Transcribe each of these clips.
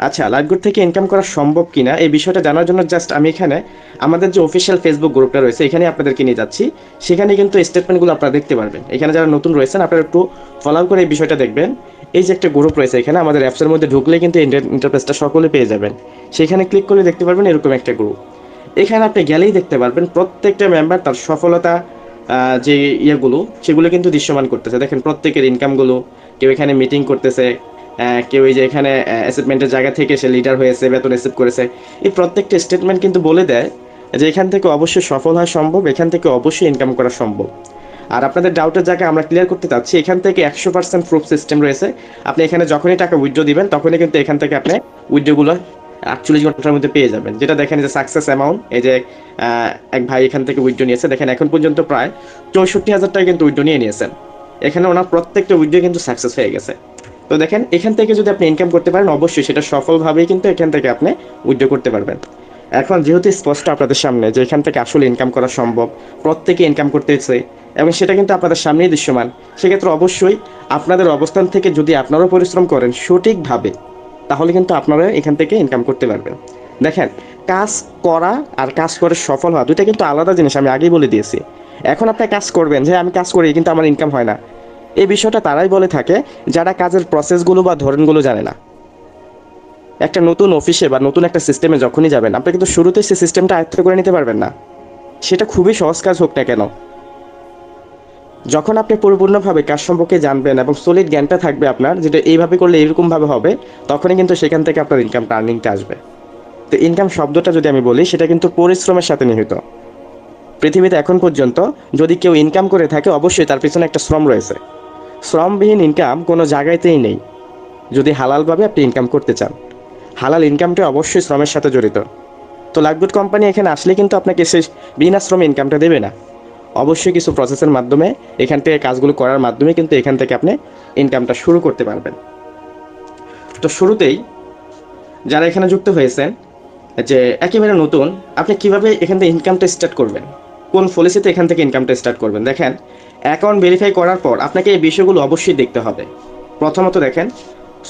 আচ্ছা, লাইভগুড থেকে ইনকাম করা সম্ভব কিনা এই বিষয়টা জানার জন্য জাস্ট আমি এখানে আমাদের যে অফিসিয়াল ফেসবুক গ্রুপটা রয়েছে এখানে আপনাদেরকে নিয়ে যাচ্ছি। সেখানে কিন্তু স্টেটমেন্টগুলো আপনারা দেখতে পারবেন। এখানে যারা নতুন রয়েছেন আপনারা একটু ফলো করে এই বিষয়টা দেখবেন। এই যে একটা গ্রুপ রয়েছে এখানে আমাদের অ্যাপসের মধ্যে ঢুকলে কিন্তু ইন্টারফেসটা সকলে পেয়ে যাবেন। সেখানে ক্লিক করলে দেখতে পারবেন এরকম একটা গ্রুপ। এখানে আপনি গেলেই দেখতে পারবেন প্রত্যেকটা মেম্বার তার সফলতা যে ইয়েগুলো সেগুলো কিন্তু দৃশ্যমান করতেছে। দেখেন প্রত্যেকের ইনকামগুলো, কেউ এখানে মিটিং করতেছে, কেউ এই যে এখানে অ্যাসেটমেন্টের জায়গা থেকে সে লিডার হয়েছে, বেতন রিসিভ করেছে। এই প্রত্যেকটা স্টেটমেন্ট কিন্তু বলে দেয় যে এখান থেকে অবশ্যই সফল হওয়া সম্ভব, এখান থেকে অবশ্যই ইনকাম করা সম্ভব। আর আপনাদের ডাউটের জায়গায় আমরা ক্লিয়ার করতে চাচ্ছি, এখান থেকে 100% প্রুফ সিস্টেম রয়েছে। আপনি এখানে যখনই টাকা উইথড্র দিবেন তখনই কিন্তু এখান থেকে আপনি উইথড্রগুলো 48 ঘন্টার মধ্যে পেয়ে যাবেন। যেটা দেখেন যে সাকসেস অ্যামাউন্ট, এই যে এক ভাই এখান থেকে উইথড্র নিয়েছে, দেখেন এখন পর্যন্ত প্রায় 64,000 টাকা কিন্তু উইথড্র নিয়ে নিয়েছেন। এখানে ওনার প্রত্যেকটা উইথড্র কিন্তু সাকসেস হয়ে গেছে। তো দেখেন এখান থেকে যদি আপনি ইনকাম করতে পারেন অবশ্যই সেটা সফলভাবেই কিন্তু এখান থেকে আপনি উইথড্র করতে পারবেন। এখন যেহেতু স্পষ্ট আপনাদের সামনে যে এখান থেকে আসলে ইনকাম করা সম্ভব, প্রত্যেকে ইনকাম করতেছে এবং সেটা কিন্তু আপনাদের সামনেই দৃশ্যমান, সেক্ষেত্রে অবশ্যই আপনাদের অবস্থান থেকে যদি আপনারাও পরিশ্রম করেন সঠিকভাবে তাহলে কিন্তু আপনারা এখান থেকে ইনকাম করতে পারবেন। দেখেন, কাজ করা আর কাজ করে সফল হওয়া দুইটা কিন্তু আলাদা জিনিস, আমি আগেই বলে দিয়েছি। এখন আপনি কাজ করবেন যে আমি কাজ করি কিন্তু আমার ইনকাম হয় না, এই বিষয়টা তারাই বলে থাকে যারা কাজের প্রসেসগুলো বা ধরনগুলো জানে না। একটা নতুন অফিসে বা নতুন একটা সিস্টেমে যখনই যাবেন আপনি কিন্তু শুরুতেই সেই সিস্টেমটা আয়ত্ত করে নিতে পারবেন না, সেটা খুবই সহজ কাজ হোক না কেন। যখন আপনি পরিপূর্ণভাবে কাজ সম্পর্কে জানবেন এবং সলিড জ্ঞানটা থাকবে আপনার, যেটা এইভাবে করলে এরকমভাবে হবে, তখনই কিন্তু সেখান থেকে আপনার ইনকামটা আর্নিংটা আসবে। তো ইনকাম শব্দটা যদি আমি বলি সেটা কিন্তু পরিশ্রমের সাথে নিহিত। পৃথিবীতে এখন পর্যন্ত যদি কেউ ইনকাম করে থাকে অবশ্যই তার পিছনে একটা শ্রম রয়েছে। শ্রমবিহীন ইনকাম কোনো জায়গাতেই নেই। যদি হালালভাবে আপনি ইনকাম করতে চান, হালাল ইনকামটা অবশ্যই শ্রমের সাথে জড়িত। তো লাইভগুড কোম্পানি এখানে আসলে কিন্তু আপনাকে সেই বিনা শ্রমে ইনকামটা দেবে না, অবশ্যই কিছু প্রসেসের মাধ্যমে এখান থেকে কাজগুলো করার মাধ্যমে কিন্তু এখান থেকে আপনি ইনকামটা শুরু করতে পারবেন। তো শুরুতেই যারা এখানে যুক্ত হয়েছেন যে একেবারে নতুন, আপনি কিভাবে এখান থেকে ইনকামটা স্টার্ট করবেন, কোন পলিসিতে এখান থেকে ইনকামটা স্টার্ট করবেন। দেখেন, অ্যাকাউন্ট ভেরিফাই করার পর আপনাকে এই বিষয়গুলো অবশ্যই দেখতে হবে। প্রথমত দেখেন,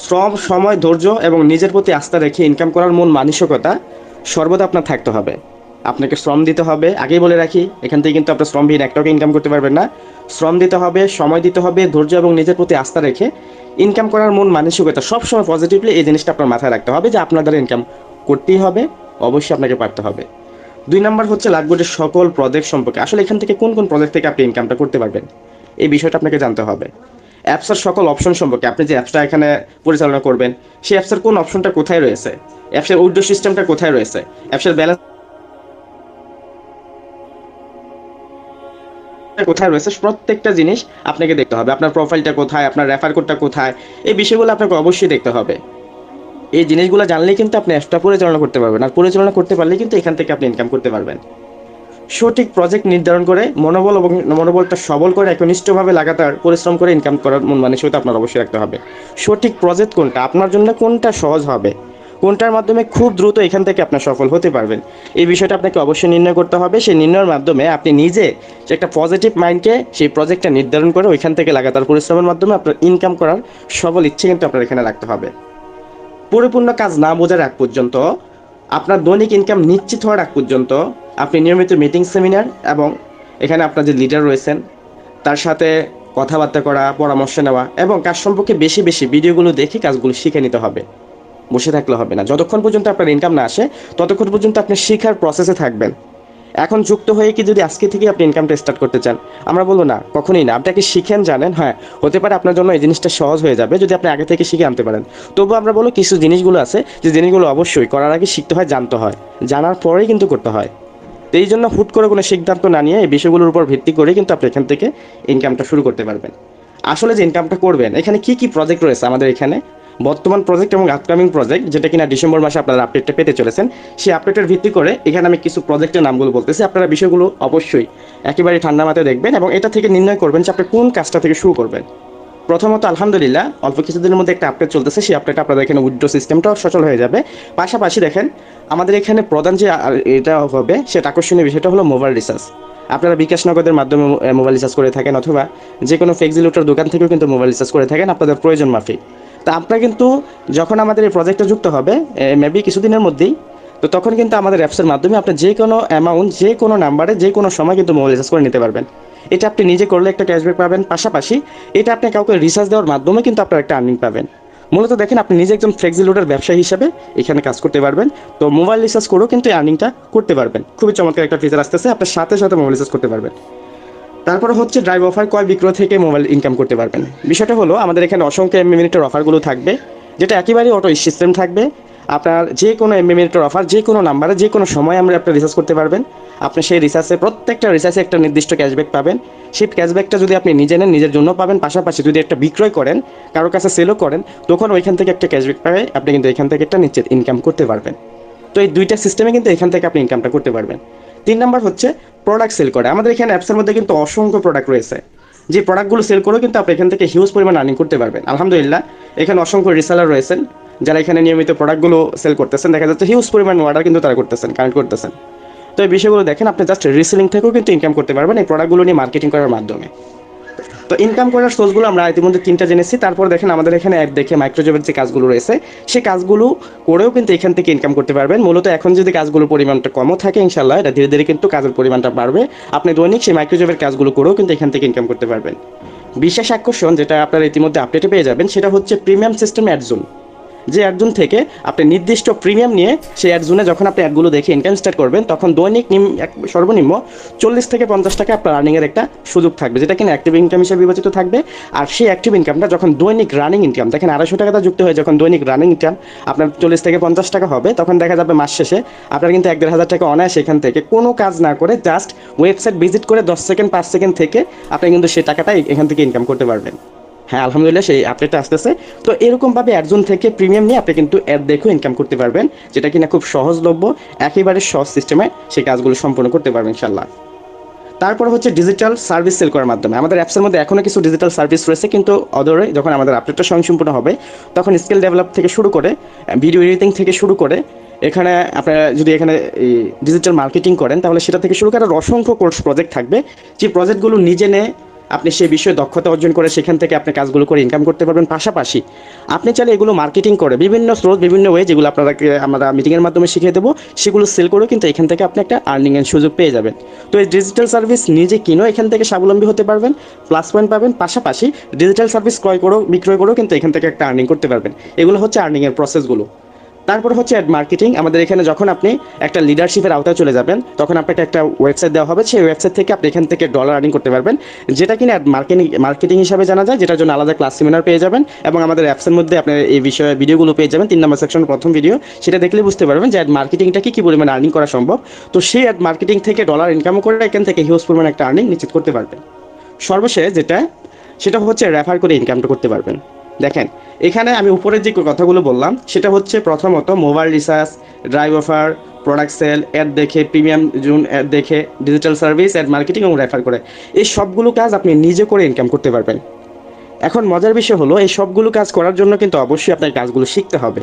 শ্রম, সময়, ধৈর্য এবং নিজের প্রতি আস্থা রেখে ইনকাম করার মন মানসিকতা সর্বদা আপনার থাকতে হবে। আপনাকে শ্রম দিতে হবে, আগেই বলে রাখি এখান থেকে কিন্তু আপনার শ্রমবিহীন এক টাকা ইনকাম করতে পারবেন না। শ্রম দিতে হবে, সময় দিতে হবে, ধৈর্য এবং নিজের প্রতি আস্থা রেখে ইনকাম করার মন মানসিকতা সবসময় পজিটিভলি, এই জিনিসটা আপনার মাথায় রাখতে হবে যে আপনার দ্বারা ইনকাম করতেই হবে, অবশ্যই আপনাকে পারতে হবে। 2 নম্বর হচ্ছে লাইভগুডের সকল প্রজেক্ট সম্পর্কে, আসলে এখান থেকে কোন কোন প্রজেক্ট থেকে আপনি ইনকামটা করতে পারবেন এই বিষয়টা আপনাকে জানতে হবে। অ্যাপসের সকল অপশন সম্পর্কে, আপনি যে অ্যাপসটা এখানে পরিচালনা করবেন সেই অ্যাপসের কোন অপশনটা কোথায় রয়েছে, অ্যাপসের উইন্ডো সিস্টেমটা কোথায় রয়েছে, অ্যাপসের ব্যালেন্স কোথায় রয়েছে, প্রত্যেকটা জিনিস আপনাকে দেখতে হবে। আপনার প্রোফাইলটা কোথায়, আপনার রেফার কোডটা কোথায়, এই বিষয়গুলো আপনাকে অবশ্যই দেখতে হবে। এই জিনিসগুলো জানলেই কিন্তু আপনি অ্যাপসটা পরিচালনা করতে পারবেন, আর পরিচালনা করতে পারলে কিন্তু এখান থেকে আপনি ইনকাম করতে পারবেন। সঠিক প্রজেক্ট নির্ধারণ করে মনোবল এবং মনোবলটা সবল করে একনিষ্ঠভাবে লাগাতার পরিশ্রম করে ইনকাম করার মন মানসিকতা আপনার অবশ্যই রাখতে হবে। সঠিক প্রজেক্ট কোনটা, আপনার জন্য কোনটা সহজ হবে, কোনটার মাধ্যমে খুব দ্রুত এখান থেকে আপনার সফল হতে পারবেন, এই বিষয়টা আপনাকে অবশ্যই নির্ণয় করতে হবে। সেই নির্ণয়ের মাধ্যমে আপনি নিজে যে একটা পজিটিভ মাইন্ডকে সেই প্রজেক্টটা নির্ধারণ করে ওইখান থেকে লাগাতার পরিশ্রমের মাধ্যমে আপনার ইনকাম করার সবল ইচ্ছে কিন্তু আপনার এখানে রাখতে হবে। পরিপূর্ণ কাজ না বোঝার আগ পর্যন্ত, আপনার দৈনিক ইনকাম নিশ্চিত হওয়ার আগ পর্যন্ত আপনি নিয়মিত মিটিং, সেমিনার এবং এখানে আপনার যে লিডার রয়েছেন তার সাথে কথাবার্তা করা, পরামর্শ নেওয়া এবং কাজ সম্পর্কে বেশি বেশি ভিডিওগুলো দেখে কাজগুলো শিখে নিতে হবে। বসে থাকলে হবে না, যতক্ষণ পর্যন্ত আপনার ইনকাম না আসে ততক্ষণ পর্যন্ত আপনি শেখার প্রসেসে থাকবেন। এখন যুক্ত হয়ে কি যদি আজকে থেকে আপনি ইনকামটা স্টার্ট করতে চান, আমরা বলবো না, কখনোই না। আপনাকে শিখেন, জানেন, হ্যাঁ হতে পারে আপনার জন্য এই জিনিসটা সহজ হয়ে যাবে যদি আপনি আগে থেকে শিখে আনতে পারেন। তবুও আমরা বলবো কিছু জিনিসগুলো আছে যে জিনিসগুলো অবশ্যই করার আগে শিখতে হয়, জানতে হয়, জানার পরেই কিন্তু করতে হয়। তো এই জন্য হুট করে কোনো সিদ্ধান্ত না নিয়ে এই বিষয়গুলোর উপর ভিত্তি করে কিন্তু আপনি এখান থেকে ইনকামটা শুরু করতে পারবেন। আসলে যে ইনকামটা করবেন, এখানে কি কি প্রজেক্ট রয়েছে আমাদের এখানে, বর্তমান প্রজেক্ট এবং আপকামিং প্রজেক্ট, যেটা কিনা ডিসেম্বর মাসে আপনারা আপডেটটা পেতে চলেছেন, সেই আপডেটের ভিত্তি করে এখানে আমি কিছু প্রজেক্টের নামগুলো বলতেছি। আপনারা বিষয়গুলো অবশ্যই একেবারে ঠান্ডা মাথায় দেখবেন এবং এটা থেকে নির্ণয় করবেন যে আপনি কোন কাজটা থেকে শুরু করবেন। প্রথমত আলহামদুলিল্লাহ অল্প কিছুদিনের মধ্যে একটা আপডেট চলতেছে, সেই আপডেট আপনাদের এখানে উইথড্র সিস্টেমটাও সচল হয়ে যাবে। পাশাপাশি দেখেন, আমাদের এখানে প্রধান যে এটা হবে সেটা আকর্ষণীয় বিষয়টা হলো মোবাইল রিচার্জ। আপনারা বিকাশ নগদের মাধ্যমে মোবাইল রিচার্জ করে থাকেন অথবা যে কোনো ফ্লেক্সিলোটার দোকান থেকেও কিন্তু মোবাইল রিচার্জ করে থাকেন আপনাদের প্রয়োজন মাফিক। তো তা আপনারা কিন্তু যখন আমাদের এই প্রজেক্টে যুক্ত হবে মেবি কিছুদিনের মধ্যেই, তো তখন কিন্তু আমাদের অ্যাপসের মাধ্যমে আপনি যে কোনো অ্যামাউন্ট যে কোনো নাম্বারে যে কোনো সময় কিন্তু মোবাইল রিচার্জ করে নিতে পারবেন। এটা আপনি নিজে করলে একটা ক্যাশব্যাক পাবেন, পাশাপাশি এটা আপনি কাউকে রিচার্জ দেওয়ার মাধ্যমে কিন্তু আপনার একটা আর্নিং পাবেন। মূলত দেখেন আপনি নিজে একজন ফ্লেক্সি লোডের ব্যবসায়ী হিসেবে এখানে কাজ করতে পারবেন। তো মোবাইল রিচার্জ করেও কিন্তু এই আর্নিংটা করতে পারবেন। খুবই চমৎকার একটা ফিচার আসতেছে, আপনার সাথে সাথে মোবাইল রিচার্জ করতে পারবেন। তারপরে হচ্ছে ড্রাইভ অফার ক্রয় বিক্রয় থেকে মোবাইল ইনকাম করতে পারবেন। বিষয়টা হলো আমাদের এখানে অসংখ্য এমবি মিনিটের অফারগুলো থাকবে, যেটা একেবারেই অটো সিস্টেম থাকবে। আপনার যে কোনো এমবি মিনিটের অফার যে কোনো নাম্বারে যে কোনো সময় আমরা আপনার রিচার্জ করতে পারবেন। আপনি সেই রিচার্জে প্রত্যেকটা রিচার্জে একটা নির্দিষ্ট ক্যাশব্যাক পাবেন। সেই ক্যাশব্যাকটা যদি আপনি নিজে নেন নিজের জন্য পাবেন, পাশাপাশি যদি একটা বিক্রয় করেন কারোর কাছে সেলও করেন তখন ওইখান থেকে একটা ক্যাশব্যাক পাবে, আপনি কিন্তু এখান থেকে একটা নিশ্চিত ইনকাম করতে পারবেন। তো এই দুইটা সিস্টেমে কিন্তু এখান থেকে আপনি ইনকামটা করতে পারবেন। 3 নাম্বার হচ্ছে প্রোডাক্ট সেল করে। আমাদের এখানে অ্যাপসের মধ্যে কিন্তু অসংখ্য প্রোডাক্ট রয়েছে, যে প্রোডাক্টগুলো সেল করেও কিন্তু আপনি এখান থেকে হিউজ পরিমাণ আর্নিং করতে পারবেন। আলহামদুলিল্লাহ এখানে অসংখ্য রিসেলার রয়েছেন যারা এখানে নিয়মিত প্রোডাক্টগুলো সেল করতেছেন, দেখা যাচ্ছে হিউজ পরিমাণ অর্ডার কিন্তু তারা করতেছেন, কানেক্ট করতেছেন। তো এই বিষয়গুলো দেখেন আপনি জাস্ট রিসেলিং থেকেও কিন্তু ইনকাম করতে পারবেন এই প্রোডাক্টগুলো নিয়ে মার্কেটিং করার মাধ্যমে। তো ইনকাম করার সোর্সগুলো আমরা ইতিমধ্যে 3টা জেনেছি। তারপর দেখেন আমাদের এখানে অ্যাড দেখে মাইক্রোজবের যে কাজগুলো রয়েছে সেই কাজগুলো করেও কিন্তু এখান থেকে ইনকাম করতে পারবেন। মূলত এখন যদি কাজগুলোর পরিমাণটা কমও থাকে ইনশাল্লাহ এটা ধীরে ধীরে কিন্তু কাজের পরিমাণটা বাড়বে। আপনি দৈনিক সেই মাইক্রোজবের কাজগুলো করেও কিন্তু এখান থেকে ইনকাম করতে পারবেন। বিশেষ আকর্ষণ যেটা আপনারা ইতিমধ্যে আপডেটে পেয়ে যাবেন সেটা হচ্ছে প্রিমিয়াম সিস্টেম অ্যাড জোন। যে অ্যাডজোন থেকে আপনি নির্দিষ্ট প্রিমিয়াম নিয়ে সেই অ্যাডজোনে যখন আপনি অ্যাডগুলো দেখে ইনকাম স্টার্ট করবেন তখন দৈনিক সর্বনিম্ন 40 থেকে 50 টাকা আপনার আর্নিংয়ের একটা সুযোগ থাকবে, যেটা কিনা অ্যাক্টিভ ইনকাম হিসেবে বিবেচিত থাকবে। আর সেই অ্যাক্টিভ ইনকামটা যখন দৈনিক রানিং ইনকাম দেখেন 250 টাকাটা যুক্ত হয়ে যখন দৈনিক রানিং ইনকাম আপনার 40 থেকে 50 টাকা হবে, তখন দেখা যাবে মাস শেষে আপনার কিন্তু 1,500 টাকা অনায়াসে এখান থেকে কোনো কাজ না করে জাস্ট ওয়েবসাইট ভিজিট করে 10 সেকেন্ড 5 সেকেন্ড থেকে আপনি কিন্তু সেই টাকাটা এখান থেকে ইনকাম করতে পারবেন। হ্যাঁ আলহামদুলিল্লাহ সেই আপডেটটা আসতেছে। তো এরকমভাবে অ্যাডজোন থেকে প্রিমিয়াম নিয়ে আপনি কিন্তু অ্যাড দেখেও ইনকাম করতে পারবেন, যেটা কিনা খুব সহজলভ্য, একেবারে সহজ সিস্টেমে সেই কাজগুলো সম্পূর্ণ করতে পারবেন ইনশাল্লাহ। তারপর হচ্ছে ডিজিটাল সার্ভিস সেল করার মাধ্যমে। আমাদের অ্যাপসের মধ্যে এখনও কিছু ডিজিটাল সার্ভিস রয়েছে, কিন্তু অদূরে যখন আমাদের আপডেটটা স্বয়ংসম্পূর্ণ হবে তখন স্কিল ডেভেলপ থেকে শুরু করে ভিডিও এডিটিং থেকে শুরু করে এখানে আপনারা যদি এখানে ডিজিটাল মার্কেটিং করেন তাহলে সেটা থেকে শুরু করে অসংখ্য কোর্স প্রজেক্ট থাকবে, যে প্রজেক্টগুলো নিজে নিয়ে আপনি সেই বিষয়ে দক্ষতা অর্জন করে সেখান থেকে আপনি কাজগুলো করে ইনকাম করতে পারবেন। পাশাপাশি আপনি চাইলে এগুলো মার্কেটিং করে বিভিন্ন স্রোত বিভিন্ন ওয়ে যেগুলো আপনাদেরকে আমরা মিটিংয়ের মাধ্যমে শিখিয়ে দেবো সেগুলো সেল করেও কিন্তু এখান থেকে আপনি একটা আর্নিংয়ের সুযোগ পেয়ে যাবেন। তো এই ডিজিটাল সার্ভিস নিজে কিনেও এখান থেকে স্বাবলম্বী হতে পারবেন, প্লাস পয়েন্ট পাবেন, পাশাপাশি ডিজিটাল সার্ভিস ক্রয় করেও বিক্রয় করেও কিন্তু এখান থেকে একটা আর্নিং করতে পারবেন। এগুলো হচ্ছে আর্নিংয়ের প্রসেসগুলো। তারপর হচ্ছে অ্যাড মার্কেটিং। আমাদের এখানে যখন আপনি একটা লিডারশিপের আওতায় চলে যাবেন তখন আপনাকে একটা ওয়েবসাইট দেওয়া হবে, সেই ওয়েবসাইট থেকে আপনি এখান থেকে ডলার আর্নিং করতে পারবেন, যেটা কিনা অ্যাড মার্কেটিং হিসাবে জানা যায়, যেটার জন্য আলাদা ক্লাস সেমিনার পেয়ে যাবেন এবং আমাদের অ্যাপসের মধ্যে আপনি এই বিষয়ে ভিডিওগুলো পেয়ে যাবেন। 3 নম্বর সেকশনের প্রথম ভিডিও, সেটা দেখলে বুঝতে পারবেন যে অ্যাড মার্কেটিংটা কী পরিমাণে আর্নিং করা সম্ভব। তো সেই অ্যাড মার্কেটিং থেকে ডলার ইনকাম করে এখান থেকে হিউজ পরিমাণে একটা আর্নিং নিশ্চিত করতে পারবেন। সর্বশেষ যেটা সেটা হচ্ছে রেফার করে ইনকামটা করতে পারবেন। দেখেন এখানে আমি উপরের যে কথাগুলো বললাম সেটা হচ্ছে প্রথমত mobile recharge, drive offer, product sale, ad দেখে, প্রিমিয়াম জোন অ্যাড দেখে, ডিজিটাল সার্ভিস, অ্যাড মার্কেটিং এবং রেফার করে, এই সবগুলো কাজ আপনি নিজে করে ইনকাম করতে পারবেন। এখন মজার বিষয় হলো এই সবগুলো কাজ করার জন্য কিন্তু অবশ্যই আপনার কাজগুলো শিখতে হবে,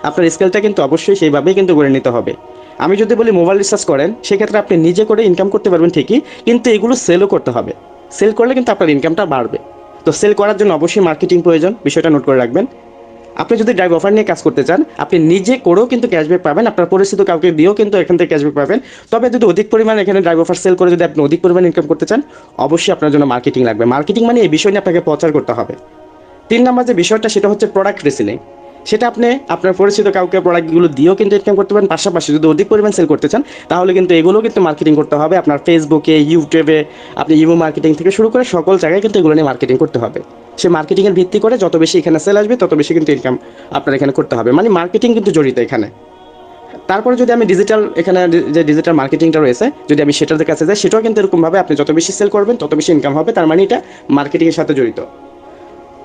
আপনার স্কিলটা কিন্তু অবশ্যই সেইভাবেই কিন্তু করে নিতে হবে। আমি যদি বলি মোবাইল রিচার্জ করেন সেক্ষেত্রে আপনি নিজে করে ইনকাম করতে পারবেন ঠিকই, কিন্তু এগুলো সেলও করতে হবে। সেল করলে কিন্তু আপনার ইনকামটা বাড়বে। তো সেল করার জন্য অবশ্যই মার্কেটিং প্রয়োজন, বিষয়টা নোট করে রাখবেন। আপনি যদি ড্রাইভ অফার নিয়ে কাজ করতে চান আপনি নিজে করেও কিন্তু ক্যাশব্যাক পাবেন, আপনার পরিচিত কাউকে দিয়েও কিন্তু এখান থেকে ক্যাশব্যাক পাবেন। তবে যদি অধিক পরিমাণে এখানে ড্রাইভ অফার সেল করে যদি আপনি অধিক পরিমাণে ইনকাম করতে চান অবশ্যই আপনার জন্য মার্কেটিং লাগবে। মার্কেটিং মানে এই বিষয় নিয়ে আপনাকে প্রচার করতে হবে। 3 নম্বর যে বিষয়টা সেটা হচ্ছে প্রোডাক্ট রিসেলিং। সেটা আপনি আপনার পরিচিত কাউকে প্রোডাক্টগুলো দিয়েও কিন্তু ইনকাম করতে পারেন, পাশাপাশি যদি অধিক পরিমাণ সেল করতে চান তাহলে কিন্তু এগুলো কিন্তু মার্কেটিং করতে হবে। আপনার ফেসবুকে, ইউটিউবে, আপনি ইমো মার্কেটিং থেকে শুরু করে সকল জায়গায় কিন্তু এগুলো নিয়ে মার্কেটিং করতে হবে। সে মার্কেটিংয়ের ভিত্তি করে যত বেশি এখানে সেল আসবে তত বেশি কিন্তু ইনকাম আপনার এখানে করতে হবে, মানে মার্কেটিং কিন্তু জড়িত এখানে। তারপরে যদি আমি ডিজিটাল এখানে যে ডিজিটাল মার্কেটিংটা রয়েছে যদি আমি সেটার কাছে যাই সেটাও কিন্তু এরকমভাবে আপনি যত বেশি সেল করবেন তত বেশি ইনকাম হবে, তার মানে এটা মার্কেটিংয়ের সাথে জড়িত।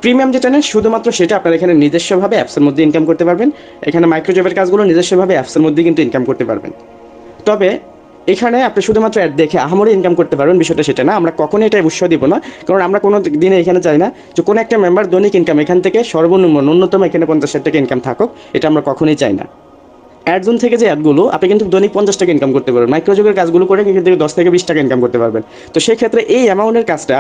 প্রিমিয়াম যেটা নেন শুধুমাত্র সেটা আপনারা এখানে নিজস্বভাবে অ্যাপসের মধ্যে ইনকাম করতে পারবেন। এখানে মাইক্রোজবের কাজগুলো নিজস্বভাবে অ্যাপসের মধ্যে কিন্তু ইনকাম করতে পারবেন। তবে এখানে আপনি শুধুমাত্র অ্যাড দেখে আহামরি ইনকাম করতে পারবেন, বিষয়টা সেটা না। আমরা কখনোই এটা উৎসাহ দিব না, কারণ আমরা কোনো দিনে এখানে চাই না যে কোনো একটা মেম্বার দৈনিক ইনকাম এখান থেকে সর্বনিম্ন ন্যূনতম এখানে 50,000 টাকা ইনকাম থাকুক, এটা আমরা কখনোই চাই না। অ্যাডজোন থেকে যে অ্যাডগুলো আপনি কিন্তু দৈনিক 50 টাকা ইনকাম করতে পারবেন, মাইক্রোযোগের কাজগুলো করে কিন্তু 10 থেকে 20 টাকা ইনকাম করতে পারবেন। তো সেই ক্ষেত্রে এই অ্যামাউন্টের কাজটা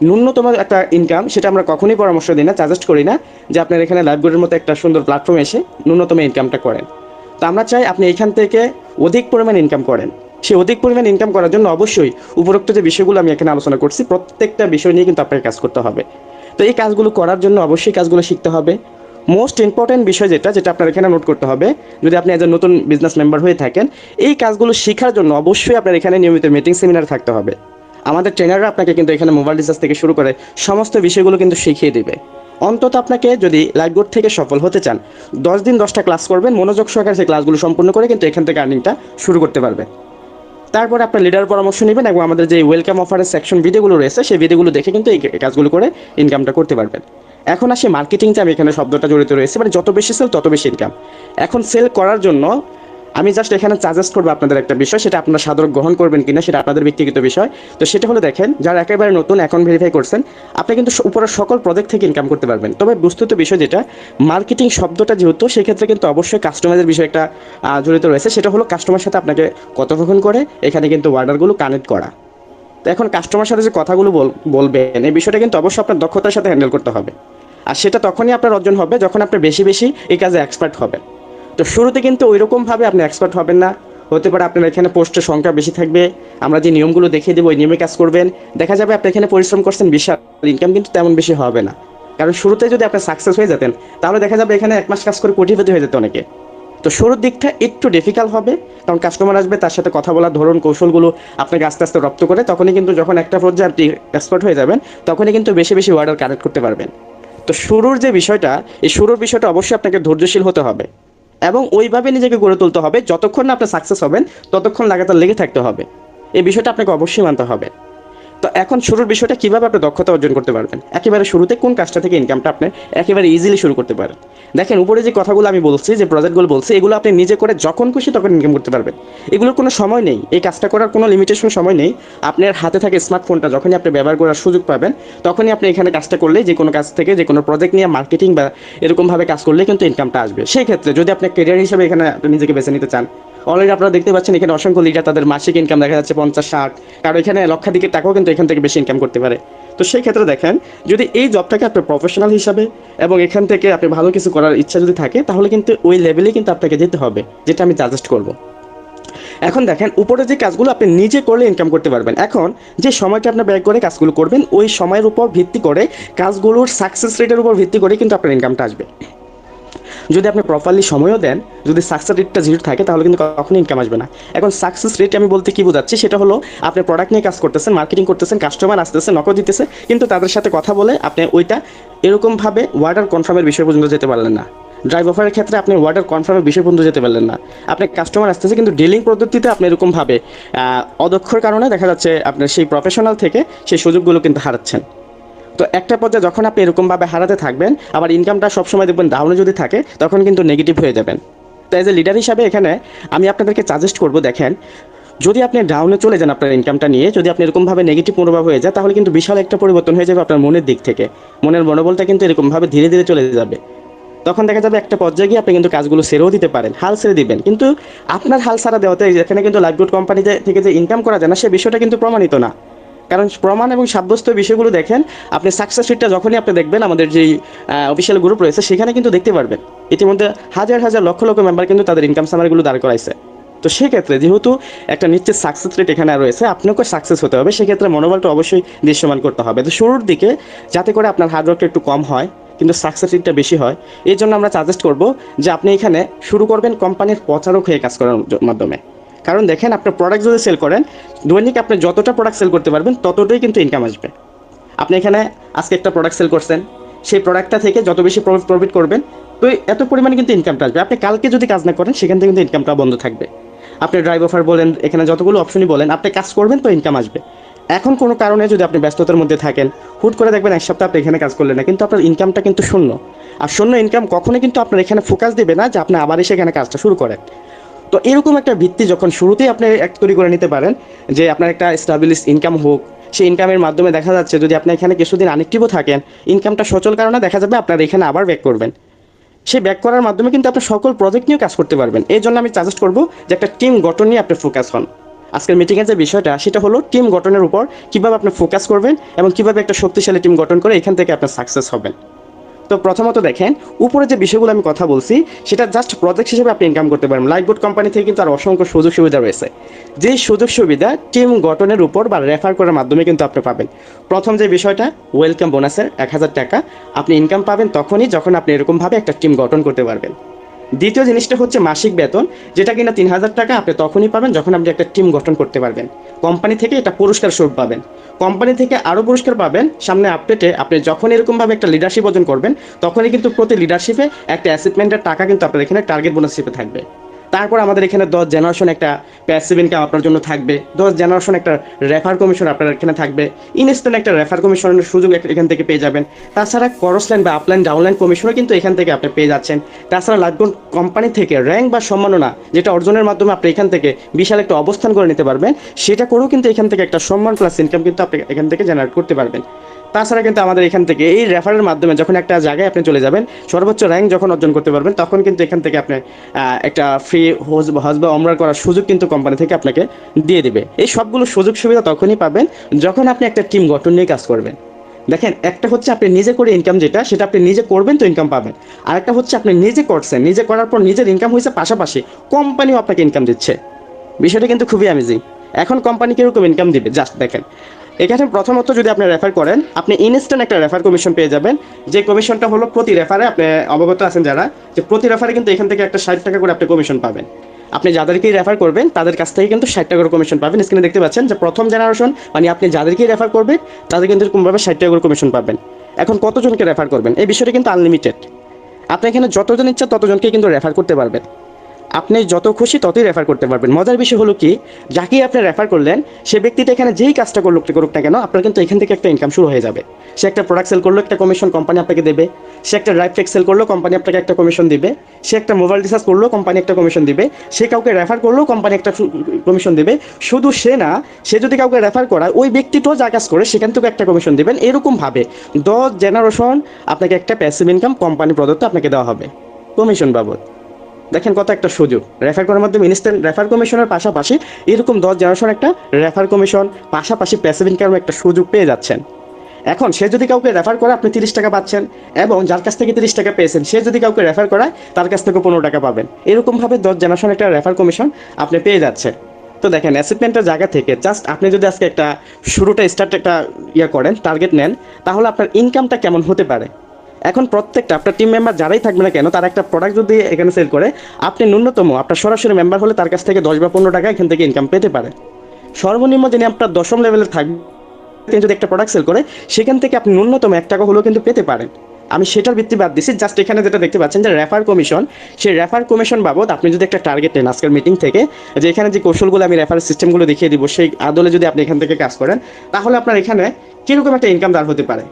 ন্যূনতম একটা ইনকাম, সেটা আমরা কখনোই পরামর্শ দিই না, সাজেস্ট করি না যে আপনার এখানে লাইভগুলোর মতো একটা সুন্দর প্ল্যাটফর্মে এসে ন্যূনতম ইনকামটা করেন। তো আমরা চাই আপনি এখান থেকে অধিক পরিমাণ ইনকাম করেন। সেই অধিক পরিমাণ ইনকাম করার জন্য অবশ্যই উপরোক্ত যে বিষয়গুলো আমি এখানে আলোচনা করছি প্রত্যেকটা বিষয় নিয়ে কিন্তু আপনাকে কাজ করতে হবে। তো এই কাজগুলো করার জন্য অবশ্যই কাজগুলো শিখতে হবে। মোস্ট ইম্পর্টেন্ট বিষয় যেটা যেটা আপনার এখানে নোট করতে হবে, যদি আপনি একজন নতুন বিজনেস মেম্বার হয়ে থাকেন, এই কাজগুলো শেখার জন্য অবশ্যই আপনার এখানে নিয়মিত মিটিং সেমিনার থাকতে হবে। আমাদের ট্রেনাররা আপনাকে কিন্তু এখানে মোবাইল রিচার্জ থেকে শুরু করে সমস্ত বিষয়গুলো কিন্তু শিখিয়ে দেবে। অন্তত আপনাকে যদি লাইফবোর্ড থেকে সফল হতে চান, 10 দিন 10টা ক্লাস করবেন, মনোযোগ সহকারে সেই ক্লাসগুলো সম্পূর্ণ করে কিন্তু এখান থেকে আর্নিংটা শুরু করতে পারবেন। তারপরে আপনার লিডার পরামর্শ নেবেন এবং আমাদের যে ওয়েলকাম অফারের সেকশন ভিডিওগুলো রয়েছে সেই ভিডিওগুলো দেখে কিন্তু এই কাজগুলো করে ইনকামটা করতে পারবেন। এখন আসি মার্কেটিং, যে আমি এখানে শব্দটা জড়িত রয়েছে, মানে যত বেশি সেল তত বেশি ইনকাম। এখন সেল করার জন্য আমি জাস্ট এখানে সাজেস্ট করবো আপনাদের একটা বিষয়, সেটা আপনারা সাদর গ্রহণ করবেন কিনা সেটা আপনাদের ব্যক্তিগত বিষয়। তো সেটা হলো, দেখেন, যারা একেবারে নতুন অ্যাকাউন্ট ভেরিফাই করছেন, আপনি কিন্তু উপরের সকল প্রজেক্ট থেকে ইনকাম করতে পারবেন। তবে বস্তুত বিষয় যেটা, মার্কেটিং শব্দটা যেহেতু, সেক্ষেত্রে কিন্তু অবশ্যই কাস্টমাইজের বিষয় একটা জড়িত রয়েছে। সেটা হলো কাস্টমার সাথে আপনাকে কথোপকথন করে এখানে কিন্তু অর্ডারগুলো কানেক্ট করা। তো এখন কাস্টমার সাথে যে কথাগুলো বলবেন, এই বিষয়টা কিন্তু অবশ্যই আপনার দক্ষতার সাথে হ্যান্ডেল করতে হবে। আর সেটা তখনই আপনার অর্জন হবে যখন আপনি বেশি বেশি এই কাজে এক্সপার্ট হবেন। তো শুরুতে কিন্তু ওইরকমভাবে আপনি এক্সপার্ট হবেন না। হতে পারে আপনার এখানে পোস্টের সংখ্যা বেশি থাকবে, আমরা যে নিয়মগুলো দেখিয়ে দেবো ওই নিয়মে কাজ করবেন, দেখা যাবে আপনি এখানে পরিশ্রম করছেন বিশাল, ইনকাম কিন্তু তেমন বেশি হবে না। কারণ শুরুতে যদি আপনি সাকসেস হয়ে যেতেন, তাহলে দেখা যাবে এখানে 1 মাস কাজ করে কোটিপতি হয়ে যেত অনেকে। তো শুরুর দিকটা একটু ডিফিকাল্ট হবে, কারণ কাস্টমার আসবে, তার সাথে কথা বলার ধরন কৌশলগুলো আপনাকে আস্তে আস্তে রপ্ত করে, তখনই কিন্তু যখন একটা পর্যায়ে আপনি এক্সপার্ট হয়ে যাবেন, তখনই কিন্তু বেশি বেশি অর্ডার কানেক্ট করতে পারবেন। তো শুরুর যে বিষয়টা, এই শুরুর বিষয়টা অবশ্যই আপনাকে ধৈর্যশীল হতে হবে এবং ওইভাবে নিজেকে গড়ে তুলতে হবে। যতক্ষণ না আপনি সাকসেস হবেন ততক্ষণ লাগাতার লেগে থাকতে হবে। এই বিষয়টা আপনাকে অবশ্যই মানতে হবে। তো এখন শুরুর বিষয়টা, কিভাবে আপনি দক্ষতা অর্জন করতে পারবেন, একেবারে শুরুতে কোন কাজটা থেকে ইনকামটা আপনি একেবারে ইজিলি শুরু করতে পারেন। দেখেন, উপরে যে কথাগুলো আমি বলছি, যে প্রজেক্টগুলো বলছি, এগুলো আপনি নিজে করে যখন খুশি তখন ইনকাম করতে পারবেন। এগুলোর কোনো সময় নেই, এই কাজটা করার কোনো লিমিটেশন সময় নেই। আপনার হাতে থাকে স্মার্টফোনটা, যখনই আপনি ব্যবহার করার সুযোগ পাবেন তখনই আপনি এখানে কাজটা করলে, যে কোনো কাজ থেকে, যে কোনো প্রজেক্ট নিয়ে মার্কেটিং বা এরকমভাবে কাজ করলে কিন্তু ইনকামটা আসবে। সেই ক্ষেত্রে যদি আপনি ক্যারিয়ার হিসেবে এখানে আপনি নিজেকে বেছে নিতে চান, অলরেডি আপনারা দেখতে পাচ্ছেন এখানে অসংখ্য লিডার, তাদের মাসিক ইনকাম দেখা যাচ্ছে 50-60, কারণ এখানে লক্ষাধিকের টাকাও কিন্তু এখান থেকে বেশি ইনকাম করতে পারে। তো সেই ক্ষেত্রে দেখেন, যদি এই জবটাকে আপনি প্রফেশনাল হিসাবে এবং এখান থেকে আপনি ভালো কিছু করার ইচ্ছা যদি থাকে, তাহলে কিন্তু ওই লেভেলে কিন্তু আপনাকে যেতে হবে, যেটা আমি সাজেস্ট করব। এখন দেখেন, উপরে যে কাজগুলো আপনি নিজে করলে ইনকাম করতে পারবেন। এখন যে সময়টা আপনি ব্যয় করে কাজগুলো করবেন, ওই সময়ের উপর ভিত্তি করে, কাজগুলোর সাকসেস রেটের উপর ভিত্তি করে কিন্তু আপনার ইনকামটা আসবে। যদি আপনি প্রপারলি সময়ও দেন, যদি সাকসেস রেটটা 0 থাকে, তাহলে কিন্তু কখনোই ইনকাম আসবে না। এখন সাকসেস রেট আমি বলতে কি বোঝাচ্ছি, সেটা হলো আপনি প্রোডাক্ট নিয়ে কাজ করতেছেন, মার্কেটিং করতেছেন, কাস্টমার আসতেছে, নকল দিতেছে, কিন্তু তাদের সাথে কথা বলে আপনি ওইটা এরকমভাবে ওয়ার্ডার কনফার্মের বিষয় পর্যন্ত যেতে পারলেন না। ড্রাইভ অফারের ক্ষেত্রে আপনি ওয়ার্ডার কনফার্মের বিষয় পর্যন্ত যেতে পারলেন না। আপনি কাস্টমার আসতেছে, কিন্তু ডিলিং পদ্ধতিতে আপনি এরকমভাবে অদক্ষর কারণে দেখা যাচ্ছে আপনার সেই প্রফেশনাল থেকে সেই সুযোগগুলো কিন্তু হারাচ্ছেন। তো একটা পর্যায়ে যখন আপনি এরকমভাবে হারাতে থাকবেন, আবার ইনকামটা সবসময় দেখবেন ডাউনে যদি থাকে, তখন কিন্তু নেগেটিভ হয়ে যাবেন। তো এজ এ লিডার হিসাবে এখানে আমি আপনাদেরকে সাজেস্ট করব, দেখেন, যদি আপনি ডাউনে চলে যান আপনার ইনকামটা নিয়ে, যদি আপনি এরকমভাবে নেগেটিভ মনোভাব হয়ে যায়, তাহলে কিন্তু বিশাল একটা পরিবর্তন হয়ে যাবে আপনার মনের দিক থেকে। মনের মনোবলটা কিন্তু এরকমভাবে ধীরে ধীরে চলে যাবে। তখন দেখা যাবে একটা পর্যায়ে গিয়ে আপনি কিন্তু কাজগুলো ছেড়েও দিতে পারেন, হাল ছেড়ে দিবেন, কিন্তু আপনার হাল ছাড়া দেওয়াতে এখানে কিন্তু লাইফগুড কোম্পানিতে থেকে যে ইনকাম করা যায় না, সে বিষয়টা কিন্তু প্রমাণিত না। কারণ প্রমাণ এবং সাব্যস্ত বিষয়গুলো দেখেন, আপনি সাকসেস রেটটা যখনই আপনি দেখবেন, আমাদের যেই অফিসিয়াল গ্রুপ রয়েছে সেখানে কিন্তু দেখতে পারবেন, ইতিমধ্যে হাজার হাজার লক্ষ লক্ষ মেম্বার কিন্তু তাদের ইনকাম সামারিগুলো দাঁড় করাইছে। তো সেক্ষেত্রে যেহেতু একটা নিশ্চিত সাকসেস রেট এখানে রয়েছে, আপনাকেও সাকসেস হতে হবে, সেক্ষেত্রে মনোবলটা অবশ্যই দৃশ্যমান করতে হবে। তো শুরুর দিকে যাতে করে আপনার হার্ডওয়ার্কটা একটু কম হয় কিন্তু সাকসেস রেটটা বেশি হয়, এই জন্য আমরা সাজেস্ট করব যে আপনি এখানে শুরু করবেন কোম্পানির প্রচারক হয়ে কাজ করার মাধ্যমে। কারণ দেখেন, আপনার প্রোডাক্ট যদি সেল করেন, দৈনিক আপনি যতটা প্রোডাক্ট সেল করতে পারবেন ততটাই কিন্তু ইনকাম আসবে। আপনি এখানে আজকে একটা প্রোডাক্ট সেল করছেন, সেই প্রোডাক্টটা থেকে যত বেশি প্রফিট করবেন, তো এত পরিমাণে কিন্তু ইনকামটা আসবে। আপনি কালকে যদি কাজ না করেন, সেখান থেকে কিন্তু ইনকামটা বন্ধ থাকবে। আপনি ড্রাইভ অফার বলেন, এখানে যতগুলো অপশনই বলেন, আপনি কাজ করবেন তো ইনকাম আসবে। এখন কোনো কারণে যদি আপনি ব্যস্ততার মধ্যে থাকেন, হুট করে দেখবেন 1 সপ্তাহ আপনি এখানে কাজ করলেন না, কিন্তু আপনার ইনকামটা কিন্তু শূন্য। আর শূন্য ইনকাম কখনোই কিন্তু আপনার এখানে ফোকাস দেবে না যে আপনি আবার এসে এখানে কাজটা শুরু করেন। তো এরকম একটা ভিত্তি যখন শুরুতেই আপনি এক তৈরি করে নিতে পারেন, যে আপনার একটা স্টাবলিশ ইনকাম হোক, সেই ইনকামের মাধ্যমে দেখা যাচ্ছে যদি আপনি এখানে কিছুদিন আনএক্টিভও থাকেন, ইনকামটা সচল কারণে দেখা যাবে আপনার এখানে আবার ব্যাক করবেন। সেই ব্যাক করার মাধ্যমে কিন্তু আপনি সকল প্রজেক্ট নিয়ে কাজ করতে পারবেন। এই জন্য আমি সাজেস্ট করবো যে একটা টিম গঠন নিয়ে আপনি ফোকাস হন। আজকের মিটিংয়ের যে বিষয়টা সেটা হলো টিম গঠনের উপর কীভাবে আপনি ফোকাস করবেন এবং কীভাবে একটা শক্তিশালী টিম গঠন করে এখান থেকে আপনার সাকসেস হবেন। তো প্রথমত দেখেন, উপরে যে বিষয়গুলো আমি কথা বলছি সেটা জাস্ট প্রজেক্ট হিসেবে আপনি ইনকাম করতে পারেন। লাইফবোট কোম্পানি থেকে কিন্তু আর অসংখ্য সুযোগ সুবিধা রয়েছে, যে সুযোগ সুবিধা টিম গঠনের উপর বা রেফার করার মাধ্যমে কিন্তু আপনি পাবেন। প্রথম যে বিষয়টা, ওয়েলকাম বোনাসের 1000 টাকা আপনি ইনকাম পাবেন তখনই যখন আপনি এরকমভাবে একটা টিম গঠন করতে পারবেন। দ্বিতীয় জিনিসটা হচ্ছে মাসিক বেতন, যেটা কিনা 3000 টাকা আপনি তখনই পাবেন যখন আপনি একটা টিম গঠন করতে পারবেন। কোম্পানি থেকে এটা পুরস্কার স্বরূপ পাবেন। কোম্পানি থেকে আরও পুরস্কার পাবেন সামনে আপডেটে। আপনি যখন এরকমভাবে একটা লিডারশিপ অর্জন করবেন তখনই কিন্তু প্রতি লিডারশিপে একটা অ্যাচিভমেন্টের টাকা কিন্তু আপনার এখানে টার্গেট বোনাস হিসেবে থাকবে। তারপর আমাদের এখানে 10 জেনারেশন একটা প্যাসিভ ইনকাম আপনার জন্য থাকবে, 10 জেনারেশন একটা রেফার কমিশন আপনার এখানে থাকবে, ইনস্ট্যান্ট একটা রেফার কমিশনের সুযোগ এখান থেকে পেয়ে যাবেন। তাছাড়া ক্রসলাইন বা আপলাইন ডাউনলাইন কমিশনও কিন্তু এখান থেকে আপনি পেয়ে যাচ্ছেন। তাছাড়া লাইফবোট কোম্পানি থেকে র্যাঙ্ক বা সম্মাননা, যেটা অর্জনের মাধ্যমে আপনি এখান থেকে বিশাল একটা অবস্থান করে নিতে পারবেন, সেটা করেও কিন্তু এখান থেকে একটা সম্মান প্লাস ইনকাম কিন্তু আপনি এখান থেকে জেনারেট করতে পারবেন। তাছাড়া কিন্তু আমাদের এখান থেকে এই রেফারের মাধ্যমে যখন একটা জায়গায় আপনি চলে যাবেন, সর্বোচ্চ র্যাঙ্ক যখন অর্জন করতে পারবেন, তখন কিন্তু এখান থেকে আপনি একটা ফ্রি হজ বা ওমরা করার সুযোগ কিন্তু কোম্পানি থেকে আপনাকে দিয়ে দেবে। এই সবগুলো সুযোগ সুবিধা তখনই পাবেন যখন আপনি একটা টিম গঠন নিয়ে কাজ করবেন। দেখেন, একটা হচ্ছে আপনি নিজে করে ইনকাম, যেটা সেটা আপনি নিজে করবেন তো ইনকাম পাবেন। আর একটা হচ্ছে আপনি নিজে করছেন, নিজে করার পর নিজের ইনকাম হয়েছে, পাশাপাশি কোম্পানিও আপনাকে ইনকাম দিচ্ছে। বিষয়টা কিন্তু খুবই অ্যামেজিং। এখন কোম্পানি কীরকম ইনকাম দিবে জাস্ট দেখেন। এখানে প্রথমত যদি আপনি রেফার করেন, আপনি ইনস্ট্যান্ট একটা রেফার কমিশন পেয়ে যাবেন। যে কমিশনটা হলো প্রতি রেফারে, আপনি অবগত আছেন যারা, যে প্রতি রেফারে কিন্তু এখান থেকে একটা 60 টাকা করে আপনি কমিশন পাবেন। আপনি যাদেরকেই রেফার করবেন তাদের কাছ থেকে কিন্তু 60 টাকা করে কমিশন পাবেন। স্ক্রিনে দেখতে পাচ্ছেন যে প্রথম জেনারেশন মানে আপনি যাদেরকেই রেফার করবেন তাদের কিন্তু এরকমভাবে 60 টাকা করে কমিশন পাবেন। এখন কতজনকে রেফার করবেন এই বিষয়টা কিন্তু আনলিমিটেড। আপনি এখানে যতজন ইচ্ছা ততজনকে কিন্তু রেফার করতে পারবেন। আপনি যত খুশি ততই রেফার করতে পারবেন। মজার বিষয় হলো কি, যাকেই আপনি রেফার করলেন সে ব্যক্তিটা এখানে যেই কাজটা করুক না কেন, আপনার কিন্তু এখান থেকে একটা ইনকাম শুরু হয়ে যাবে। সে একটা প্রোডাক্ট সেল করলো, একটা কমিশন কোম্পানি আপনাকে দেবে। সে একটা ড্রাইভ টেক সেল করলো, কোম্পানি আপনাকে একটা কমিশন দিবে। সে একটা মোবাইল রিচার্জ করলো, কোম্পানি একটা কমিশন দিবে। সে কাউকে রেফার করলো, কোম্পানি একটা কমিশন দিবে। শুধু সে না, সে যদি কাউকে রেফার করায় ওই ব্যক্তিটাও যা কাজ করে সেখান থেকে একটা কমিশন দিবেন। এরকমভাবে 10 জেনারেশন আপনাকে একটা প্যাসিভ ইনকাম কোম্পানি প্রদত্ত আপনাকে দেওয়া হবে কমিশন বাবদ। দেখেন কত একটা সুযোগ, রেফার করার মাধ্যমে ইনস্ট্যান্ট রেফার কমিশনের পাশাপাশি এরকম 10 জেনারেশন একটা রেফার কমিশন, পাশাপাশি প্যাসিভ ইনকামের একটা সুযোগ পেয়ে যাচ্ছেন। এখন সে যদি কাউকে রেফার করে আপনি 30 টাকা পাচ্ছেন, এবং যার কাছ থেকে 30 টাকা পেয়েছেন সে যদি কাউকে রেফার করায় তার কাছ থেকে 15 টাকা পাবেন। এরকমভাবে 10 জেনারেশন একটা রেফার কমিশন আপনি পেয়ে যাচ্ছেন। তো দেখেন, অ্যাসিভমেন্টের জায়গা থেকে জাস্ট আপনি যদি আজকে একটা শুরুটা স্টার্ট একটা করেন, টার্গেট নেন, তাহলে আপনার ইনকামটা কেমন হতে পারে। এখন প্রত্যেকটা আপনার টিম মেম্বার যারাই থাকবে না কেন, তার একটা প্রোডাক্ট যদি এখানে সেল করে, আপনি ন্যূনতম আপনার সরাসরি মেম্বার হলে তার কাছ থেকে 10 বা 15 টাকা এখান থেকে ইনকাম পেতে পারে। সর্বনিম্ন যিনি আপনার 10ম লেভেলের থাকবে, তিনি যদি একটা প্রোডাক্ট সেল করে সেখান থেকে আপনি ন্যূনতম 1 টাকা হলেও কিন্তু পেতে পারেন। আমি সেটার ভিত্তি বাদ দিচ্ছি, জাস্ট এখানে যেটা দেখতে পাচ্ছেন যে রেফার কমিশন, সেই রেফার কমিশন বাবদ আপনি যদি একটা টার্গেট নেন আজকের মিটিং থেকে, যে এখানে যে কৌশলগুলো আমি রেফার সিস্টেমগুলো দেখিয়ে দিব সেই আদলে যদি আপনি এখান থেকে কাজ করেন, তাহলে আপনার এখানে কীরকম একটা ইনকাম দাঁড় হতে পারে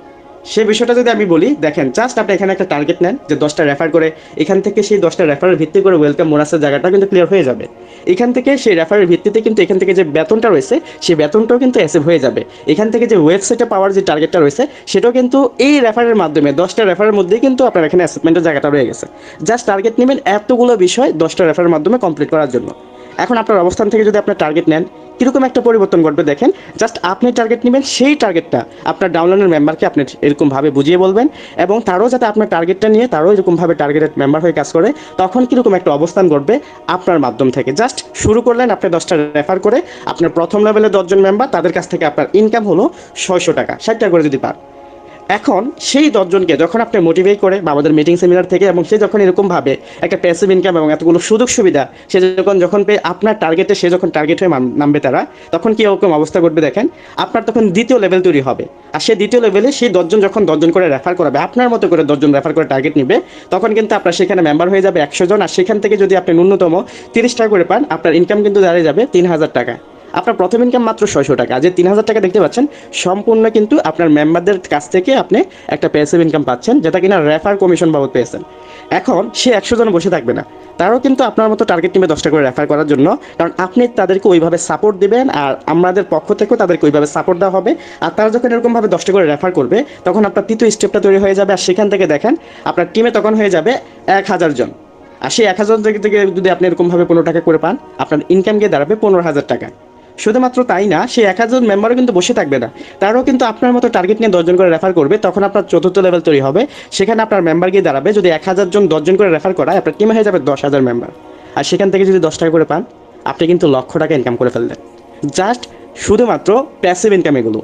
সেই বিষয়টা যদি আমি বলি। দেখেন, জাস্ট আপনি এখানে একটা টার্গেট নেন যে 10টা রেফার করে, এখান থেকে সেই 10টা রেফারের ভিত্তি করে ওয়েলকাম বোনাসের জায়গাটা কিন্তু ক্লিয়ার হয়ে যাবে। এখান থেকে সেই রেফারের ভিত্তিতে কিন্তু এখান থেকে যে বেতনটা রয়েছে সেই বেতনটাও কিন্তু অ্যাসিভ হয়ে যাবে। এখান থেকে যে ওয়েবসাইটে পাওয়ার যে টার্গেটটা রয়েছে সেটাও কিন্তু এই রেফারের মাধ্যমে 10টা রেফারের মধ্যেই কিন্তু আপনার এখানে অ্যাসিভমেন্টের জায়গাটা রয়ে গেছে। জাস্ট টার্গেট নেবেন এতগুলো বিষয় 10টা রেফারের মাধ্যমে কমপ্লিট করার জন্য। এখন আপনার অবস্থান থেকে যদি আপনার টার্গেট নেন, কীরকম একটা পরিবর্তন ঘটবে দেখেন। জাস্ট আপনি টার্গেট নেবেন, সেই টার্গেটটা আপনার ডাউনলাইনের মেম্বারকে আপনি এরকমভাবে বুঝিয়ে বলবেন, এবং তারও যাতে আপনার টার্গেটটা নিয়ে তারও এরকমভাবে টার্গেটেড মেম্বার হয়ে কাজ করে, তখন কীরকম একটা অবস্থান ঘটবে আপনার মাধ্যম থেকে। জাস্ট শুরু করলেন আপনি 10টা রেফার করে, আপনার প্রথম লেভেলে 10 জন মেম্বার, তাদের কাছ থেকে আপনার ইনকাম হলো 600 টাকা, 60 টাকা করে যদি পান। এখন সেই 10 জনকে যখন আপনি মোটিভেট করে বা আমাদের মিটিং সেমিনার থেকে, এবং সে যখন এরকমভাবে একটা প্যাসিভ ইনকাম এবং এতগুলো সুযোগ সুবিধা সে যখন পেয়ে আপনার টার্গেটে, সে যখন টার্গেট হয়ে নামবে তারা, তখন কী রকম অবস্থা ঘটবে দেখেন। আপনার তখন দ্বিতীয় লেভেল তৈরি হবে, আর সেই দ্বিতীয় লেভেলে সেই 10 জন যখন 10 জন করে রেফার করাবে, আপনার মতো করে 10 জন রেফার করে টার্গেট নিবে, তখন কিন্তু আপনার সেখানে মেম্বার হয়ে যাবে 100 জন। আর সেখান থেকে যদি আপনি ন্যূনতম 30 টাকা করে পান, আপনার ইনকাম কিন্তু দাঁড়িয়ে যাবে 3000 টাকা। আপনার প্রথম ইনকাম মাত্র 600 টাকা। যে 3000 টাকা দেখতে পাচ্ছেন সম্পূর্ণ কিন্তু আপনার মেম্বারদের কাছ থেকে আপনি একটা প্যাসিভ ইনকাম পাচ্ছেন, যেটা কিনা রেফার কমিশন বাবদ পেয়েছেন। এখন সে 100 জন বসে থাকবে না, তারও কিন্তু আপনার মতো টার্গেট টিমে 10টা করে রেফার করার জন্য, কারণ আপনি তাদেরকে ওইভাবে সাপোর্ট দিবেন আর আমাদের পক্ষ থেকেও তাদেরকে ওইভাবে সাপোর্ট দেওয়া হবে। আর তারা যখন এরকমভাবে 10টা করে রেফার করবে তখন আপনার তৃতীয় স্টেপটা তৈরি হয়ে যাবে। আর সেখান থেকে দেখেন আপনার টিমে তখন হয়ে যাবে 1000 জন। আর সেই 1000 থেকে যদি আপনি এরকমভাবে 15 টাকা করে পান, আপনার ইনকাম গিয়ে দাঁড়াবে 15,000 টাকা। শুধুমাত্র তাই না, সেই 1000 মেম্বারও কিন্তু বসে থাকবে না, তারাও কিন্তু আপনার মতো টার্গেট নিয়ে 10জন করে রেফার করবে। তখন আপনার চতুর্থ লেভেল তৈরি হবে, সেখানে আপনার মেম্বার গিয়ে দাঁড়াবে, যদি 1000 জন 10জন করে রেফার করায় আপনার টিমে হয়ে যাবে 10,000 মেম্বার। আর সেখান থেকে যদি 10 টাকা করে পান, আপনি কিন্তু লক্ষ টাকা ইনকাম করে ফেললেন, জাস্ট শুধুমাত্র প্যাসিভ ইনকাম। এগুলো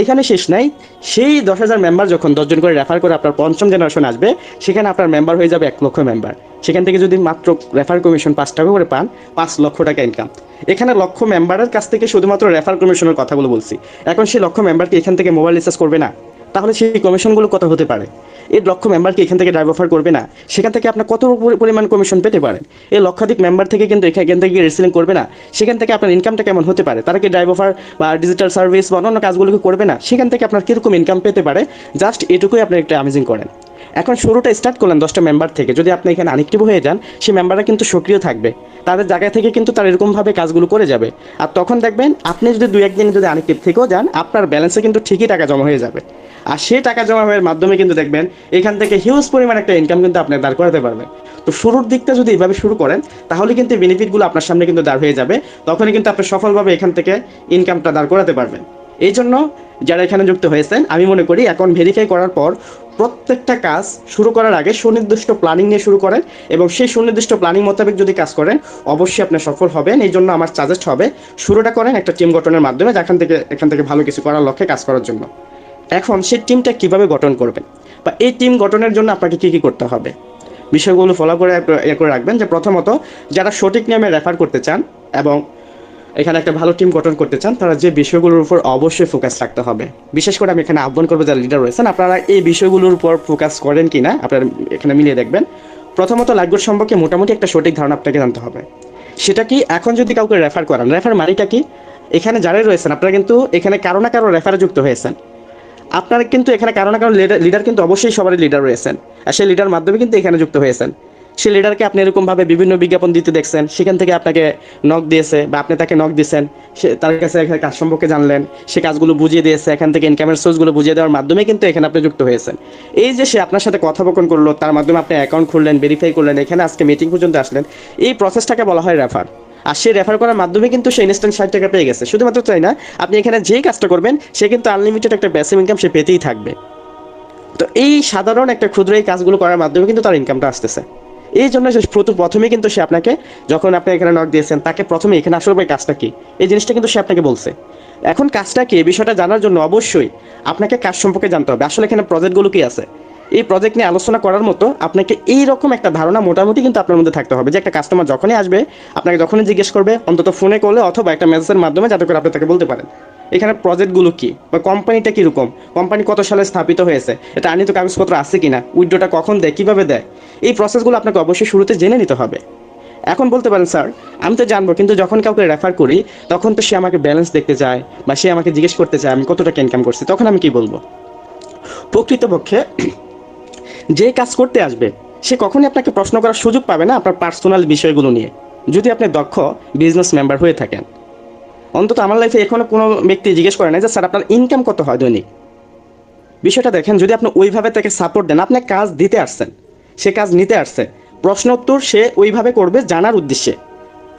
এখানে শেষ নাই, সেই 10,000 মেম্বার যখন 10জন করে রেফার করে আপনার পঞ্চম জেনারেশন আসবে, সেখানে আপনার মেম্বার হয়ে যাবে 1 লক্ষ মেম্বার। সেখান থেকে যদি মাত্র রেফার কমিশন 5 টাকা করে পান, 5 লক্ষ টাকা ইনকাম। এখানে লক্ষ মেম্বারের কাছ থেকে শুধুমাত্র রেফার কমিশনের কথাগুলো বলছি। এখন সেই লক্ষ মেম্বারকে এখান থেকে মোবাইল রিচার্জ করবে না, তাহলে সেই কমিশনগুলো কত হতে পারে? এই লক্ষ মেম্বারকে এখান থেকে ড্রাইভ অফার করবে না, সেখান থেকে আপনার কত পরিমাণ কমিশন পেতে পারেন? এই লক্ষাধিক মেম্বার থেকে কিন্তু এখান থেকে রিসেলিং করবে না, সেখান থেকে আপনার ইনকামটা কেমন হতে পারে? তারা কি ড্রাইভ অফার বা ডিজিটাল সার্ভিস বা অন্যান্য কাজগুলোকে করবে না? সেখান থেকে আপনার কীরকম ইনকাম পেতে পারে? জাস্ট এটুকুই আপনি একটা অ্যামেজিং করেন। এখন শুরুটা স্টার্ট করলেন 10টা মেম্বার থেকে। যদি আপনি এখানে আনএক্টিভ হয়ে যান, সেই মেম্বাররা কিন্তু সক্রিয় থাকবে, তাদের জায়গা থেকে কিন্তু তারা এরকমভাবে কাজগুলো করে যাবে। আর তখন দেখবেন আপনি যদি 2-1 দিন যদি আনএক্টিভ থেকেও যান, আপনার ব্যালেন্সে কিন্তু ঠিকই টাকা জমা হয়ে যাবে। আর সেই টাকা জমা হওয়ার মাধ্যমে কিন্তু দেখবেন এখান থেকে হিউজ পরিমাণ একটা ইনকাম কিন্তু আপনি দাঁড় করাতে পারবেন। তো শুরুর দিকটা যদি এইভাবে শুরু করেন, তাহলে কিন্তু বেনিফিটগুলো আপনার সামনে কিন্তু দাঁড় হয়ে যাবে। তখনই কিন্তু আপনি সফলভাবে এখান থেকে ইনকামটা দাঁড় করাতে পারবেন। এই জন্য যারা এখানে যুক্ত হয়েছেন, আমি মনে করি অ্যাকাউন্ট ভেরিফাই করার পর প্রত্যেকটা কাজ শুরু করার আগে সুনির্দিষ্ট প্ল্যানিং নিয়ে শুরু করেন, এবং সেই সুনির্দিষ্ট প্ল্যানিং মোতাবেক যদি কাজ করেন অবশ্যই আপনি সফল হবেন। এই জন্য আমার সাজেস্ট হবে শুরুটা করেন একটা টিম গঠনের মাধ্যমে, এখান থেকে ভালো কিছু করার লক্ষ্যে কাজ করার জন্য। এখন সেই টিমটা কিভাবে গঠন করবেন, বা এই টিম গঠনের জন্য আপনাকে কী কী করতে হবে, বিষয়গুলো ফলো করে করে রাখবেন। যে প্রথমত, যারা সঠিক নিয়মে রেফার করতে চান এবং এখানে একটা ভালো টিম গঠন করতে চান, তারা যে বিষয়গুলোর উপর অবশ্যই ফোকাস রাখতে হবে। বিশেষ করে আমি এখানে আহ্বান করবো যারা লিডার রয়েছেন, আপনারা এই বিষয়গুলোর উপর ফোকাস করেন কি না আপনারা এখানে মিলিয়ে দেখবেন। প্রথমত, লাইফগোল সম্পর্কে মোটামুটি একটা সঠিক ধারণা আপনাকে জানতে হবে। সেটা কি, এখন যদি কাউকে রেফার করান, রেফার মানিটা কি? এখানে যারাই রয়েছেন আপনারা কিন্তু এখানে কারো না কারো রেফারে যুক্ত হয়েছেন। আপনারা কিন্তু এখানে কারো না কারো লিডার কিন্তু অবশ্যই সবারই লিডার রয়েছেন, আর সেই লিডার মাধ্যমে কিন্তু এখানে যুক্ত হয়েছেন। সেই লিডারকে আপনি এরকমভাবে বিভিন্ন বিজ্ঞাপন দিতে দেখছেন, সেখান থেকে আপনাকে নক দিয়েছে বা আপনি তাকে নক দিয়েছেন, সে তার কাছে কাজ সম্পর্কে জানলেন, সে কাজগুলো বুঝিয়ে দিয়েছে, এখান থেকে ইনকামের সোর্সগুলো বুঝিয়ে দেওয়ার মাধ্যমে কিন্তু এখানে আপনি যুক্ত হয়েছেন। এই যে সে আপনার সাথে কথোপকথন করলো, তার মাধ্যমে আপনি অ্যাকাউন্ট খুললেন, ভেরিফাই করলেন, এখানে আজকে মিটিং পর্যন্ত আসলেন, এই প্রসেসটাকে বলা হয় রেফার। আর সেই রেফার করার মাধ্যমে কিন্তু সে ইনস্ট্যান্ট 60 টাকা পেয়ে গেছে। শুধুমাত্র তাই না, আপনি এখানে যেই কাজটা করবেন সে কিন্তু আনলিমিটেড একটা প্যাসিভ ইনকাম সে পেতেই থাকবে। তো এই সাধারণ একটা ক্ষুদ্র এই কাজগুলো করার মাধ্যমে কিন্তু তার ইনকামটা আসতেছে। এই জন্য প্রথমে কিন্তু সে আপনাকে, যখন আপনি এখানে নক দিয়েছেন, তাকে প্রথমে এখানে আসলে ভাই কাজটা কি, এই জিনিসটা কিন্তু সে আপনাকে বলছে। এখন কাজটা কি, এই বিষয়টা জানার জন্য অবশ্যই আপনাকে কাজ সম্পর্কে জানতে হবে। আসলে এখানে প্রজেক্টগুলো কি আছে, এই প্রজেক্ট নিয়ে আলোচনা করার মতো আপনাকে এইরকম একটা ধারণা মোটামুটি কিন্তু আপনার মধ্যে থাকতে হবে, যে একটা কাস্টমার যখনই আসবে আপনাকে যখনই জিজ্ঞেস করবে, অন্তত ফোনে করলে অথবা একটা মেসেজের মাধ্যমে, যাতে করে আপনি তাকে বলতে পারেন এখানে প্রজেক্টগুলো কি, বা কোম্পানিটা কীরকম, কোম্পানি কত সালে স্থাপিত হয়েছে, এটা আনিত কাগজপত্র আছে কিনা, উইথড্রটা কখন দেয়, কীভাবে দেয়, এই প্রসেসগুলো আপনাকে অবশ্যই শুরুতে জেনে নিতে হবে। এখন বলতে পারেন স্যার আমি তো জানবো, কিন্তু যখন কাউকে রেফার করি তখন তো সে আমাকে ব্যালেন্স দেখতে চায় বা সে আমাকে জিজ্ঞেস করতে চায় আমি কত টাকা ইনকাম করছি, তখন আমি কি বলবো? প্রকৃতপক্ষে যে কাজ করতে আসবে সে কখনই আপনাকে প্রশ্ন করার সুযোগ পাবে না আপনার পার্সোনাল বিষয়গুলো নিয়ে, যদি আপনি দক্ষ বিজনেস মেম্বার হয়ে থাকেন। অন্তত আমার লাইফে এখনো কোনো ব্যক্তি জিজ্ঞেস করে না যে স্যার আপনার ইনকাম কত হয় দৈনিক। বিষয়টা দেখেন, যদি আপনি ওইভাবে তাকে সাপোর্ট দেন, আপনি কাজ দিতে আসছেন, সে কাজ নিতে আসছে, প্রশ্ন উত্তর সে ওইভাবে করবে জানার উদ্দেশ্যে,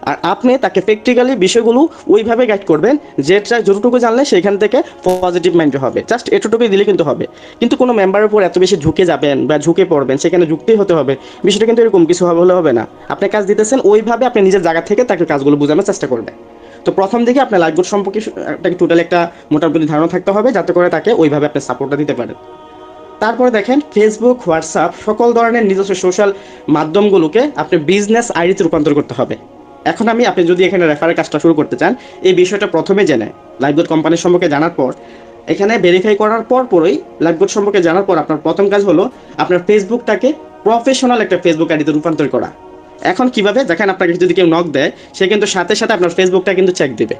আর আপনি তাকে প্র্যাকটিক্যালি বিষয়গুলো ওইভাবে গাইড করবেন যেটা যতটুকু জানলে সেখান থেকে পজিটিভ মাইন্ড হবে, জাস্ট এতটুকুই দিলে কিন্তু হবে। কিন্তু কোনো মেম্বারের উপর এত বেশি ঝুঁকে যাবেন বা ঝুঁকে পড়বেন, সেখানে যুক্তি হতে হবে, বিষয়টা কিন্তু এরকম কিছু হলে হবে না। আপনি কাজ দিতেছেন ওইভাবে আপনি নিজের জায়গা থেকে তাকে কাজগুলো বোঝানোর চেষ্টা করবেন। তো প্রথম দিকে আপনার লাইফ সম্পর্কে টোটালি একটা মোটামুটি ধারণা থাকতে হবে, যাতে করে তাকে ওইভাবে আপনি সাপোর্টটা দিতে পারেন। তারপরে দেখেন, ফেসবুক, হোয়াটসঅ্যাপ সকল ধরনের নিজস্ব সোশ্যাল মাধ্যমগুলোকে আপনি বিজনেস আইডিতে রূপান্তর করতে হবে। এখন আপনি যদি এখানে রেফারের কাজটা শুরু করতে চান, এই বিষয়টা প্রথমে জেনে লাইফবোট কোম্পানির সম্পর্কে জানার পর, এখানে ভেরিফাই করার পরই লাইফবোট সম্পর্কে জানার পর আপনার প্রথম কাজ হলো আপনার ফেসবুকটাকে প্রফেশনাল একটা ফেসবুক আইডিতে রূপান্তর করা। এখন কিভাবে দেখেন, আপনাকে যদি কেউ নক দেয় সে কিন্তু সাথে সাথে আপনার ফেসবুকটা কিন্তু চেক দিবে।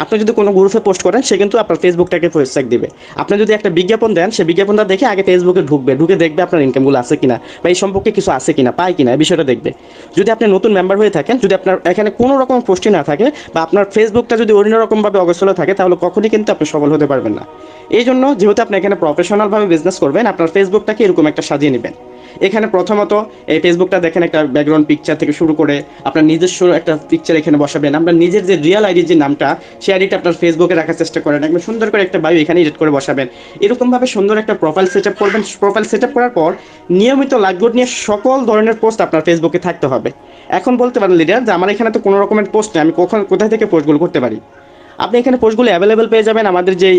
আপনি যদি কোনো গ্রুপে পোস্ট করেন সে কিন্তু আপনার ফেসবুকটাকে চেক দিবে। আপনি যদি একটা বিজ্ঞাপন দেন সেই বিজ্ঞাপনটা দেখে আগে ফেসবুকে ঢুকে দেখবে আপনার ইনকামগুলো আছে কিনা বা এই সম্পর্কে কিছু আছে কিনা পায় কিনা এই বিষয়টা দেখবে। যদি আপনি নতুন মেম্বার হয়ে থাকেন, যদি আপনার এখানে কোনো রকম পোস্টই না থাকে বা আপনার ফেসবুকটা যদি অন্য রকমভাবে অগোছালো থাকে তাহলে কখনই কিন্তু আপনি সফল হতে পারবেন না। এই জন্য যেহেতু আপনি এখানে প্রফেশনালভাবে বিজনেস করবেন, আপনার ফেসবুকটাকে এরকম একটা সাজিয়ে নেবেন। এখানে প্রথমত এই ফেসবুকটা দেখেন একটা ব্যাকগ্রাউন্ড পিকচার থেকে শুরু করে আপনার নিজস্ব একটা পিকচার এখানে বসাবেন। আপনার নিজের যে রিয়েল আইডির যে নামটা সেই আইডিটা আপনার ফেসবুকে রাখার চেষ্টা করেন, একদম সুন্দর করে একটা বায়ো এখানে এডিট করে বসাবেন। এরকমভাবে সুন্দর একটা প্রোফাইল সেট আপ করবেন। প্রোফাইল সেট আপ করার পর নিয়মিত লাইভবোর্ড নিয়ে সকল ধরনের পোস্ট আপনার ফেসবুকে থাকতে হবে। এখন বলতে পারেন লিডার যে আমার এখানে তো কোনো রকমের পোস্ট নেই, আমি কোথায় থেকে পোস্টগুলো করতে পারি? আপনি এখানে পোস্টগুলো অ্যাভেলেবেল পেয়ে যাবেন আমাদের যেই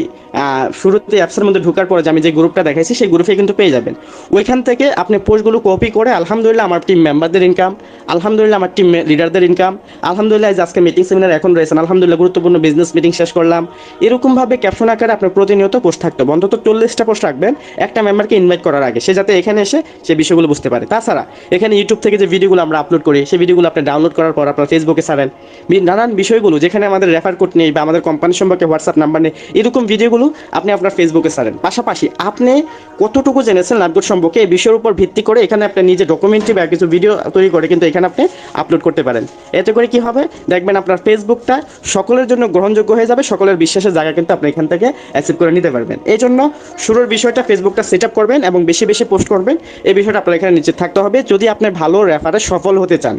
শুরুতে অ্যাপসের মধ্যে ঢোকার পরে যে আমি যে গ্রুপটা দেখাইছি সেই গ্রুপে কিন্তু পেয়ে যাবেন। ওইখান থেকে আপনি পোস্টগুলো কপি করে আলহামদুলিল্লাহ আমার টিম মেম্বারদের ইনকাম, আলহামদুলিল্লাহ আমার টিম লিডারদের ইনকাম, আলহামদুলিল্লাহ আজকে মিটিং সেমিনার এখন রয়েছেন, আলহামদুলিল্লাহ গুরুত্বপূর্ণ বিজনেস মিটিং শেষ করলাম। এরকমভাবে ক্যাপশন আকারে আপনার প্রতিনিয়ত পোস্ট থাকতে হবে। অন্তত 40টা পোস্ট রাখবেন একটা মেম্বারকে ইনভাইট করার আগে, সে যাতে এখানে এসে সে বিষয়গুলো বুঝতে পারে। তাছাড়া এখানে ইউটিউব থেকে যে ভিডিওগুলো আমরা আপলোড করি সেই ভিডিওগুলো আপনি ডাউনলোড করার পর আপনার ফেসবুকে ছাড়েন। নানান বিষয়গুলো যেখানে আমাদের রেফার কোড নেই বা আমাদের কোম্পানি সম্পর্কে হোয়াটসঅ্যাপ নাম্বার নেই, এরকম ভিডিওগুলো আপনি আপনার ফেসবুকে ছাড়েন। পাশাপাশি আপনি কতটুকু জেনেছেন লাভগুড সম্পর্কে এই বিষয়ের উপর ভিত্তি করে এখানে আপনি নিজে ডকুমেন্টারি বা কিছু ভিডিও তৈরি করে কিন্তু এখানে আপনি আপলোড করতে পারেন। এতে করে কি হবে দেখবেন আপনার ফেসবুকটা সকলের জন্য গ্রহণযোগ্য হয়ে যাবে, সকলের বিশ্বাসের জায়গা কিন্তু আপনি এখান থেকে অ্যাকসেপ্ট করে নিতে পারবেন। এই জন্য শুরুর বিষয়টা ফেসবুকটা সেট আপ করবেন এবং বেশি বেশি পোস্ট করবেন, এই বিষয়টা আপনার এখানে নিচে থাকতে হবে যদি আপনি ভালো রেফারে সফল হতে চান।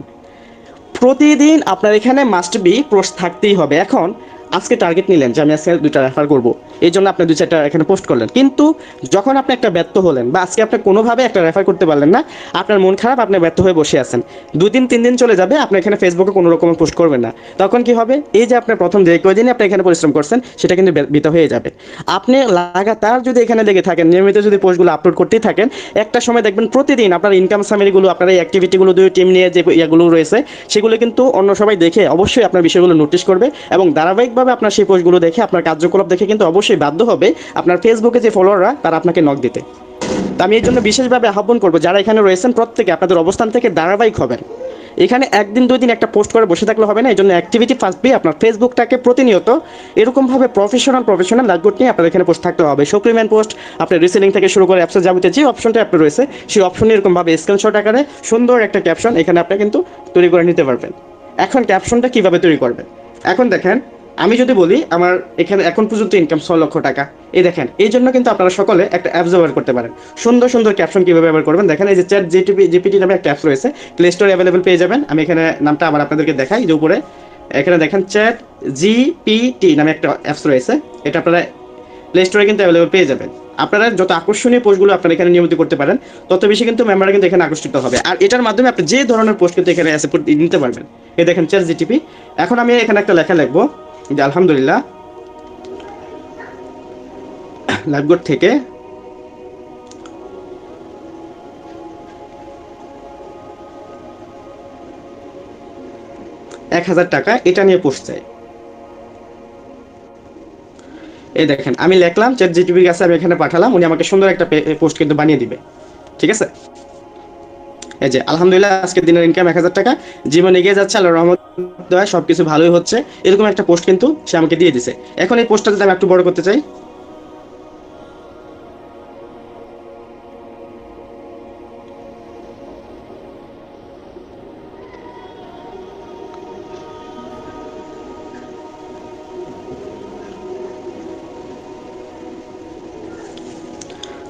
প্রতিদিন আপনার এখানে মাস্ট বি পোস্ট থাকতেই হবে। এখন আজকে টার্গেট নিলেন যে আমি আজকে 2টা রেফার করব, এই জন্য আপনি 2-4টা এখানে পোস্ট করলেন, কিন্তু যখন আপনি একটা ব্যর্থ হলেন বা আজকে আপনি কোনোভাবে একটা রেফার করতে পারলেন না, আপনার মন খারাপ, আপনি ব্যর্থ হয়ে বসে আছেন, 2-3 দিন চলে যাবে, আপনি এখানে ফেসবুকে কোনো রকম পোস্ট করবেন না। তখন কি হবে, এই যে আপনার প্রথম যে কয়দিনই আপনি এখানে পরিশ্রম করছেন সেটা কিন্তু বৃথা হয়ে যাবে। আপনি লাগাতার যদি এখানে লেগে থাকেন, নিয়মিত যদি পোস্টগুলো আপলোড করতেই থাকেন, একটা সময় দেখবেন প্রতিদিন আপনার ইনকাম সামারিগুলো, আপনার এই অ্যাক্টিভিটিগুলো, দুই টিম নিয়ে যে ইয়েগুলো রয়েছে সেগুলো কিন্তু অন্য সবাই দেখে অবশ্যই আপনার বিষয়গুলো নোটিশ করবে এবং ধারাবাহিকভাবে আপনার সেই পোস্টগুলো দেখে আপনার কার্যকলাপ দেখে কিন্তু অবশ্যই বাধ্য হবে আপনার ফেসবুকে যে ফলোয়াররা তারা আপনাকে নক দিতে। তো আমি এই জন্য বিশেষভাবে আহ্বান করবো যারা এখানে রয়েছেন প্রত্যেকে আপনাদের অবস্থান থেকে ধারাবাহিক হবেন। এখানে 1 দিন 2 দিন একটা পোস্ট করে বসে থাকলে হবে না, এই জন্য অ্যাক্টিভিটি ফার্স্ট বি আপনার ফেসবুকটাকে প্রতিনিয়ত এরকমভাবে প্রফেশনাল লাইভবোর্ড নিয়ে আপনার এখানে পোস্ট থাকতে হবে। সাপ্লিমেন্ট পোস্ট, আপনার রিসেলিং থেকে শুরু করে অ্যাপসের যাবতীয় যে অপশনটা আপনার রয়েছে সেই অপশনে এরকমভাবে স্ক্রিনশট আকারে সুন্দর একটা ক্যাপশন এখানে আপনি কিন্তু তৈরি করে নিতে পারবেন। এখন ক্যাপশনটা কিভাবে তৈরি করবেন, এখন দেখেন আমি যদি বলি আমার এখানে এখন পর্যন্ত ইনকাম 6 লক্ষ টাকা, এই দেখেন এই জন্য কিন্তু আপনারা সকলে একটা অ্যাপস ব্যবহার করতে পারেন। সুন্দর সুন্দর ক্যাপশন কীভাবে ব্যবহার করবেন দেখেন, এই যে চ্যাট জিপিটি নামে একটা অ্যাপস রয়েছে, প্লে স্টোরে অ্যাভেলেবেল পেয়ে যাবেন। আমি এখানে নামটা আবার আপনাদেরকে দেখাই, যে উপরে এখানে দেখেন চ্যাট জিপিটি নামে একটা অ্যাপস রয়েছে, এটা আপনারা প্লে স্টোরে কিন্তু অ্যাভেলেবল পেয়ে যাবেন। আপনারা যত আকর্ষণীয় পোস্টগুলো আপনারা এখানে নিয়মিত করতে পারেন তত বেশি কিন্তু মেম্বাররা কিন্তু এখানে আকর্ষিত হবে, আর এটার মাধ্যমে আপনি যে ধরনের পোস্ট কিন্তু এখানে অ্যাকসেপ্ট নিতে পারবেন। এই দেখেন চ্যাট জিটিপি। এখন আমি এখানে একটা লেখা লিখবো যে আলহামদুলিল্লাহ লাইভবোর্ড থেকে ৳1000 এটা নিয়ে পোস্ট চাই। এই দেখেন আমি লিখলাম, চ্যাট জিটিপির কাছে আমি এখানে পাঠালাম, উনি আমাকে সুন্দর একটা পোস্ট কিন্তু বানিয়ে দিবে। ঠিক আছে, এই যে আলহামদুলিল্লাহ আজকের দিনের ইনকাম ৳1000, জীবন এগিয়ে যাচ্ছে, আল্লাহর রহমত দয়ায় সবকিছু ভালোই হচ্ছে, এরকম একটা পোস্ট কিন্তু সে আমাকে দিয়ে দিছে। এখন এই পোস্টটা যদি আমি একটু বড় করতে চাই,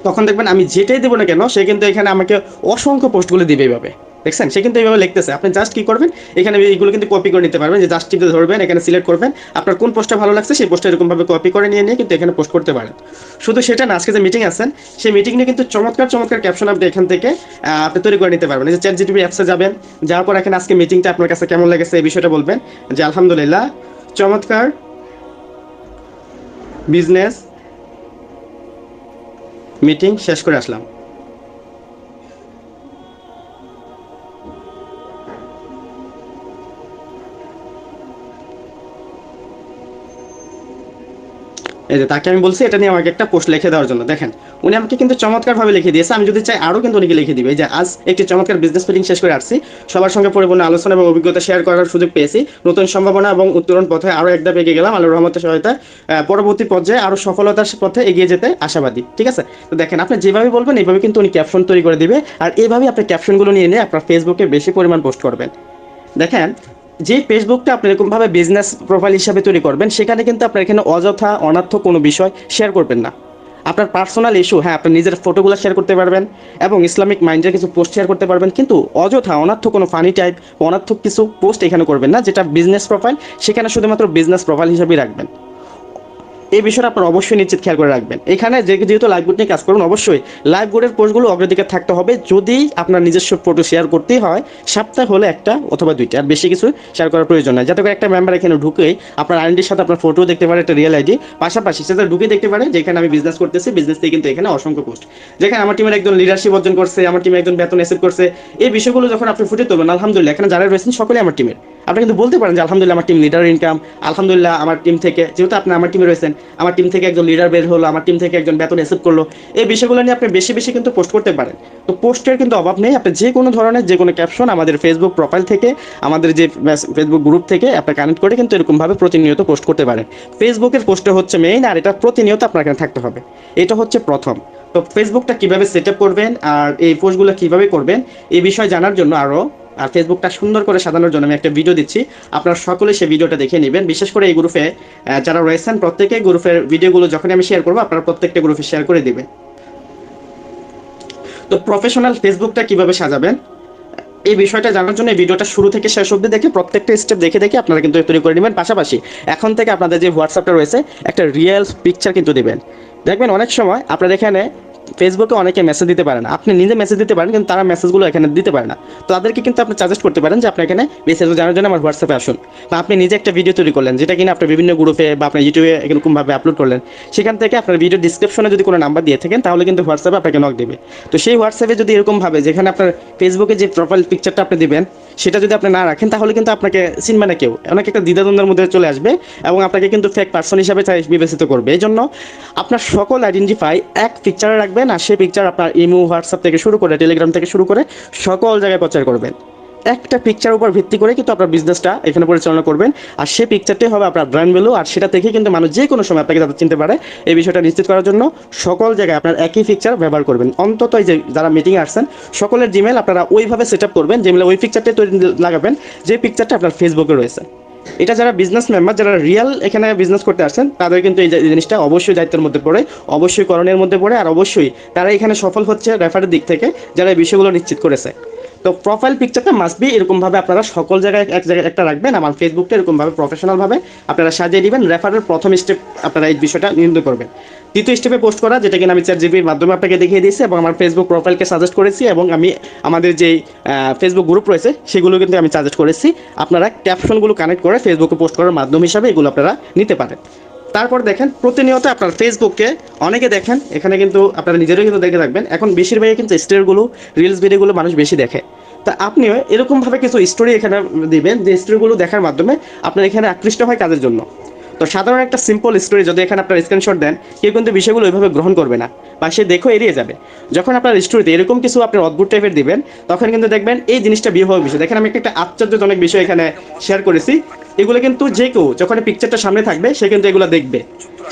তখন দেখবেন আমি যেটাই দেবো না কেন সে কিন্তু এখানে আমাকে অসংখ্য পোস্টগুলো দিবে এইভাবে। দেখছেন সে কিন্তু এইভাবে লিখতেছে। আপনি জাস্ট কি করবেন, এখানে এইগুলো কিন্তু কপি করে নিতে পারবেন, যে জাস্ট টিপে ধরবেন, এখানে সিলেক্ট করবেন, আপনার কোন পোস্টটা ভালো লাগছে সেই পোস্টটা এরকমভাবে কপি করে নিয়ে কিন্তু এখানে পোস্ট করতে পারেন। শুধু সেটা না, আজকে যে মিটিং আছেন সেই মিটিং নিয়ে কিন্তু চমৎকার চমৎকার ক্যাপশন আপনি এখান থেকে আপনি তৈরি করে নিতে পারবেন। এই যে চ্যাট জিটিপি অ্যাপসে যাবেন, যাওয়ার পর এখানে আজকে মিটিংটা আপনার কাছে কেমন লেগেছে এই বিষয়টা বলবেন, যে আলহামদুলিল্লাহ চমৎকার বিজনেস মিটিং শেষ করে আসলাম। এই যে তাকে আমি বলছি এটা নিয়ে আমাকে একটা পোস্ট লিখে দেওয়ার জন্য। দেখেন উনি আমাকে কিন্তু চমৎকারভাবে লিখে দিয়েছে, আমি যদি চাই আরও কিন্তু উনিকে লিখে দিবে। এই যে আজ একটি চমৎকার বিজনেস মিটিং শেষ করে আসছি, সবার সঙ্গে পরিপূর্ণ আলোচনা এবং অভিজ্ঞতা শেয়ার করার সুযোগ পেয়েছি, নতুন সম্ভাবনা এবং উত্তরণ পথে আরও এক ধাপ এগিয়ে গেলাম, আল্লাহর রহমতের সহায়তায় পরবর্তী পর্যায়ে আরও সফলতার পথে এগিয়ে যেতে আশাবাদী। ঠিক আছে, তো দেখেন আপনি যেভাবে বলবেন এইভাবে কিন্তু উনি ক্যাপশন তৈরি করে দিবে, আর এইভাবেই আপনি ক্যাপশনগুলো নিয়ে নিয়ে আপনার ফেসবুকে বেশি পরিমাণ পোস্ট করবেন। দেখেন যে ফেসবুকটা আপনি এরকমভাবে বিজনেস প্রোফাইল হিসাবে তৈরি করবেন, সেখানে কিন্তু আপনার এখানে অযথা অনার্থক কোনো বিষয় শেয়ার করবেন না। আপনার পার্সোনাল ইস্যু, হ্যাঁ আপনি নিজের ফটোগুলো শেয়ার করতে পারবেন এবং ইসলামিক মাইন্ডের কিছু পোস্ট শেয়ার করতে পারবেন, কিন্তু অযথা অনার্থক কোনো ফানি টাইপ অনার্থক কিছু পোস্ট এখানে করবেন না। যেটা বিজনেস প্রোফাইল সেখানে শুধুমাত্র বিজনেস প্রোফাইল হিসাবেই রাখবেন। এই বিষয়টা আপনার অবশ্যই নিশ্চিত খেয়াল করে রাখবেন। এখানে যেহেতু লাইভ বোর্ড নিয়ে কাজ করুন, অবশ্যই লাইভ বোর্ডের পোস্টগুলো অগ্রাধিকার থাকতে হবে। যদি আপনার নিজস্ব ফটো শেয়ার করতেই হয়, সপ্তাহে হলে একটা অথবা দুইটা, আর বেশি কিছু শেয়ার করার প্রয়োজন নয়। যাতে করে একটা মেম্বার এখানে ঢুকেই আপনার আইডির সাথে আপনার ফটো দেখতে পারে, একটা রিয়েল আইডি, পাশাপাশি সেটা ঢুকে দেখতে পারে যেখানে আমি বিজনেস করতেছি, বিজনেস থেকে কিন্তু এখানে অসংখ্য পোস্ট, যেখানে আমার টিমের একজন লিডারশিপ অর্জন করছে, আমার টিমে একজন বেতন অ্যাচিভ করছে, এই বিষয়গুলো যখন আপনি ফুটে তুলবেন, আলহামদুলিল্লাহ এখানে যারা রয়েছেন সকলেই আমার টিমের। আপনি কিন্তু বলতে পারেন যে আলহামদুলিল্লাহ আমার টিম লিডার ইনকাম, আলহামদুলিল্লাহ আমার টিম থেকে, যেহেতু আপনি আমার টিমে রয়েছেন, আমার টিম থেকে একজন লিডার বের হলো, আমার টিম থেকে একজন বেতন অ্যাচিভ করলো, এই বিষয়গুলো নিয়ে আপনি বেশি বেশি কিন্তু পোস্ট করতে পারেন। তো পোস্টের কিন্তু অভাব নেই, আপনি যে কোনো ধরনের যে কোনো ক্যাপশন আমাদের ফেসবুক প্রোফাইল থেকে, আমাদের যে ফেসবুক গ্রুপ থেকে আপনি কানেক্ট করে কিন্তু এরকমভাবে প্রতিনিয়ত পোস্ট করতে পারেন। ফেসবুকের পোস্টে হচ্ছে মেইন, আর এটা প্রতিনিয়ত আপনার এখানে থাকতে হবে, এটা হচ্ছে প্রথম। তো ফেসবুকটা কিভাবে সেট আপ করবেন আর এই পোস্টগুলো কিভাবে করবেন এই বিষয়ে জানার জন্য আরও, আর ফেসবুকটা সুন্দর করে সাজানোর জন্য আমি একটা ভিডিও দিচ্ছি, আপনারা সকলে সেই ভিডিওটা দেখে নেবেন। বিশেষ করে এই গ্রুপে যারা রয়েছেন প্রত্যেকে গ্রুপের ভিডিওগুলো যখন আমি শেয়ার করবো আপনারা প্রত্যেকটা গ্রুপে শেয়ার করে দিবেন। তো প্রফেশনাল ফেসবুকটা কিভাবে সাজাবেন এই বিষয়টা জানার জন্য এই ভিডিওটা শুরু থেকে শেষ অবধি দেখে প্রত্যেকটা স্টেপ দেখে দেখে আপনারা কিন্তু তৈরি করে নেবেন। পাশাপাশি এখন থেকে আপনাদের যে হোয়াটসঅ্যাপটা রয়েছে একটা রিয়েল পিকচার কিন্তু দেবেন। দেখবেন অনেক সময় আপনার এখানে ফেসবুকে অনেকে মেসেজ দিতে পারেন, আপনি নিজে মেসেজ দিতে পারেন কিন্তু তারা মেসেজগুলো এখানে দিতে পারে না। তো তাদেরকে কিন্তু আপনি সাজেস্ট করতে পারেন যে আপনি এখানে মেসেজ জানার জন্য আমার হোয়াটসঅ্যাপে আসুন, বা আপনি নিজে একটা ভিডিও তৈরি করলেন যেটা কিনা আপনি বিভিন্ন গ্রুপে বা আপনার ইউটিউবে এরকমভাবে আপলোড করলেন, সেখান থেকে আপনার ভিডিও ডিসক্রিপশনে যদি কোনো নাম্বার দিয়ে থাকেন তাহলে কিন্তু হোয়াটসঅ্যাপে আপনাকে নক দেবে। তো সেই হোয়াটসঅ্যাপে যদি এরকমভাবে যেখানে আপনার ফেসবুকে যে প্রোফাইল পিকচারটা আপনি দিবেন সেটা যদি আপনি না রাখেন তাহলে কিন্তু আপনাকে চিনবে না কেউ, অনেক একটা দ্বিধাদ্বন্দ্বের মধ্যে চলে আসবে এবং আপনাকে কিন্তু ফেক পার্সন হিসাবে বিবেচিত করবে। এই জন্য আপনার সকল আইডেন্টিফাই এক পিকচারে রাখবেন, আর সেই পিকচার আপনার ইমো, হোয়াটসঅ্যাপ থেকে শুরু করে টেলিগ্রাম থেকে শুরু করে সকল জায়গায় প্রচার করবেন। একটা পিকচার উপর ভিত্তি করে কিন্তু আপনার বিজনেসটা এখানে পরিচালনা করবেন, আর সেই পিকচারটাই হবে আপনার ব্র্যান্ড ভ্যালু, আর সেটা থেকে কিন্তু মানুষ যে কোনো সময় আপনাকে যাতে চিনতে পারে এই বিষয়টা নিশ্চিত করার জন্য সকল জায়গায় আপনার একই পিকচার ব্যবহার করবেন। অন্তত এই যে যারা মিটিংয়ে আসছেন সকলের জিমেল আপনারা ওইভাবে সেট আপ করবেন, জিমেলে ওই পিকচারটাই তৈরি লাগাবেন যে পিকচারটা আপনার ফেসবুকে রয়েছে। এটা যারা বিজনেস মেম্বার, যারা রিয়েল এখানে বিজনেস করতে আসছেন তাদের কিন্তু এই জিনিসটা অবশ্যই দায়িত্বের মধ্যে পড়ে, অবশ্যই করণের মধ্যে পড়ে, আর অবশ্যই তারা এখানে সফল হচ্ছে রেফারের দিক থেকে যারা এই বিষয়গুলো নিশ্চিত করেছে। তো প্রোফাইল পিকচারটা মাস্ট বি এরকমভাবে আপনারা সকল জায়গায় এক জায়গায় একটা রাখবেন, আমার ফেসবুকটা এরকমভাবে প্রফেশনালভাবে আপনারা সাজিয়ে দিবেন। রেফারের প্রথম স্টেপ আপনারা এই বিষয়টা নির্ধারণ করবেন। দ্বিতীয় স্টেপে পোস্ট করা, যেটা কিনা আমি চ্যাটজিপিটির মাধ্যমে আপনাকে দেখিয়ে দিয়েছি এবং আমার ফেসবুক প্রোফাইলকে সাজেস্ট করেছি, এবং আমি আমাদের যেই ফেসবুক গ্রুপ রয়েছে সেগুলো কিন্তু আমি সাজেস্ট করেছি। আপনারা ক্যাপশনগুলো কানেক্ট করে ফেসবুকে পোস্ট করার মাধ্যম হিসাবে এগুলো আপনারা নিতে পারেন। তারপর দেখেন প্রতিনিয়ত আপনার ফেসবুককে অনেকে দেখেন, এখানে কিন্তু আপনারা নিজেরাও কিন্তু দেখে থাকবেন, এখন বেশিরভাগই কিন্তু স্টোরিগুলো, রিলস ভিডিওগুলো মানুষ বেশি দেখে। তা আপনিও এরকমভাবে কিছু স্টোরি এখানে দিবেন যে স্টোরিগুলো দেখার মাধ্যমে আপনার এখানে আকৃষ্ট হয় কাজের জন্য। তো সাধারণ একটা সিম্পল স্টোরি যদি এখানে আপনার স্ক্রিনশট দেন, কেউ কিন্তু বিষয়গুলো ওইভাবে গ্রহণ করবে না বা সে দেখো এড়িয়ে যাবে। যখন আপনার স্টোরিতে এরকম কিছু আপনার অদ্ভুত টাইপের দিবেন তখন কিন্তু দেখবেন এই জিনিসটা বিয়ে হওয়ার বিষয়। দেখেন আমি একটা আশ্চর্যজনক বিষয় এখানে শেয়ার করেছি, এগুলো কিন্তু যে কেউ যখন পিকচারটা সামনে থাকবে সে কিন্তু এগুলো দেখবে,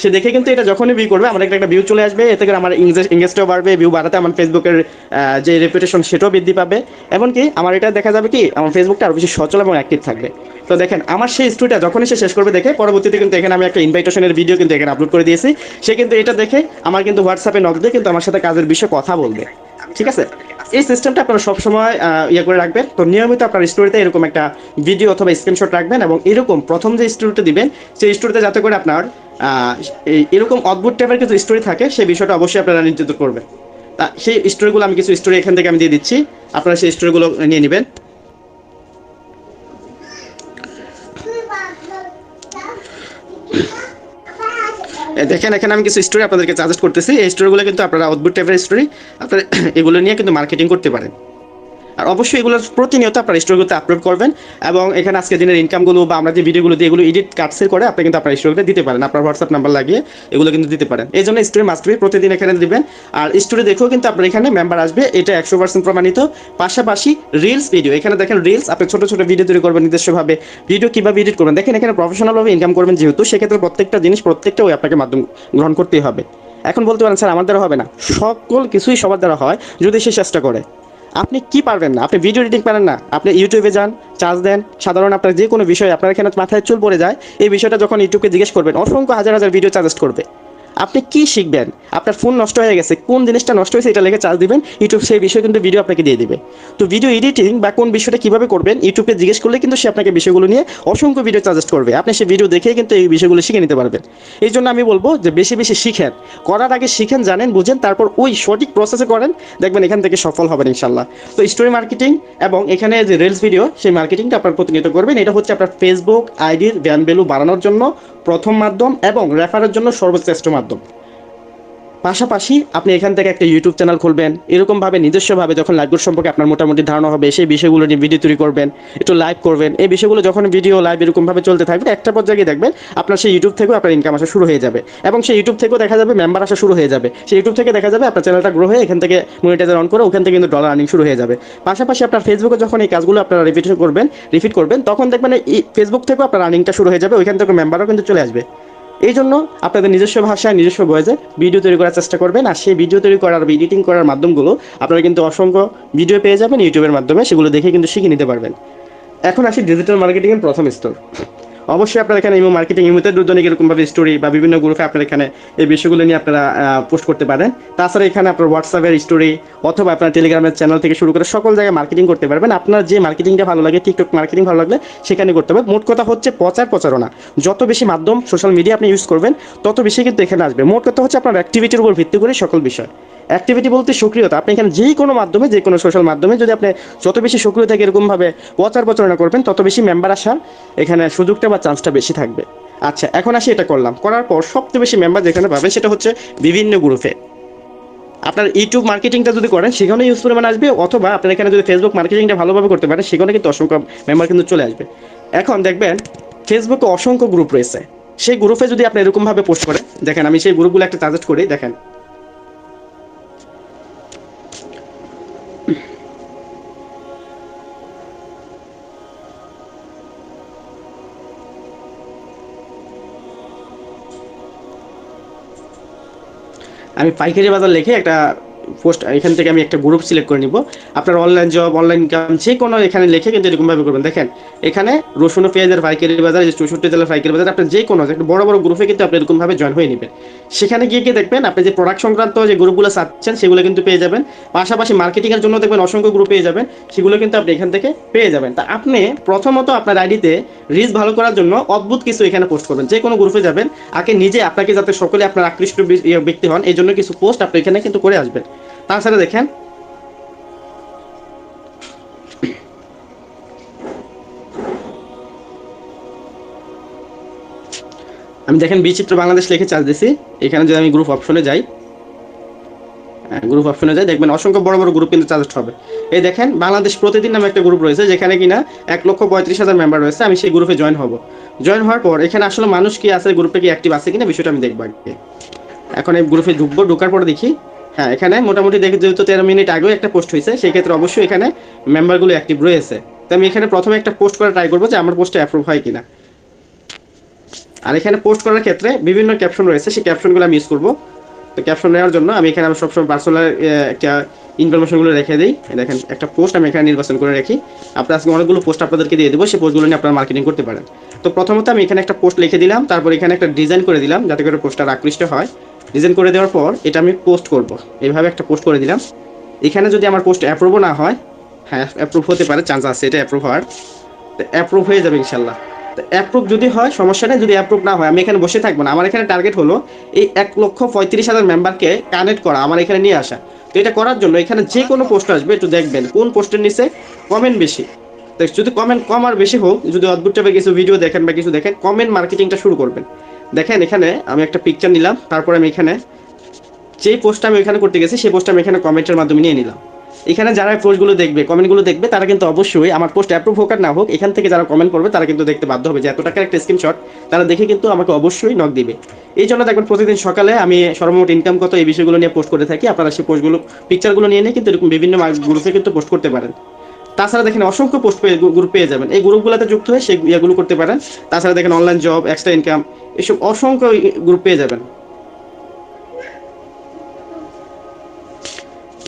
সে দেখে কিন্তু এটা যখনই ভিউ করবে আমার একটা ভিউ চলে আসবে, এতে করে আমার ইংগেজটাও বাড়বে, ভিউ বাড়াতে আমার ফেসবুকের যে রেপুটেশন সেটাও বৃদ্ধি পাবে, এমনকি আমার এটা দেখা যাবে কি আমার ফেসবুকটা আরও বেশি সচল এবং অ্যাক্টিভ থাকবে। তো দেখেন আমার সেই স্টোরিটা যখনই সে শেষ করবে দেখে পরবর্তীতে কিন্তু এখানে আমি একটা ইনভাইটেশনের ভিডিও কিন্তু এখানে আপলোড করে দিয়েছি, সে কিন্তু এটা দেখে আমার কিন্তু হোয়াটসঅ্যাপে নক দিয়ে কিন্তু আমার সাথে কাজের বিষয়ে কথা বলবে। ঠিক আছে, এই সিস্টেমটা আপনারা সবসময় ইয়ে করে রাখবেন। তো নিয়মিত আপনার স্টোরিতে এরকম একটা ভিডিও অথবা স্ক্রিনশট রাখবেন, এবং এরকম প্রথম যে স্টোরিটা দিবেন সেই স্টোরিতে যাতে করে আপনার এরকম অদ্ভুত টাইপের কিছু স্টোরি থাকে সেই বিষয়টা অবশ্যই আপনারা নিশ্চিত করবেন। তা সেই স্টোরিগুলো আমি কিছু স্টোরি এখান থেকে আমি দিয়ে দিচ্ছি, আপনারা সেই স্টোরিগুলো নিয়ে নেবেন। দেখেন এখানে আমি কিছু স্টোরি আপনাদেরকে সাজেস্ট করতেছি, এই স্টোরিগুলো কিন্তু আপনারা অদ্ভুত টাইপের স্টোরি আপনারা এগুলো নিয়ে কিন্তু মার্কেটিং করতে পারেন। আর অবশ্যই এগুলো প্রতিনিয়ত আপনার স্টোরিগুলোতে আপলোড করবেন, এবং এখানে আজকে দিনের ইনকামগুলো বা আমরা যে ভিডিওগুলো দিই এগুলো এডিট কাটসের করে আপনি কিন্তু আপনার স্টোরিতে দিতে পারেন, আপনার হোয়াটসঅ্যাপ নাম্বার লাগিয়ে এগুলো কিন্তু দিতে পারেন। এই জন্য স্টোরি মাস্ট বি প্রতিদিন এখানে দিবেন। আর স্টোরি দেখেও কিন্তু আপনার এখানে মেম্বার আসবে, এটা 100% প্রমাণিত। পাশাপাশি রিলস ভিডিও, এখানে দেখেন রিলস, আপনি ছোট ছোট ভিডিও তৈরি করবেন নিজস্বভাবে, ভিডিও কীভাবে এডিট করবেন দেখেন, এখানে প্রফেশনালভাবে ইনকাম করবেন যেহেতু, সেক্ষেত্রে প্রত্যেকটা জিনিস প্রত্যেকটা ওই আপনাকে মাধ্যম গ্রহণ করতেই হবে। এখন বলতে পারেন স্যার আমার দ্বারা হবে না, সকল কিছুই সবার দ্বারা হয় যদি সে চেষ্টা করে। আপনি কি পারবেন না? আপনি ভিডিও এডিটিং পারেন না, আপনি ইউটিউবে যান, চার্জ দেন, সাধারণ আপনার যে কোনো বিষয় আপনার এখানে মাথায় চুল পড়ে যায়, এই বিষয়টা যখন ইউটিউবকে জিজ্ঞেস করবেন অসংখ্য হাজার হাজার ভিডিও সাজেস্ট করবে। আপনি কি শিখবেন? আপনার ফোন নষ্ট হয়ে গেছে, কোন জিনিসটা নষ্ট হয়েছে এটা লিখে চার্জ দিবেন, ইউটিউব সেই বিষয়ে কিন্তু ভিডিও আপনাকে দিয়ে দিবে। তো ভিডিও এডিটিং বা কোন বিষয়টা কীভাবে করবেন ইউটিউবে জিজ্ঞেস করলে কিন্তু সে আপনাকে বিষয়গুলো নিয়ে অসংখ্য ভিডিও সাজেস্ট করবে, আপনি সেই ভিডিও দেখেই কিন্তু এই বিষয়গুলো শিখে নিতে পারবেন। এই জন্য আমি বলবো যে বেশি বেশি শিখেন, করার আগে শিখেন, জানেন, বুঝেন, তারপর ওই সঠিক প্রসেসে করেন, দেখবেন এখান থেকে সফল হবেন ইনশাল্লাহ। তো স্টোরি মার্কেটিং এবং এখানে যে রিলস ভিডিও সেই মার্কেটিংটা আপনার প্রতিনিয়ত করবেন, এটা হচ্ছে আপনার ফেসবুক আইডির ব্র্যান্ড ভ্যালু বাড়ানোর জন্য প্রথম মাধ্যম এবং রেফারের জন্য সর্বশ্রেষ্ঠ মাধ্যম। পাশাপাশি আপনি এখান থেকে একটা ইউটিউব চ্যানেল খুলবেন, এরকমভাবে নিজস্বভাবে যখন লাইভগুলো সম্পর্কে আপনার মোটামুটি ধারণা হবে সেই বিষয়গুলো নিয়ে ভিডিও তৈরি করবেন, একটু লাইভ করবেন। এই বিষয়গুলো যখন ভিডিও লাইভ এরকমভাবে চলতে থাকবে একটা পর্যায়ে দেখবেন আপনার সেই ইউটিউব থেকেও আপনার ইনকাম আসা শুরু হয়ে যাবে, এবং সেই ইউটিউব থেকেও দেখা যাবে মেম্বার আসা শুরু হয়ে যাবে, সেই ইউটিউব থেকে দেখা যাবে আপনার চ্যানেলটা গ্রো হয়ে এখান থেকে মনিটাইজার অন করে ওখান থেকে কিন্তু ডলার আর্নিং শুরু হয়ে যাবে। পাশাপাশি আপনার ফেসবুকে যখন এই কাজগুলো আপনারা রিপিট করবেন তখন দেখবেন এই ফেসবুক থেকেও আপনার আর্নিংটা শুরু হয়ে যাবে, ওইখান থেকে মেম্বারও কিন্তু চলে আসবে। এই জন্য আপনাদের নিজস্ব ভাষায় নিজস্ব ভয়েসে ভিডিও তৈরি করার চেষ্টা করবেন, আর সেই ভিডিও তৈরি করার বা এডিটিং করার মাধ্যমগুলো আপনারা কিন্তু অসংখ্য ভিডিও পেয়ে যাবেন ইউটিউবের মাধ্যমে, সেগুলো দেখে কিন্তু শিখে নিতে পারবেন। এখন আসি ডিজিটাল মার্কেটিংয়ের প্রথম স্তর। অবশ্যই আপনারা এখানে ইমো মার্কেটিং, ইমোতে দুজনিক এরকমভাবে স্টোরি বা বিভিন্ন গ্রুপে আপনারা এখানে এই বিষয়গুলো নিয়ে আপনারা পোস্ট করতে পারেন। তাছাড়া এখানে আপনার হোয়াটসঅ্যাপের স্টোরি অথবা আপনার টেলিগ্রামের চ্যানেল থেকে শুরু করে সকল জায়গায় মার্কেটিং করতে পারবেন। আপনার যে মার্কেটিংটা ভালো লাগে, টিকটক মার্কেটিং ভালো লাগলে সেখানে করতে হবে। মোট কথা হচ্ছে প্রচারণা, যত বেশি মাধ্যম সোশ্যাল মিডিয়া আপনি ইউজ করবেন তত বেশি কিন্তু এখানে আসবে। মোট কথা হচ্ছে আপনার অ্যাক্টিভিটির উপর ভিত্তি করে সকল বিষয়। অ্যাক্টিভিটি বলতে সক্রিয়তা, আপনি এখানে যে কোনো মাধ্যমে যে কোনো সোশ্যাল মাধ্যমে যদি আপনি যত বেশি সক্রিয় থাকে এরকমভাবে প্রচারণা করবেন তত বেশি মেম্বার আসার এখানে সুযোগটা বা চান্সটা বেশি থাকবে। আচ্ছা, এখন আসি এটা করলাম, করার পর সবচেয়ে বেশি মেম্বার যেখানে পাবেন সেটা হচ্ছে বিভিন্ন গ্রুপে। আপনার ইউটিউব মার্কেটিংটা যদি করেন সেখানে ইউজ পরিমাণ আসবে, অথবা আপনার এখানে যদি ফেসবুক মার্কেটিংটা ভালোভাবে করতে পারেন সেখানে কিন্তু অসংখ্য মেম্বার কিন্তু চলে আসবে। এখন দেখবেন ফেসবুকে অসংখ্য গ্রুপ রয়েছে, সেই গ্রুপে যদি আপনি এরকমভাবে পোস্ট করেন, দেখেন আমি সেই গ্রুপগুলো একটা সাজেস্ট করি। দেখেন আমি পাইকারি বাজার লিখে একটা পোস্ট, এখান থেকে আমি একটা গ্রুপ সিলেক্ট করে নিব। আপনার অনলাইন জব, অনলাইন ইনকাম যে কোনো এখানে লিখে কিন্তু এরকমভাবে করবেন। দেখেন এখানে রসুন ও পেঁয়াজের পাইকারি বাজার, যে 64 জেলার পাইকারি বাজার, আপনার যে কোনো একটা বড় বড় গ্রুপে কিন্তু আপনি এরকমভাবে জয়েন হয়ে নেবেন। সেখানে গিয়ে দেখবেন আপনি যে প্রোডাক্ট সংক্রান্ত যে গ্রুপগুলো চাচ্ছেন সেগুলো কিন্তু পেয়ে যাবেন। পাশাপাশি মার্কেটিংয়ের জন্য দেখবেন অসংখ্য গ্রুপ পেয়ে যাবেন, সেগুলো কিন্তু আপনি এখান থেকে পেয়ে যাবেন। তা আপনি প্রথমত আপনার আইডিতে রিচ ভালো করার জন্য অদ্ভুত কিছু এখানে পোস্ট করবেন। যে কোনো গ্রুপে যাবেন আগে নিজে আপনাকে যাতে সকলে আপনার আকৃষ্ট ব্যক্তি হন এই জন্য কিছু পোস্ট আপনি এখানে কিন্তু করে আসবেন। তাছাড়া দেখেন আমি দেখেন বিচিত্র বাংলাদেশ লিখে চার্জ দিছি, এখানে যদি আমি গ্রুপ অপশনে যাই, গ্রুপ অপশনে যাই দেখবেন অসংখ্য বড় বড় গ্রুপ কিন্তু সাজেস্ট হবে। এই দেখেন বাংলাদেশ প্রতিদিন নামে একটা গ্রুপ রয়েছে যেখানে কিনা 1,35,000 মেম্বার রয়েছে। আমি সেই গ্রুপে জয়েন হব। জয়েন হওয়ার পর এখানে আসলে মানুষ কি আছে, গ্রুপে কি অ্যাক্টিভ আছে কিনা বিষয়টা আমি দেখবো আগে। এখন এই গ্রুপে ঢুকবো, ঢোকার পরে দেখি হ্যাঁ এখানে মোটামুটি দেখি যেহেতু 13 মিনিট আগেও একটা পোস্ট হয়েছে, সেই ক্ষেত্রে অবশ্যই এখানে মেম্বারগুলো অ্যাক্টিভ রয়েছে। তো আমি এখানে প্রথমে একটা পোস্ট করে ট্রাই করবো যে আমার পোস্টে অ্যাপ্রুভ হয় কিনা। আর এখানে পোস্ট করার ক্ষেত্রে বিভিন্ন ক্যাপশন রয়েছে, সেই ক্যাপশনগুলো আমি ইউজ করবো। তো ক্যাপশন নেওয়ার জন্য আমি এখানে সবসময় পার্সোনাল একটা ইনফরমেশনগুলো রেখে দিই। দেখেন একটা পোস্ট আমি এখানে নির্বাচন করে রাখি। আপনার আজকে অনেকগুলো পোস্ট আপনাদেরকে দিয়ে দেবো, সেই পোস্টগুলো নিয়ে আপনারা মার্কেটিং করতে পারেন। তো প্রথমত আমি এখানে একটা পোস্ট লিখে দিলাম, তারপর এখানে একটা ডিজাইন করে দিলাম যাতে করে পোস্টটা আকৃষ্ট হয়। ডিজাইন করে দেওয়ার পর এটা আমি পোস্ট করব, এইভাবে একটা পোস্ট করে দিলাম। এখানে যদি আমার পোস্ট অ্যাপ্রুভও না হয়, হ্যাঁ অ্যাপ্রুভ হতে পারে, চান্স আছে এটা অ্যাপ্রুভ হওয়ার, তো অ্যাপ্রুভ হয়ে যাবে ইনশাল্লাহ। তো অ্যাপ্রুভ যদি হয় সমস্যা নেই, যদি অ্যাপ্রুভ না হয় আমি এখানে বসে থাকবো না। আমার এখানে টার্গেট হলো এই 1,35,000 মেম্বারকে কানেক্ট করা, আমার এখানে নিয়ে আসা। তো এটা করার জন্য এখানে যে কোনো পোস্ট আসবে একটু দেখবেন কোন পোস্টের নিচে কমেন্ট বেশি। তো যদি কমেন্ট কম আর বেশি হোক, যদি অদ্ভুত টাইপের কিছু ভিডিও দেখেন বা কিছু দেখেন, কমেন্ট মার্কেটিংটা শুরু করবেন। দেখেন এখানে আমি একটা পিকচার নিলাম, তারপরে আমি এখানে যেই পোস্টটা আমি এখানে করতে গেছি সেই পোস্টটা আমি এখানে কমেন্টের মাধ্যমে নিয়ে নিলাম। এখানে যারা পোস্টগুলো দেখবে, কমেন্টগুলো দেখবে, তারা কিন্তু অবশ্যই আমার পোস্ট অ্যাপ্রুভ হোক আর না হোক, এখান থেকে যারা কমেন্ট করবে তারা কিন্তু দেখতে বাধ্য হবে যে এত টাকার একটা স্ক্রিনশট, তারা দেখে কিন্তু আমাকে অবশ্যই নক দিবে। এই জন্য দেখবেন প্রতিদিন সকালে আমি সর্বমোট ইনকাম কত এই বিষয়গুলো নিয়ে পোস্ট করে থাকি। আপনারা সেই পোস্টগুলো, পিকচারগুলো নিয়ে কিন্তু এরকম বিভিন্ন গ্রুপে কিন্তু পোস্ট করতে পারেন। তাছাড়া দেখেন অসংখ্য পোস্ট পেয়ে গ্রুপ পেয়ে যাবেন, এই গ্রুপগুলোতে যুক্ত হয়ে সেই ইয়েগুলো করতে পারেন। তাছাড়া দেখেন অনলাইন জব, এক্সট্রা ইনকাম, এসব অসংখ্য গ্রুপ পেয়ে যাবেন।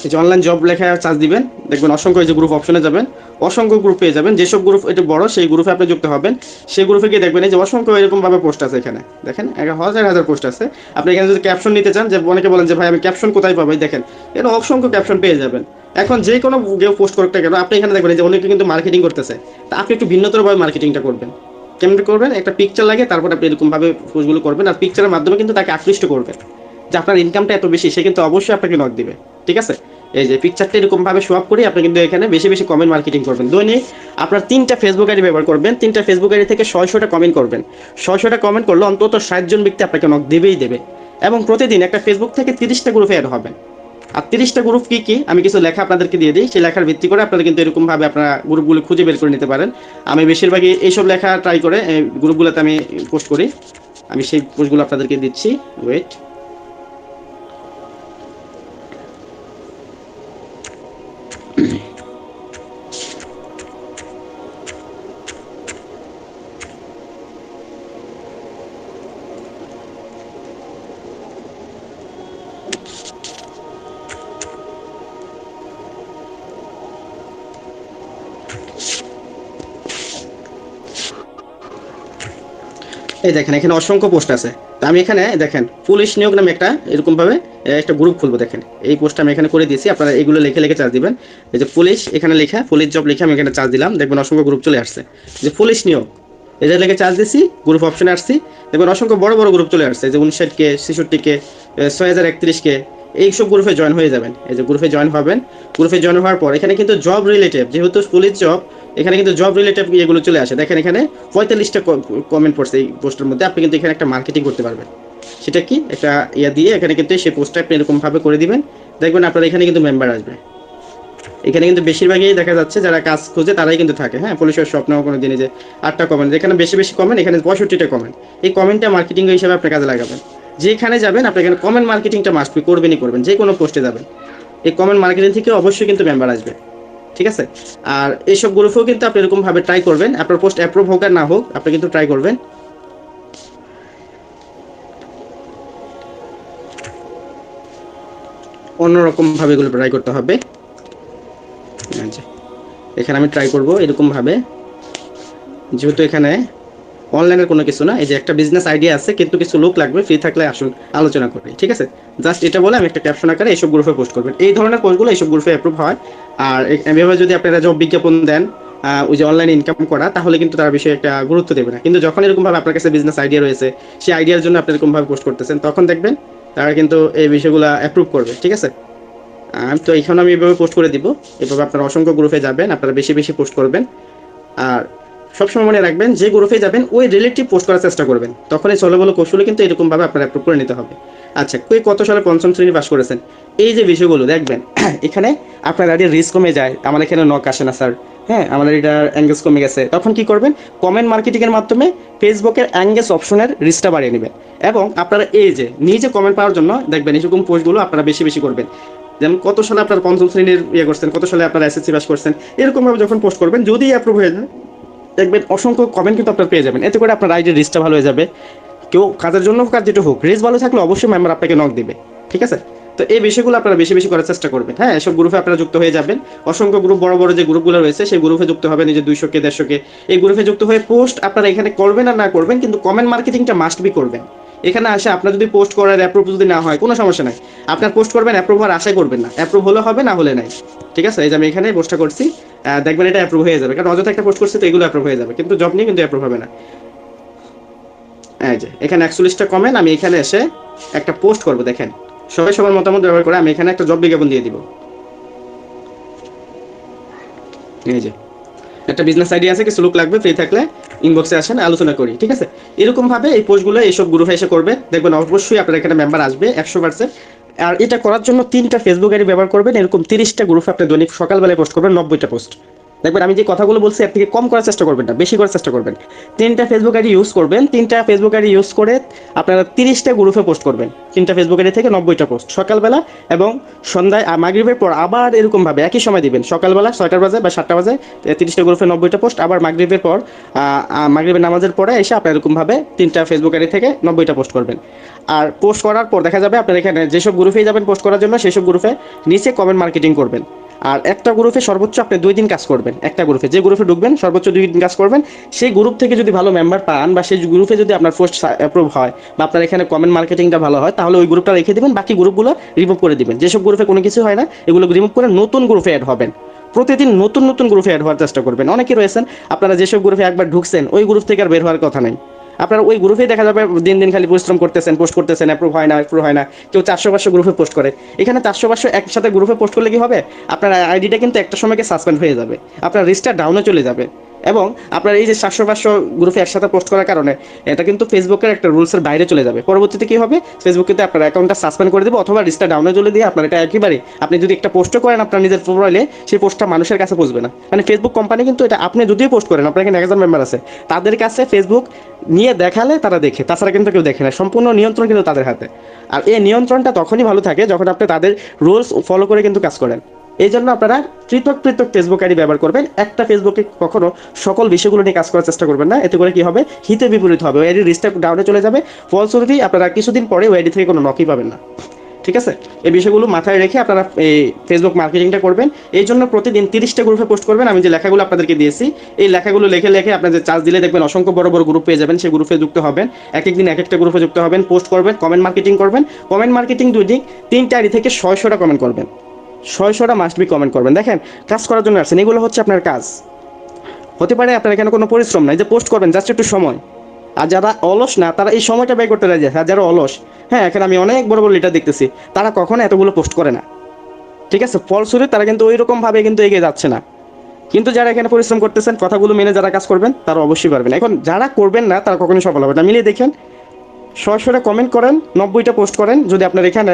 এই যে অনলাইন জব লেখা চার্জ দিবেন, দেখবেন অসংখ্য, এই যে গ্রুপ অপশনে যাবেন, অসংখ্য গ্রুপ পেয়ে যাবেন। যেসব গ্রুপ একটু বড় সেই গ্রুপে আপনি যুক্ত হবেন। সেই গ্রুপে গিয়ে দেখবেন এই যে অসংখ্য এরকম ভাবে পোস্ট আছে, এখানে দেখেন হাজার হাজার পোস্ট আছে। আপনি এখানে যদি ক্যাপশন নিতে চান, যে অনেকে বলেন যে ভাই আমি ক্যাপশন কোথায় পাবো, দেখেন এখানে অসংখ্য ক্যাপশন পেয়ে যাবেন। এখন যে কোনো কেউ পোস্ট করতে গেলে আপনি এখানে দেখবেন যে অনেকে কিন্তু মার্কেটিং করতেছে, তা আপনি একটু ভিন্নতর ভাবে মার্কেটিংটা করবেন। কেমন করবেন, একটা পিকচার লাগে, তারপর আপনি এরকম ভাবে পোস্টগুলো করবেন, আর পিকচারের মাধ্যমে কিন্তু তাকে আকৃষ্ট করবেন যে আপনার ইনকামটা এত বেশি, সে কিন্তু অবশ্যই আপনাকে নক দিবে। ঠিক আছে, এই যে পিকচারটা এরকম ভাবে শো আপ করি, আপনি কিন্তু এখানে বেশি বেশি কমেন্ট মার্কেটিং করবেন। দৈনিক আপনার 3টা ফেসবুক আইডি ব্যবহার করবেন, 3টা ফেসবুক আইডি থেকে 600টা কমেন্ট করবেন। 600টা কমেন্ট করলে অন্তত 60 জন ব্যক্তি আপনাকে নক দেবেই দেবে। এবং প্রতিদিন একটা ফেসবুক থেকে 30টা গ্রুপে অ্যাড হবেন। আর 30টা গ্রুপ কি কি আমি কিছু লেখা আপনাদেরকে দিয়ে দিই, সেই লেখার ভিত্তি করে আপনারা কিন্তু এরকম ভাবে আপনারা গ্রুপগুলো খুঁজে বের করে নিতে পারেন। আমি বেশিরভাগই এইসব লেখা ট্রাই করে গ্রুপগুলোতে আমি পোস্ট করি। আমি সেই পোস্টগুলো আপনাদেরকে দিচ্ছি, ওয়েট। এই দেখেন এখানে অসংখ্য পোস্ট আছে। তো আমি এখানে দেখেন পুলিশ নিয়োগ নামে একটা এরকম ভাবে একটা গ্রুপ খুলবো। দেখেন এই পোস্টটা আমি এখানে করে দিয়েছি, আপনারা এগুলো লিখে লিখে চার্জ দিবেন। এই যে পুলিশ, এখানে লেখা পুলিশ জব লিখে আমি এখানে চার্জ দিলাম, দেখবেন অসংখ্য গ্রুপ চলে আসছে। যে পুলিশ নিয়োগ, এটা লিখে চার্জ দিছি, গ্রুপ অপশনে আসছি, দেখবেন অসংখ্য বড় বড় গ্রুপ চলে আসছে, যে 59K, 66K, 6031K, এইসব গ্রুপে জয়েন হয়ে যাবেন। এই যে গ্রুপে জয়েন হবেন, গ্রুপে জয়েন হওয়ার পর এখানে কিন্তু জব রিলেটেড, যেহেতু পুলিশ জব, এখানে কিন্তু জব রিলেটেড এগুলো চলে আসে। দেখেন এখানে 45টা কমেন্ট পড়ছে এই পোস্টের মধ্যে। আপনি কিন্তু এখানে একটা মার্কেটিং করতে পারবেন। সেটা কি, একটা ইয়া দিয়ে এখানে কিন্তু সেই পোস্টটা আপনি এরকম ভাবে করে দিবেন, দেখবেন আপনার এখানে কিন্তু মেম্বার আসবে। এখানে কিন্তু বেশিরভাগই দেখা যাচ্ছে যারা কাজ খুঁজে তারাই কিন্তু থাকে। হ্যাঁ, পুলিশের স্বপ্ন কোনো দিনে যে 8টা কমেন্ট, যেখানে বেশি বেশি কমেন্ট, এখানে 65টা কমেন্ট। এই কমেন্টটা মার্কেটিং হিসেবে আপনি কাজে লাগাবেন। যেখানে যাবেন আপনি এখানে কমেন্ট মার্কেটিংটা মাস্ট বি করবেনই করবেন, যে কোনো পোস্টে যাবেন। এই কমেন্ট মার্কেটিং থেকে অবশ্যই কিন্তু মেম্বার আসবে। ঠিক আছে, আর এইসব গ্রুপেও কিন্তু আপনি এরকম ভাবে ট্রাই করবেন, আপনার পোস্ট অ্যাপ্রুভ হোক আর না হোক, আপনি কিন্তু ট্রাই করবেন। অন্যরকম ভাবে এগুলো ট্রাই করতে হবে। আচ্ছা, এখানে আমি ট্রাই করব এরকম ভাবে, যেহেতু এখানে অনলাইনের কোনো কিছু না, এই যে একটা বিজনেস আইডিয়া আছে, কিন্তু কিছু লোক লাগবে, ফ্রি থাকলে আসুন আলোচনা করি। ঠিক আছে, জাস্ট এটা বলে আমি একটা ক্যাপশন আকারে এইসব গ্রুপে পোস্ট করবেন। এই ধরনের পোস্টগুলো এইসব গ্রুপে অ্যাপ্রুভ হয়। আর এভাবে যদি আপনারা জব বিজ্ঞাপন দেন, ওই যে অনলাইন ইনকাম করা, তাহলে কিন্তু তার বিষয়ে একটা গুরুত্ব দেবে না। কিন্তু যখন এরকম ভাবে আপনার কাছে বিজনেস আইডিয়া রয়েছে, সেই আইডিয়ার জন্য আপনি এরকম ভাবে পোস্ট করতেছেন, তখন দেখবেন তারা কিন্তু এই বিষয়গুলো অ্যাপ্রুভ করবে। ঠিক আছে, তো এখানে আমি এভাবে পোস্ট করে দিব। এভাবে আপনারা অসংখ্য গ্রুপে যাবেন, আপনারা বেশি বেশি পোস্ট করবেন। আর সবসময় মনে রাখবেন, যে গ্রুপে যাবেন ওই রিলেটিভ পোস্ট করার চেষ্টা করবেন, তখনই চলে বলো কৌশলে কিন্তু এরকম ভাবে আপনারা অ্যাপ্রুভ করে নিতে হবে। আচ্ছা, কই কত সালে পঞ্চম শ্রেণী পাস করেছেন, এই যে বিষয়গুলো দেখবেন, এখানে আপনার আইডির রিস্ক কমে যায়। আমার এখানে নক আসে না স্যার, হ্যাঁ আমাদের এটার অ্যাঙ্গেজ কমে গেছে, তখন কি করবেন, কমেন্ট মার্কেটিং এর মাধ্যমে ফেসবুকের অ্যাঙ্গেজ অপশনের রিস্কটা বাড়িয়ে নেবেন। এবং আপনারা এই যে নিজে কমেন্ট পাওয়ার জন্য দেখবেন এরকম পোস্টগুলো আপনারা বেশি বেশি করবেন। যেমন কত সালে আপনার পঞ্চম শ্রেণীর ইয়ে করছেন, কত সালে আপনার এসএসসি পাস করছেন, এরকম ভাবে যখন পোস্ট করবেন, যদি অ্যাপ্রুভ হয়ে যায়, দেখবেন অসংখ্য কমেন্ট কিন্তু আপনার পেয়ে যাবেন। এতে করে আপনার আইডির রিচটা ভালো হয়ে যাবে। কেউ কাজের জন্য কাজ যেটা হোক, রিচ ভালো থাকলে অবশ্যই মেম্বার আপনাকে নক দিবে। ঠিক আছে, তো এই বিষয়গুলো আপনারা বেশি বেশি করার চেষ্টা করবেন। হ্যাঁ, এসব গ্রুপে আপনারা যুক্ত হয়ে যাবেন। অসংখ্য গ্রুপ, বড় বড় যে গ্রুপগুলো রয়েছে সেই গ্রুপে যুক্ত হবে, নিজে 200K 150K এই গ্রুপে যুক্ত হয়ে পোস্ট আপনারা এখানে করবেন আর না করবেন, কিন্তু কমেন্ট মার্কেটিংটা মাস্ট বি করবেন। এখানে আসে আপনার যদি পোস্ট করার অ্যাপ্রুভ যদি না হয়, কোনো সমস্যা নাই, আপনার পোস্ট করবেন, অ্যাপ্রুভ হওয়ার আশাই করবেন না। অ্যাপ্রুভ হলে হবে, না হলে নাই। ঠিক আছে, এই যে আমি এখানে পোস্টটা করছি, দেখবেন এটা অ্যাপ্রুভ হয়ে যাবে, কারণ অযথা একটা পোস্ট করছি তো এগুলো অ্যাপ্রুভ হয়ে যাবে, কিন্তু জব নিয়ে কিন্তু অ্যাপ্রুভ হবে না। এই যে এখানে 41টা কমেন্ট, আমি এখানে এসে একটা পোস্ট করব। দেখেন সবাই সবার মতামত ব্যবহার করে আমি এখানে একটা জব বিজ্ঞাপন দিয়ে দিব। এই যে একটা বিজনেস আইডিয়া আছে, কিছু লোক লাগবে, ফ্রি থাকলে ইনবক্সে আসেন, আলোচনা করি। ঠিক আছে, এরকম ভাবে এই পোস্টগুলো এইসব গ্রুপে এসে করবে, দেখবেন অবশ্যই আপনার এখানে মেম্বার আসবে 100%। আর এটা করার জন্য 3টা ফেসবুক আইডি ব্যবহার করবেন, এরকম 30টা গ্রুপে আপনি দৈনিক সকালবেলায় পোস্ট করবেন 90টা পোস্ট। দেখবেন আমি যে কথাগুলো বলছি এর থেকে কম করার চেষ্টা করবেন না, বেশি করার চেষ্টা করবেন। 3টা ফেসবুক আইডি ইউজ করবেন, 3টা ফেসবুক আইডি ইউজ করে আপনারা 30টা গ্রুপে পোস্ট করবেন। 3টা ফেসবুক আইডি থেকে 90টা পোস্ট সকালবেলা এবং সন্ধ্যায় মাগরিবের পর আবার এরকমভাবে একই সময় দিবেন, সকালবেলা 6টা বাজে বা 7টা বাজে 30টা গ্রুপে 90টা পোস্ট, আবার মাগরিবের পর মাগরিবের নামাজের পরে এসে আপনার এরকমভাবে 3টা ফেসবুক আইডি থেকে 90টা পোস্ট করবেন। আর পোস্ট করার পর দেখা যাবে আপনার এখানে যেসব গ্রুপেই যাবেন পোস্ট করার জন্য সেসব গ্রুপে নিচে কমেন্ট মার্কেটিং করবেন। আর একটা গ্রুপে সর্বোচ্চ আপনি 2 দিন কাজ করবেন, একটা গ্রুপে যে গ্রুপে ঢুকবেন সর্বোচ্চ 2 দিন কাজ করবেন। সেই গ্রুপ থেকে যদি ভালো মেম্বার পান বা সেই গ্রুপে যদি আপনার পোস্ট অ্যাপ্রুভ হয় বা আপনার এখানে কমেন্ট মার্কেটিংটা ভালো হয়, তাহলে ওই গ্রুপটা রেখে দিবেন, বাকি গ্রুপগুলো রিমুভ করে দিবেন। যেসব গ্রুপে কোনো কিছু হয় না এগুলো রিমুভ করে নতুন গ্রুপে অ্যাড হবেন। প্রতিদিন নতুন নতুন গ্রুপে অ্যাড হওয়ার চেষ্টা করবেন। অনেকে রয়েছেন আপনারা যেসব গ্রুপে একবার ঢুকছেন ওই গ্রুপ থেকে আর বের হওয়ার কথা নাই, আপনারা ওই গ্রুপেই দেখা যাবে দিন দিন খালি পরিশ্রম করতেছেন, পোস্ট করতেছেন, অ্যাপ্রুভ হয় না, অ্যাপ্রুভ হয় না। কেউ 400-500 গ্রুপে পোস্ট করে, এখানে 400-500 একসাথে গ্রুপে পোস্ট করলে কি হবে, আপনার আইডিটা কিন্তু একটা সময়কে সাসপেন্ড হয়ে যাবে, আপনার রিস্টার ডাউনে চলে যাবে। এবং আপনার এই যে 400-500 গ্রুপে একসাথে পোস্ট করার কারণে এটা কিন্তু ফেসবুকের একটা রুলসের বাইরে চলে যাবে। পরবর্তীতে কি হবে, ফেসবুক কিন্তু আপনার অ্যাকাউন্টটা সাসপেন্ড করে দেবে অথবা রিস্টার ডাউনে চলে দিয়ে আপনার এটা একেবারে, আপনি যদি একটা পোস্টও করেন আপনার নিজের প্রোফাইলে, সেই পোস্টটা মানুষের কাছে পৌঁছবে না। মানে ফেসবুক কোম্পানি কিন্তু এটা আপনি যদিও পোস্ট করেন, আপনার এখানে 1000 মেম্বার আছে, তাদের কাছে ফেসবুক নিয়ে দেখালে তারা দেখে, তাছাড়া কিন্তু কেউ দেখে না। সম্পূর্ণ নিয়ন্ত্রণ কিন্তু তাদের হাতে। আর এই নিয়ন্ত্রণটা তখনই ভালো থাকে যখন আপনি তাদের রুলস ফলো করে কিন্তু কাজ করেন। এই জন্য আপনারা পৃথক পৃথক ফেসবুক আইডি ব্যবহার করবেন। একটা ফেসবুকে কখনো সকল বিষয়গুলো নিয়ে কাজ করার চেষ্টা করবেন না, এতে করে কি হবে, হিতে বিপরীত হবে, ওই আইডি রিস্টার ডাউনে চলে যাবে, ফলস্বরূপই আপনারা কিছুদিন পরে ওই আইডি থেকে কোনো নকই পাবেন না। ঠিক আছে, এই বিষয়গুলো মাথায় রেখে আপনারা এই ফেসবুক মার্কেটিংটা করবেন। এই জন্য প্রতিদিন 30টা গ্রুপে পোস্ট করবেন। আমি যে লেখাগুলো আপনাদেরকে দিয়েছি এই লেখাগুলো লিখে লিখে আপনাদের চার্জ দিলে দেখবেন অসংখ্য বড় বড় গ্রুপ পেয়ে যাবেন, সেই গ্রুপে যুক্ত হবেন। এক এক দিন এক একটা গ্রুপে যুক্ত হবেন, পোস্ট করবেন, কমেন্ট মার্কেটিং করবেন। কমেন্ট মার্কেটিং 2 দিন 3টা আইডি থেকে 600টা কমেন্ট করবেন, 600টা মাস্ট বি কমেন্ট করবেন। দেখেন কাজ করার জন্য আসছেন, এগুলো হচ্ছে আপনার কাজ। হতে পারে আপনার এখানে কোনো পরিশ্রম নাই, যে পোস্ট করবেন জাস্ট একটু সময়। আর যারা অলস না তারা এই সময়টা ব্যয় করতে রাজি আছে। আর যারা অলস, হ্যাঁ এখানে আমি অনেক বড় বড় লিডার দেখতেছি তারা কখনো এতগুলো পোস্ট করে না। ঠিক আছে, ফলস্বরূপ তারা কিন্তু ওই রকম ভাবে কিন্তু এগিয়ে যাচ্ছে না। কিন্তু যারা এখানে পরিশ্রম করতেছেন, কথাগুলো মেনে যারা কাজ করবেন তারা অবশ্যই পারবেন। এখন যারা করবেন না তারা কখনোই সফল হবে না। মিলিয়ে দেখেন, 600টা কমেন্ট করেন, 90টা পোস্ট করেন। যদি আপনার এখানে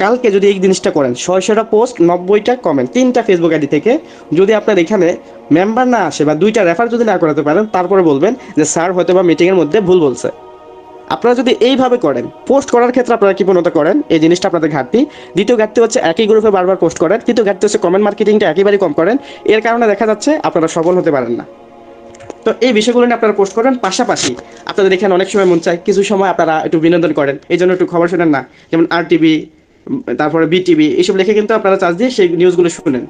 কালকে যদি এই জিনিসটা করেন, 600টা পোস্ট, 90টা কমেন্ট, 3টা ফেসবুক আইডি থেকে যদি আপনার এখানে মেম্বার না আসে বা 2টা রেফার যদি না করাতে পারেন, তারপরে বলবেন যে স্যার হয়তো বা মিটিংয়ের মধ্যে ভুল বলছে। আপনারা যদি এইভাবে করেন, পোস্ট করার ক্ষেত্রে আপনারা কৃপণতা করেন, এই জিনিসটা আপনাদের ঘাটতি। দ্বিতীয় ঘাটতি হচ্ছে একই গ্রুপে বারবার পোস্ট করেন। তৃতীয় ঘাটতি হচ্ছে কমেন্ট মার্কেটিংটা একেবারেই কম করেন। এর কারণে দেখা যাচ্ছে আপনারা সফল হতে পারেন না। তো এই বিষয়গুলো নিয়ে আপনারা পোস্ট করেন। পাশাপাশি আপনাদের এখানে অনেক সময় মন চায় কিছু সময় আপনারা একটু বিনোদন করেন, এই জন্য একটু খবর শোনেন না, যেমন RTV, তারপরে BTV, এইসব লিখে কিন্তু আপনারা চার্জ দিয়ে সেই নিউজগুলো শুনেন।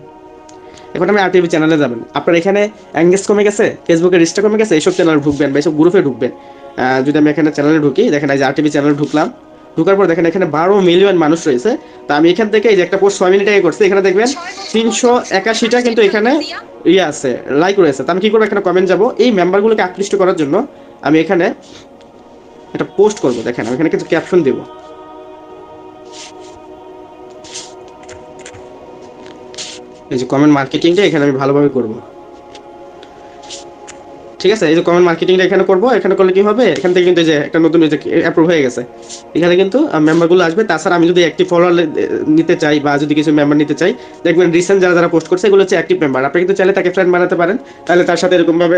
এখন আমি RTV চ্যানেলে যাবেন, আপনার এখানে এঙ্গেজ কমে গেছে, ফেসবুকে রিস্টা কমে গেছে, এইসব চ্যানেলে ঢুকবেন বা এইসব গ্রুপে ঢুকবেন। যদি আমি এখানে চ্যানেলে ঢুকি, দেখেন এই যে RTV চ্যানেলে ঢুকলাম, ঢুকার পর দেখেন এখানে 12 মিলিয়ন মানুষ রয়েছে। তা আমি এখান থেকে এই যে একটা পোস্ট 6 মিনিট আগে করছি, এখানে দেখবেন 381টা কিন্তু এখানে ইয়ে আছে, লাইক রয়েছে। তা আমি কি করবো, এখানে কমেন্ট যাবো, এই মেম্বারগুলোকে আকৃষ্ট করার জন্য আমি এখানে একটা পোস্ট করবো। দেখেন আমি এখানে কিছু ক্যাপশন দেবো, এই যে কমেন্ট মার্কেটিংটা এখানে আমি ভালোভাবে করবো। ঠিক আছে, এই যে কমেন্ট মার্কেটিংটা এখানে করবো, এখানে করলে কি হবে, এখান থেকে কিন্তু যে একটা নতুন অ্যাপ্রুভ হয়ে গেছে, এখানে কিন্তু মেম্বারগুলো আসবে। তাছাড়া আমি যদি অ্যাক্টিভ ফলোয়ার নিতে চাই বা যদি কিছু মেম্বার নিতে চাই, দেখবেন রিসেন্ট যারা যারা পোস্ট করছে এগুলো হচ্ছে অ্যাক্টিভ মেম্বার। আপনি কিন্তু চাইলে তাকে ফ্রেন্ড বানাতে পারেন, তাহলে তার সাথে এরকমভাবে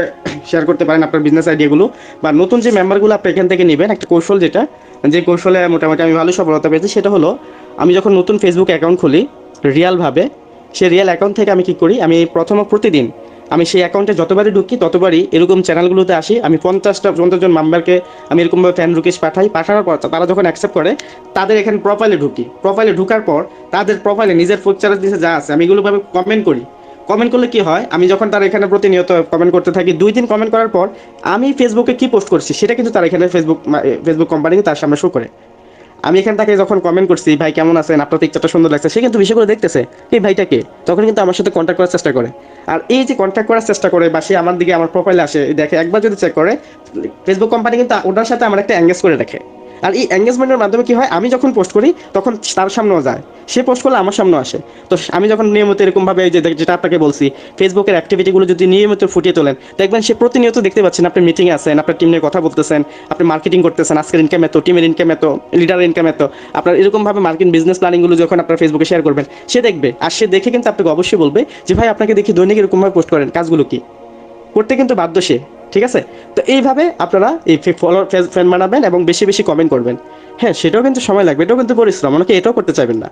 শেয়ার করতে পারেন আপনার বিজনেস আইডিয়াগুলো। বা নতুন যে মেম্বারগুলো আপনি এখান থেকে নেবেন, একটা কৌশল, যেটা যে কৌশলে মোটামুটি আমি ভালো সফলতা পেয়েছি, সেটা হলো আমি যখন নতুন ফেসবুক অ্যাকাউন্ট খুলি রিয়ালভাবে, সেই রিয়েল অ্যাকাউন্ট থেকে আমি কি করি, আমি প্রতিদিন আমি সেই অ্যাকাউন্টে যতবারই ঢুকি ততবারই এরকম চ্যানেলগুলোতে আসি। আমি 50 জন মেম্বারকে আমি এরকমভাবে ফ্যান রিকোয়েস্ট পাঠানোর পর তারা যখন অ্যাকসেপ্ট করে, তাদের এখানে প্রোফাইলে ঢুকি। প্রোফাইলে ঢুকার পর তাদের প্রোফাইলে নিজের পিকচারের দিকে যা আছে আমি এগুলোভাবে কমেন্ট করি। কমেন্ট করলে কি হয়, আমি যখন তার এখানে প্রতিনিয়ত কমেন্ট করতে থাকি, 2 দিন কমেন্ট করার পর আমি ফেসবুকে কি পোস্ট করছি সেটা কিন্তু তার এখানে ফেসবুক কোম্পানি তার সামনে শো করে। আমি এখান থেকে যখন কমেন্ট করছি, ভাই কেমন আছেন, আপনার পিকচারটা সুন্দর লাগছে, সে কিন্তু বিষয়গুলো দেখতেছে, এই ভাইটাকে, তখন কিন্তু আমার সাথে কন্ট্যাক্ট করার চেষ্টা করে। আর এই যে কন্ট্যাক্ট করার চেষ্টা করে বা সে আমার দিকে আমার প্রোফাইলে আসে দেখে, একবার যদি চেক করে, ফেসবুক কোম্পানি কিন্তু ওটার সাথে আমার একটা এঙ্গেজ করে রাখে। আর এই এঙ্গেজমেন্টের মাধ্যমে কি হয়, আমি যখন পোস্ট করি তখন তার সামনেও যায়, সে পোস্ট করলে আমার সামনেও আসে। তো আমি যখন নিয়মিত এরকমভাবে এই যে যেটা আপনাকে বলছি, ফেসবুকের অ্যাক্টিভিটিগুলো যদি নিয়মিত ফুটিয়ে তোলেন, দেখবেন সে প্রতিনিয়ত দেখতে পাচ্ছেন আপনি মিটিংয়ে আছেন, আপনার টিম নিয়ে কথা বলতেছেন, আপনি মার্কেটিং করতেছেন, আজকের ইনকাম এত, টিমের ইনকাম এত, লিডারের ইনকাম এত, আপনার এরকমভাবে মার্কেটিং বিজনেস প্ল্যানিংগুলো যখন আপনার ফেসবুকে শেয়ার করবেন, সে দেখবে। আর সে দেখে কিন্তু আপনাকে অবশ্যই বলবে যে ভাই আপনাকে দেখি দৈনিক এরকমভাবে পোস্ট করেন, কাজগুলো কি করতে কিন্তু বাধ্য সে। ঠিক আছে? তো এইভাবে আপনারা এই ফলোয়ার ফ্রেন্ড বানাবেন এবং বেশি বেশি কমেন্ট করবেন। হ্যাঁ, সেটাও কিন্তু সময় লাগবে, এটাও কিন্তু পরিশ্রম, অনেকে এটাও করতে চাইবেন না।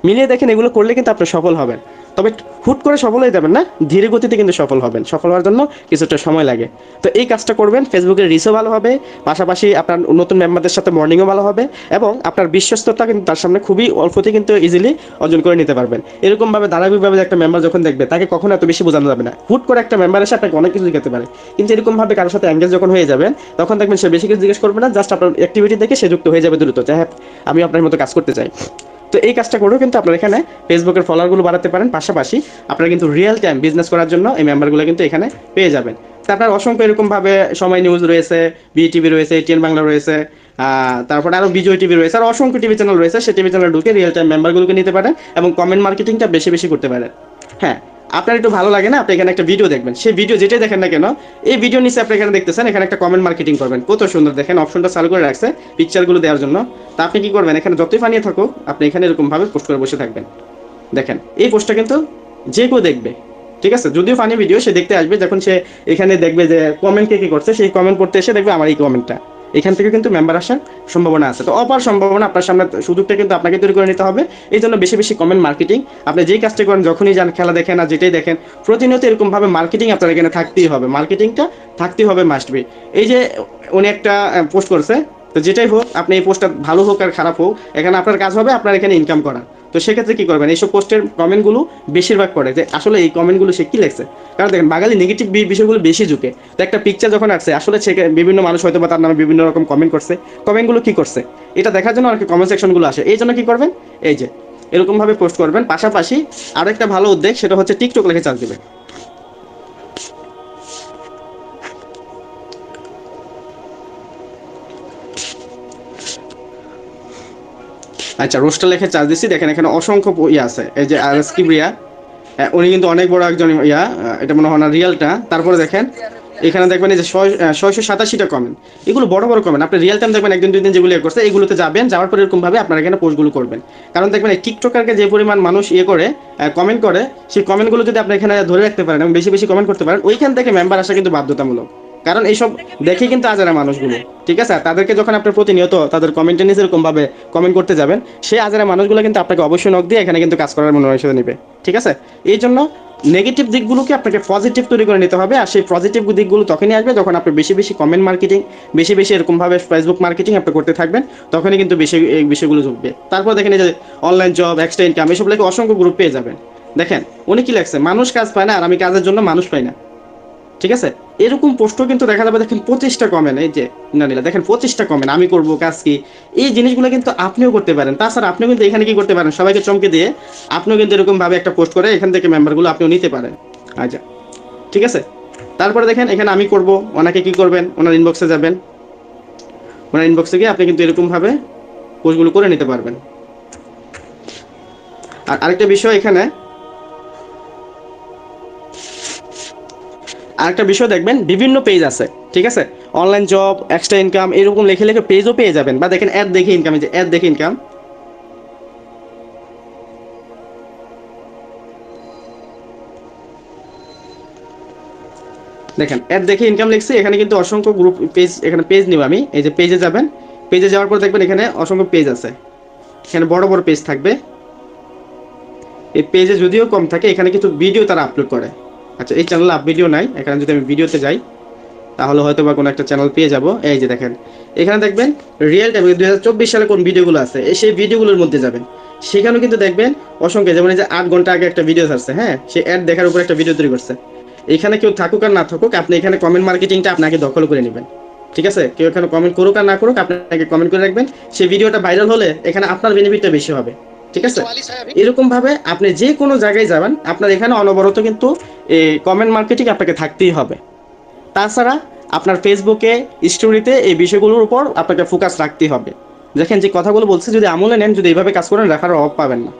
মিলিয়ে দেখেন, এগুলো করলে কিন্তু আপনি সফল হবেন। তবে হুট করে সফল হয়ে যাবেন না, ধীরে গতিতে কিন্তু সফল হবেন। সফল হওয়ার জন্য কিছুটা সময় লাগে। তো এই কাজটা করবেন, ফেসবুকের রিচও ভালো হবে, পাশাপাশি আপনার নতুন মেম্বারদের সাথে মর্নিংও ভালো হবে, এবং আপনার বিশ্বস্ততা কিন্তু তার সামনে খুবই অল্পতে কিন্তু ইজিলি অর্জন করে নিতে পারবেন। এরকমভাবে ধারাবাহিকভাবে একটা মেম্বার যখন দেখবে, তাকে কখনো এত বেশি বোঝানো যাবে না। হুট করে একটা মেম্বার এসে আপনাকে অনেক কিছু জিজ্ঞাসা পারে, কিন্তু এরকমভাবে কারোর সাথে এঙ্গেজ যখন হয়ে যাবেন, তখন দেখবেন সে বেশি কিছু জিজ্ঞেস করবে না, জাস্ট আপনার অ্যাক্টিভিটি দেখে সে যুক্ত হয়ে যাবে দ্রুত, যে হ্যাঁ আমি আপনার মতো কাজ করতে চাই। তো এই কাজটা করেও কিন্তু আপনারা এখানে ফেসবুকের ফলোয়ারগুলো বাড়াতে পারেন। পাশাপাশি আপনারা কিন্তু রিয়েল টাইম বিজনেস করার জন্য এই মেম্বারগুলো কিন্তু এখানে পেয়ে যাবেন। তো আপনার অসংখ্য এরকমভাবে সময় নিউজ রয়েছে, বিটিভি রয়েছে, এটিএন বাংলা রয়েছে, তারপরে আরও বিজয় টিভি রয়েছে, আর অসংখ্য টিভি চ্যানেল রয়েছে। সেই টিভি চ্যানেল ঢুকে রিয়েল টাইম মেম্বারগুলোকে নিতে পারেন এবং কমেন্ট মার্কেটিংটা বেশি বেশি করতে পারেন। হ্যাঁ, আপনার একটু ভালো লাগে না, আপনি এখানে একটা ভিডিও দেখবেন, সেই ভিডিও যেটাই দেখেন না কেন, এই ভিডিও নিচে আপনি এখানে দেখতেছেন, এখানে একটা কমেন্ট মার্কেটিং করবেন। কত সুন্দর দেখেন, অপশনটা চালু করে রাখছে পিকচারগুলো দেওয়ার জন্য। তা আপনি কি করবেন, এখানে যতই ফানিয়ে থাকুক, আপনি এখানে এরকমভাবে পোস্ট করে বসে থাকবেন। দেখেন এই পোস্টটা কিন্তু যে কেউ দেখবে। ঠিক আছে? যদিও ফানি ভিডিও, সে দেখতে আসবে, যখন সে এখানে দেখবে যে কমেন্ট কে কি করছে, সেই কমেন্ট পড়তে এসে দেখবে আমার এই কমেন্টটা, এখান থেকে কিন্তু মেম্বার আসার সম্ভাবনা আছে। তো অপার সম্ভাবনা, আপনার সামনে সুযোগটা কিন্তু আপনাকে তৈরি করে নিতে হবে। এই জন্য বেশি বেশি কমেন্ট মার্কেটিং, আপনি যেই কাজটা করেন, যখনই যান, খেলা দেখেন আর যেটাই দেখেন, প্রতিনিয়ত এরকমভাবে মার্কেটিং আপনার এখানে থাকতেই হবে, মার্কেটিংটা থাকতেই হবে, মাস্ট বি। এই যে উনি একটা পোস্ট করছে, তো যেটাই হোক, আপনি এই পোস্টটা ভালো হোক আর খারাপ হোক, এখানে আপনার কাজ হবে আপনার এখানে ইনকাম করা। তো সেক্ষেত্রে কি করবেন, এইসব পোস্টের কমেন্টগুলো বেশিরভাগ পড়ে যে আসলে এই কমেন্টগুলো সে কি লেখছে। কারণ দেখেন, বাঙালি নেগেটিভ বিষয়গুলো বেশি ঝুঁকে। তো একটা পিকচার যখন আসছে, আসলে সে বিভিন্ন মানুষ হয়তো বা তার নামে বিভিন্ন রকম কমেন্ট করছে, কমেন্টগুলো কি করছে এটা দেখার জন্য আর কি কমেন্ট সেকশনগুলো আসে। এই জন্য কি করবেন, এই যে এরকমভাবে পোস্ট করবেন। পাশাপাশি আরও একটা ভালো উদ্যোগ, সেটা হচ্ছে টিকটক লিখে চার্জ দেবেন। আচ্ছা, রোস্টার লেখে চার্জ দিচ্ছি, দেখেন এখানে অসংখ্য ইয়ে আছে। এই যে আর এস কিবরিয়া, উনি কিন্তু অনেক বড় একজন এটা মনে হয় না রিয়েলটা। তারপরে দেখেন এখানে দেখবেন এই যে 687টা কমেন্ট, এগুলো বড় বড় কমেন্ট। আপনি রিয়েল টাইম দেখবেন একদিন দুই দিন যেগুলো করছে, এগুলোতে যাবেন, যাওয়ার পর এরকমভাবে আপনারা এখানে পোস্টগুলো করবেন। কারণ দেখবেন এই টিকটকারকে যে পরিমাণ মানুষ করে কমেন্ট করে, সেই কমেন্টগুলো যদি আপনি এখানে ধরে রাখতে পারেন এবং বেশি বেশি কমেন্ট করতে পারেন, ওইখান থেকে মেম্বার আসা কিন্তু বাধ্যতামূলক। কারণ এইসব দেখে কিন্তু আজারা মানুষগুলো, ঠিক আছে, তাদেরকে যখন আপনি প্রতিনিয়ত তাদের কমেন্টের নিচে এরকম ভাবে কমেন্ট করতে যাবেন, সেই আজারা মানুষগুলো কিন্তু আপনাকে অবশ্যই নক দিয়ে এখানে কিন্তু কাজ করার মনোনয়ন নেবে। ঠিক আছে? এই জন্য নেগেটিভ দিকগুলোকে আপনাকে পজিটিভ তৈরি করে নিতে হবে। আর সেই পজিটিভ দিকগুলো তখনই আসবে যখন আপনি বেশি বেশি কমেন্ট মার্কেটিং, বেশি বেশি এরকমভাবে ফেসবুক মার্কেটিং আপনি করতে থাকবেন, তখনই কিন্তু বেশি এই বিষয়গুলো ঢুকবে। তারপর দেখেন এই যে অনলাইন জব, এক্সট্রা ইনকাম, এসব লেগে অসংখ্য গ্রুপ পেয়ে যাবেন। দেখেন উনি কি লেখছে, মানুষ কাজ পায় না আর আমি কাজের জন্য মানুষ পাই না। ঠিক আছে? এরকম পোস্টও কিন্তু দেখা যাবে। দেখেন 25টা কমেন্ট, এই যে নানিলা দেখেন 25টা কমেন্ট, আমি করব কাজ কি, এই জিনিসগুলো কিন্তু আপনিও করতে পারেন। তাছাড়া আপনিও কিন্তু এখানে কি করতে পারেন, সবাইকে চমকে দিয়ে আপনিও কিন্তু এরকম ভাবে একটা পোস্ট করে এখান থেকে মেম্বারগুলো আপনিও নিতে পারেন। আচ্ছা, ঠিক আছে? তারপরে দেখেন এখানে আমি করব, ওনাকে কি করবেন, ওনার ইনবক্সে যাবেন, ওনার ইনবক্সে গিয়ে আপনি কিন্তু এরকম ভাবে পোস্টগুলো করে নিতে পারবেন। আর আরেকটা বিষয়, এখানে আরেকটা বিষয় দেখবেন, বিভিন্ন পেজ আছে। ঠিক আছে? অনলাইন জব, এক্সট্রা ইনকাম, এরকম লিখে লিখে পেজও পেয়ে যাবেন। বা দেখেন অ্যাড দেখে ইনকাম, এই যে অ্যাড দেখে ইনকাম, দেখেন অ্যাড দেখে ইনকাম লিখছি, এখানে কিন্তু অসংখ্য গ্রুপ পেজ, এখানে পেজ নিব আমি। এই যে পেজে যাবেন, পেজে যাওয়ার পর দেখবেন এখানে অসংখ্য পেজ আছে, এখানে বড় বড় পেজ থাকবে। এই পেজে যদিও কম থাকে, এখানে কিছু ভিডিও তারা আপলোড করে। আচ্ছা, এই চ্যানেলে আপ ভিডিও নাই, এখানে যদি আমি ভিডিওতে যাই তাহলে হয়তো বা কোনো একটা চ্যানেল পেয়ে যাব। এই যে দেখেন এখানে দেখবেন রিয়েল টাইম 2024 সালে কোন ভিডিওগুলো আছে, সেই ভিডিওগুলোর মধ্যে যাবেন, সেখানেও কিন্তু দেখবেন অসংখ্য, যেমন এই যে 8 ঘন্টা আগে একটা ভিডিও আসছে, হ্যাঁ, সে অ্যাড দেখার উপর একটা ভিডিও তৈরি করছে। এখানে কেউ থাকুক আর না থাকুক, আপনি এখানে কমেন্ট মার্কেটিংটা আপনাকে দখল করে নেবেন। ঠিক আছে? কেউ এখানে কমেন্ট করুক আর না করুক, আপনাকে কমেন্ট করে রাখবেন, সেই ভিডিওটা ভাইরাল হলে এখানে আপনার বেনিফিটটা বেশি হবে। ঠিক আছে? এরকম ভাবে আপনি যে কোনো জায়গায় যাবেন, আপনার এখানে অনবরত কিন্তু এই কমেন্ট মার্কেটিং আপনাকে থাকতেই হবে। তাছাড়া আপনার ফেসবুকে স্টোরিতে এই বিষয়গুলোর উপর আপনাকে ফোকাস রাখতে হবে। দেখেন যে কথাগুলো বলছে যদি আমলে নেন, যদি এইভাবে কাজ করেন, রেফারের অভাব পাবেন না।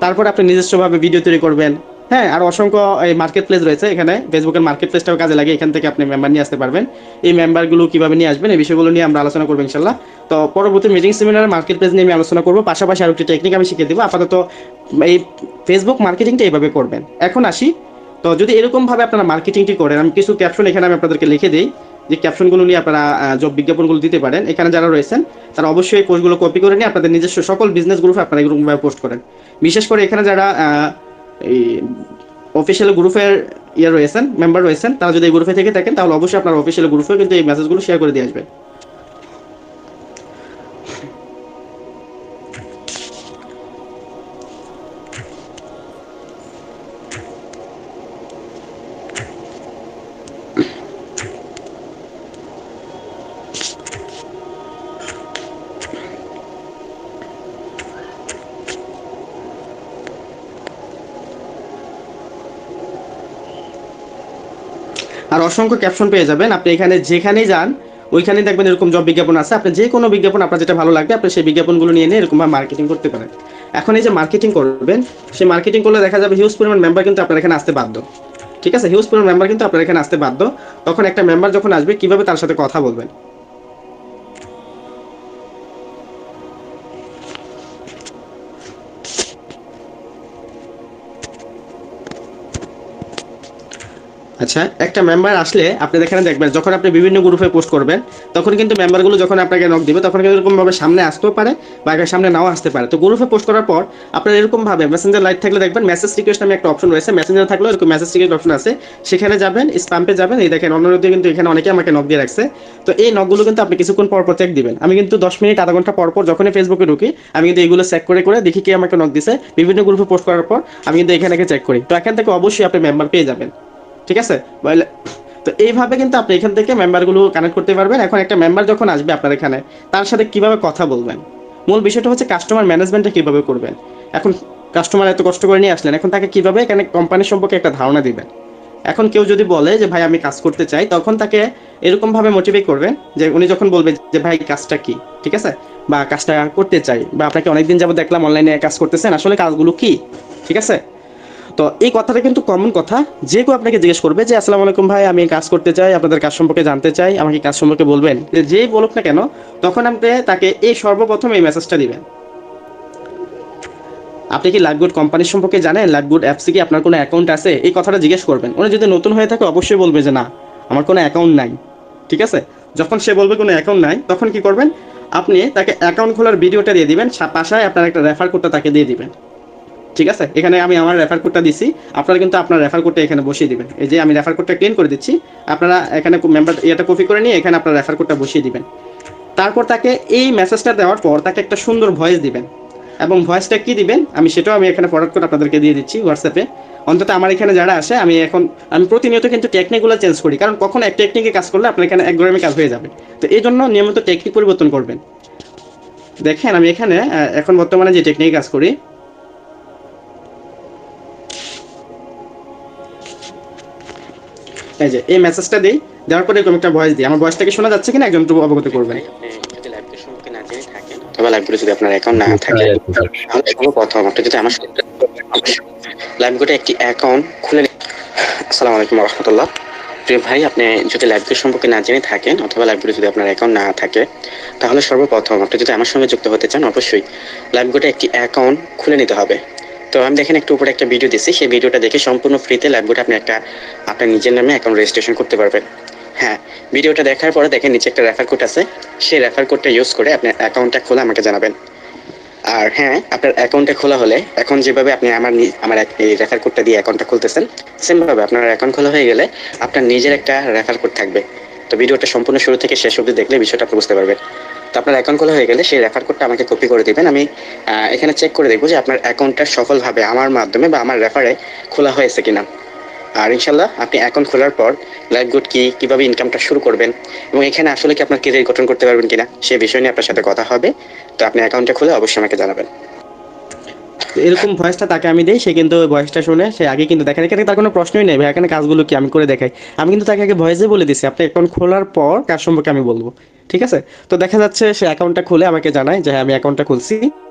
তারপর আপনি নিজস্বভাবে ভিডিও তৈরি করবেন। হ্যাঁ, আর অসংখ্য এই মার্কেট প্লেস রয়েছে এখানে, ফেসবুকের মার্কেট প্লেসটাও কাজে লাগে, এখান থেকে আপনি মেম্বার নিয়ে আসতে পারবেন। এই মেম্বারগুলো কিভাবে নিয়ে আসবেন এই বিষয়গুলো নিয়ে আমরা আলোচনা করবো ইনশাল্লাহ। তো পরবর্তী মিটিং সেমিনারে মার্কেট প্লেস নিয়ে আমি আলোচনা করবো, পাশাপাশি আরো একটি টেকনিক আমি শিখিয়ে দেবো। আপাতত এই ফেসবুক মার্কেটিংটা এইভাবে করবেন। এখন আসি, তো যদি এরকম ভাবে আপনারা মার্কেটিংটি করেন, আমি কিছু ক্যাপশন এখানে আমি আপনাদেরকে লিখে দিই, যে ক্যাপশনগুলো নিয়ে আপনারা জব বিজ্ঞাপনগুলো দিতে পারেন। এখানে যারা রয়েছেন তারা অবশ্যই এই পোস্টগুলো কপি করে নিয়ে আপনাদের নিজস্ব সকল বিজনেস গ্রুপে আপনারা এরকমভাবে পোস্ট করেন। বিশেষ করে এখানে যারা এই অফিসিয়াল গ্রুপের রয়েছেন, মেম্বার রয়েছেন, তারা যদি এই গ্রুপে থেকে থাকেন তাহলে অবশ্যই আপনার অফিসিয়াল গ্রুপে কিন্তু এই মেসেজগুলো শেয়ার করে দিয়ে আসবেন। আর অসংখ্য ক্যাপশন পেয়ে যাবেন আপনি এখানে, যেখানেই যান ওইখানে দেখবেন এরকম জব বিজ্ঞাপন আছে। আপনি যে কোনো বিজ্ঞাপন আপনার যেটা ভালো লাগবে আপনি সেই বিজ্ঞাপনগুলো নিয়ে নিয়ে এরকমভাবে মার্কেটিং করতে পারেন। এখন এই যে মার্কেটিং করবেন, সেই মার্কেটিং করলে দেখা যাবে হিউজ পরিমাণ মেম্বার কিন্তু আপনার এখানে আসতে বাধ্য। ঠিক আছে, হিউজ পরিমাণ মেম্বার কিন্তু আপনার এখানে আসতে বাধ্য। তখন একটা মেম্বার যখন আসবে কিভাবে তার সাথে কথা বলবেন। আচ্ছা, একটা মেম্বার আসলে আপনি এখানে দেখবেন যখন আপনি বিভিন্ন গ্রুপে পোস্ট করবেন তখন কিন্তু মেম্বারগুলো যখন আপনাকে নক দিবে তখন কিন্তু এরকম ভাবে সামনে আসতেও পারে বা এর সামনে নাও আসতে পারে। তো গ্রুপে পোস্ট করার পর আপনার এরকম ভাবে মেসেঞ্জার লাইট থাকলে দেখবেন মেসেজ রিকোয়েস্ট নামে একটা অপশন রয়েছে, মেসেঞ্জার থাকলেও এরকম মেসেজ রিকোয়েস্ট অপশন আছে, সেখানে যাবেন, স্প্যামে যাবেন। এই দেখেন অন্যদের কিন্তু এখানে অনেকে আমাকে নক দিয়ে রাখছে। তো এই নকগুলো কিন্তু আপনি কিছুক্ষণ পর পর চেক দিবেন। আমি কিন্তু 10 মিনিট আধা ঘন্টা পর পর যখনই ফেসবুকে ঢুকি আমি কিন্তু এগুলো চেক করে করে দেখি কে আমাকে নক দিছে। বিভিন্ন গ্রুপে পোস্ট করার পর আমি কিন্তু এখানে চেক করি। তো এখান থেকে অবশ্যই আপনি মেম্বার পেয়ে যাবেন। ঠিক আছে, তো এইভাবে কিন্তু আপনি এখান থেকে মেম্বারগুলো কানেক্ট করতে পারবেন। এখন একটা মেম্বার যখন আসবে আপনার এখানে, তার সাথে কিভাবে কথা বলবেন, মূল বিষয়টা হচ্ছে কাস্টমার ম্যানেজমেন্টটা কিভাবে করবেন। এখন কাস্টমার এত কষ্ট করে নিয়ে আসলেন, এখন তাকে কিভাবে এখানে কোম্পানির সম্পর্কে একটা ধারণা দিবেন। এখন কেউ যদি বলে যে ভাই আমি কাজ করতে চাই, তখন তাকে এরকম ভাবে মোটিভেট করবেন যে উনি যখন বলবে যে ভাই কাজটা কি, ঠিক আছে, বা কাজটা করতে চাই, বা আপনাকে অনেকদিন যাবত দেখলাম অনলাইনে কাজ করতেছেন, আসলে কাজগুলো কি, ঠিক আছে। তো এই কথাটা কিন্তু কমন কথা, যে কেউ আপনাকে জিজ্ঞেস করবে যে আসসালামু আলাইকুম ভাই, আমি কাজ করতে চাই, আপনাদের কাজ সম্পর্কে জানতে চাই, আমাকে কাজ সম্পর্কে বলবেন, যেই বলুক না কেন, তখন আপনি তাকে এই সর্বপ্রথম এই মেসেজটা দিবেন, আপনি কি লাইভগুড কোম্পানির সম্পর্কে জানেন, লাইভগুড অ্যাপসে কি আপনার কোনো অ্যাকাউন্ট আছে, এই কথাটা জিজ্ঞেস করবেন। উনি যদি নতুন হয়ে থাকে অবশ্যই বলবে যে না, আমার কোনো অ্যাকাউন্ট নাই। ঠিক আছে, যখন সে বলবে কোনো অ্যাকাউন্ট নাই, তখন কি করবেন, আপনি তাকে অ্যাকাউন্ট খোলার ভিডিওটা দিয়ে দিবেন, পাশায় আপনার একটা রেফার কোডটা তাকে দিয়ে দিবেন। ঠিক আছে, এখানে আমি আমার রেফার কোডটা দিছি, আপনারা কিন্তু আপনার রেফার কোডটা এখানে বসিয়ে দিবেন। এই যে আমি রেফার কোডটা ক্লিন করে দিচ্ছি, আপনারা এখানে মেম্বার এটা কপি করে নিয়ে এখানে আপনার রেফার কোডটা বসিয়ে দিবেন। তারপর তাকে এই মেসেজটা দেওয়ার পর তাকে একটা সুন্দর ভয়েস দিবেন, এবং ভয়েসটা কি দিবেন আমি সেটাও আমি এখানে ফরওয়ার্ড করে আপনাদেরকে দিয়ে দিচ্ছি হোয়াটসঅ্যাপে। অন্তত আমার এখানে যারা আসে, আমি প্রতিনিয়ত কিন্তু টেকনিকগুলো চেঞ্জ করি, কারণ কখনো এক টেকনিকে কাজ করলে আপনার এখানে এক গরমে কাজ হয়ে যাবে। তো এই জন্য নিয়মিত টেকনিক পরিবর্তন করবেন। দেখেন আমি এখানে এখন বর্তমানে যে টেকনিকে কাজ করি, এই যে এই মেসেজটা দিই, দেওয়ার পরে এরকম একটা ভয়েস দিই। আমার ভয়েসটাকে শোনা যাচ্ছে কিনা একজন একটু অবগত করবেন। যদি লাইভটা সম্পর্কে না জেনে থাকেন, অথবা লাইভগুলো যদি আপনার অ্যাকাউন্ট না থাকে, তাহলে সর্বপ্রথম আপনি যদি আমার সাথে লাইভগুলো একটি অ্যাকাউন্ট খুলে আসসালামু আলাইকুম ওয়া রাহমাতুল্লাহ। প্রিয় ভাই, আপনি যদি লাইভগুলো সম্পর্কে না জেনে থাকেন, অথবা লাইভগুলো যদি আপনার অ্যাকাউন্ট না থাকে, তাহলে সর্বপ্রথম আপনি যদি আমার সঙ্গে যুক্ত হতে চান, অবশ্যই লাইভগুলো একটি অ্যাকাউন্ট খুলে নিতে হবে। তো আমি দেখেন একটু উপরে একটা ভিডিও দিচ্ছি, সেই ভিডিওটা দেখে সম্পূর্ণ ফ্রিতে লাইভগুলো আপনি আপনার নিজের নামে অ্যাকাউন্ট রেজিস্ট্রেশন করতে পারবেন। হ্যাঁ, ভিডিওটা দেখার পরে দেখেন নিচে একটা রেফার কোড আছে, সেই রেফার কোডটা ইউজ করে আপনি অ্যাকাউন্টটা খোলা আমাকে জানাবেন। আর হ্যাঁ, আপনার অ্যাকাউন্টটা খোলা হলে এখন যেভাবে আপনি আমার এই রেফার কোডটা দিয়ে অ্যাকাউন্টটা খুলতেছেন, সেম ভাবে আপনার অ্যাকাউন্ট খোলা হয়ে গেলে আপনার নিজের একটা রেফার কোড থাকবে। তো ভিডিওটা সম্পূর্ণ শুরু থেকে শেষ অবধি দেখলে বিষয়টা আপনি বুঝতে পারবেন। তো আপনার অ্যাকাউন্ট খোলা হয়ে গেলে সেই রেফার কোডটা আমাকে কপি করে দিবেন। আমি এখানে চেক করে দেখবো যে আপনার অ্যাকাউন্টটা সফলভাবে আমার মাধ্যমে বা আমার রেফারে খোলা হয়েছে কিনা। আর ইনশাল্লাহ আপনি অ্যাকাউন্ট খোলার পর লাইভগুড কিভাবে ইনকামটা শুরু করবেন এবং এখানে আসলে কি আপনার কেরিয়ার গঠন করতে পারবেন কিনা, সেই বিষয় নিয়ে আপনার সাথে কথা হবে। তো আপনি অ্যাকাউন্টটা খুলে অবশ্যই আমাকে জানাবেন। তো এরকম ভয়েসটা তাকে আমি দেই, সে কিন্তু ভয়েসটা শুনে সে আগে কিন্তু দেখেন, এখানে তার কোনো প্রশ্নই নেই ভাই, এখানে কাজগুলো কি আমি করে দেখাই। আমি কিন্তু তাকে আগে ভয়েসে বলে দিছি আপনি অ্যাকাউন্ট খোলার পর কাজ সম্পর্কে আমি বলবো। ঠিক আছে। তো দেখা যাচ্ছে সে অ্যাকাউন্টটা খুলে আমাকে জানায় যে হ্যাঁ আমি অ্যাকাউন্টটা খুলছি।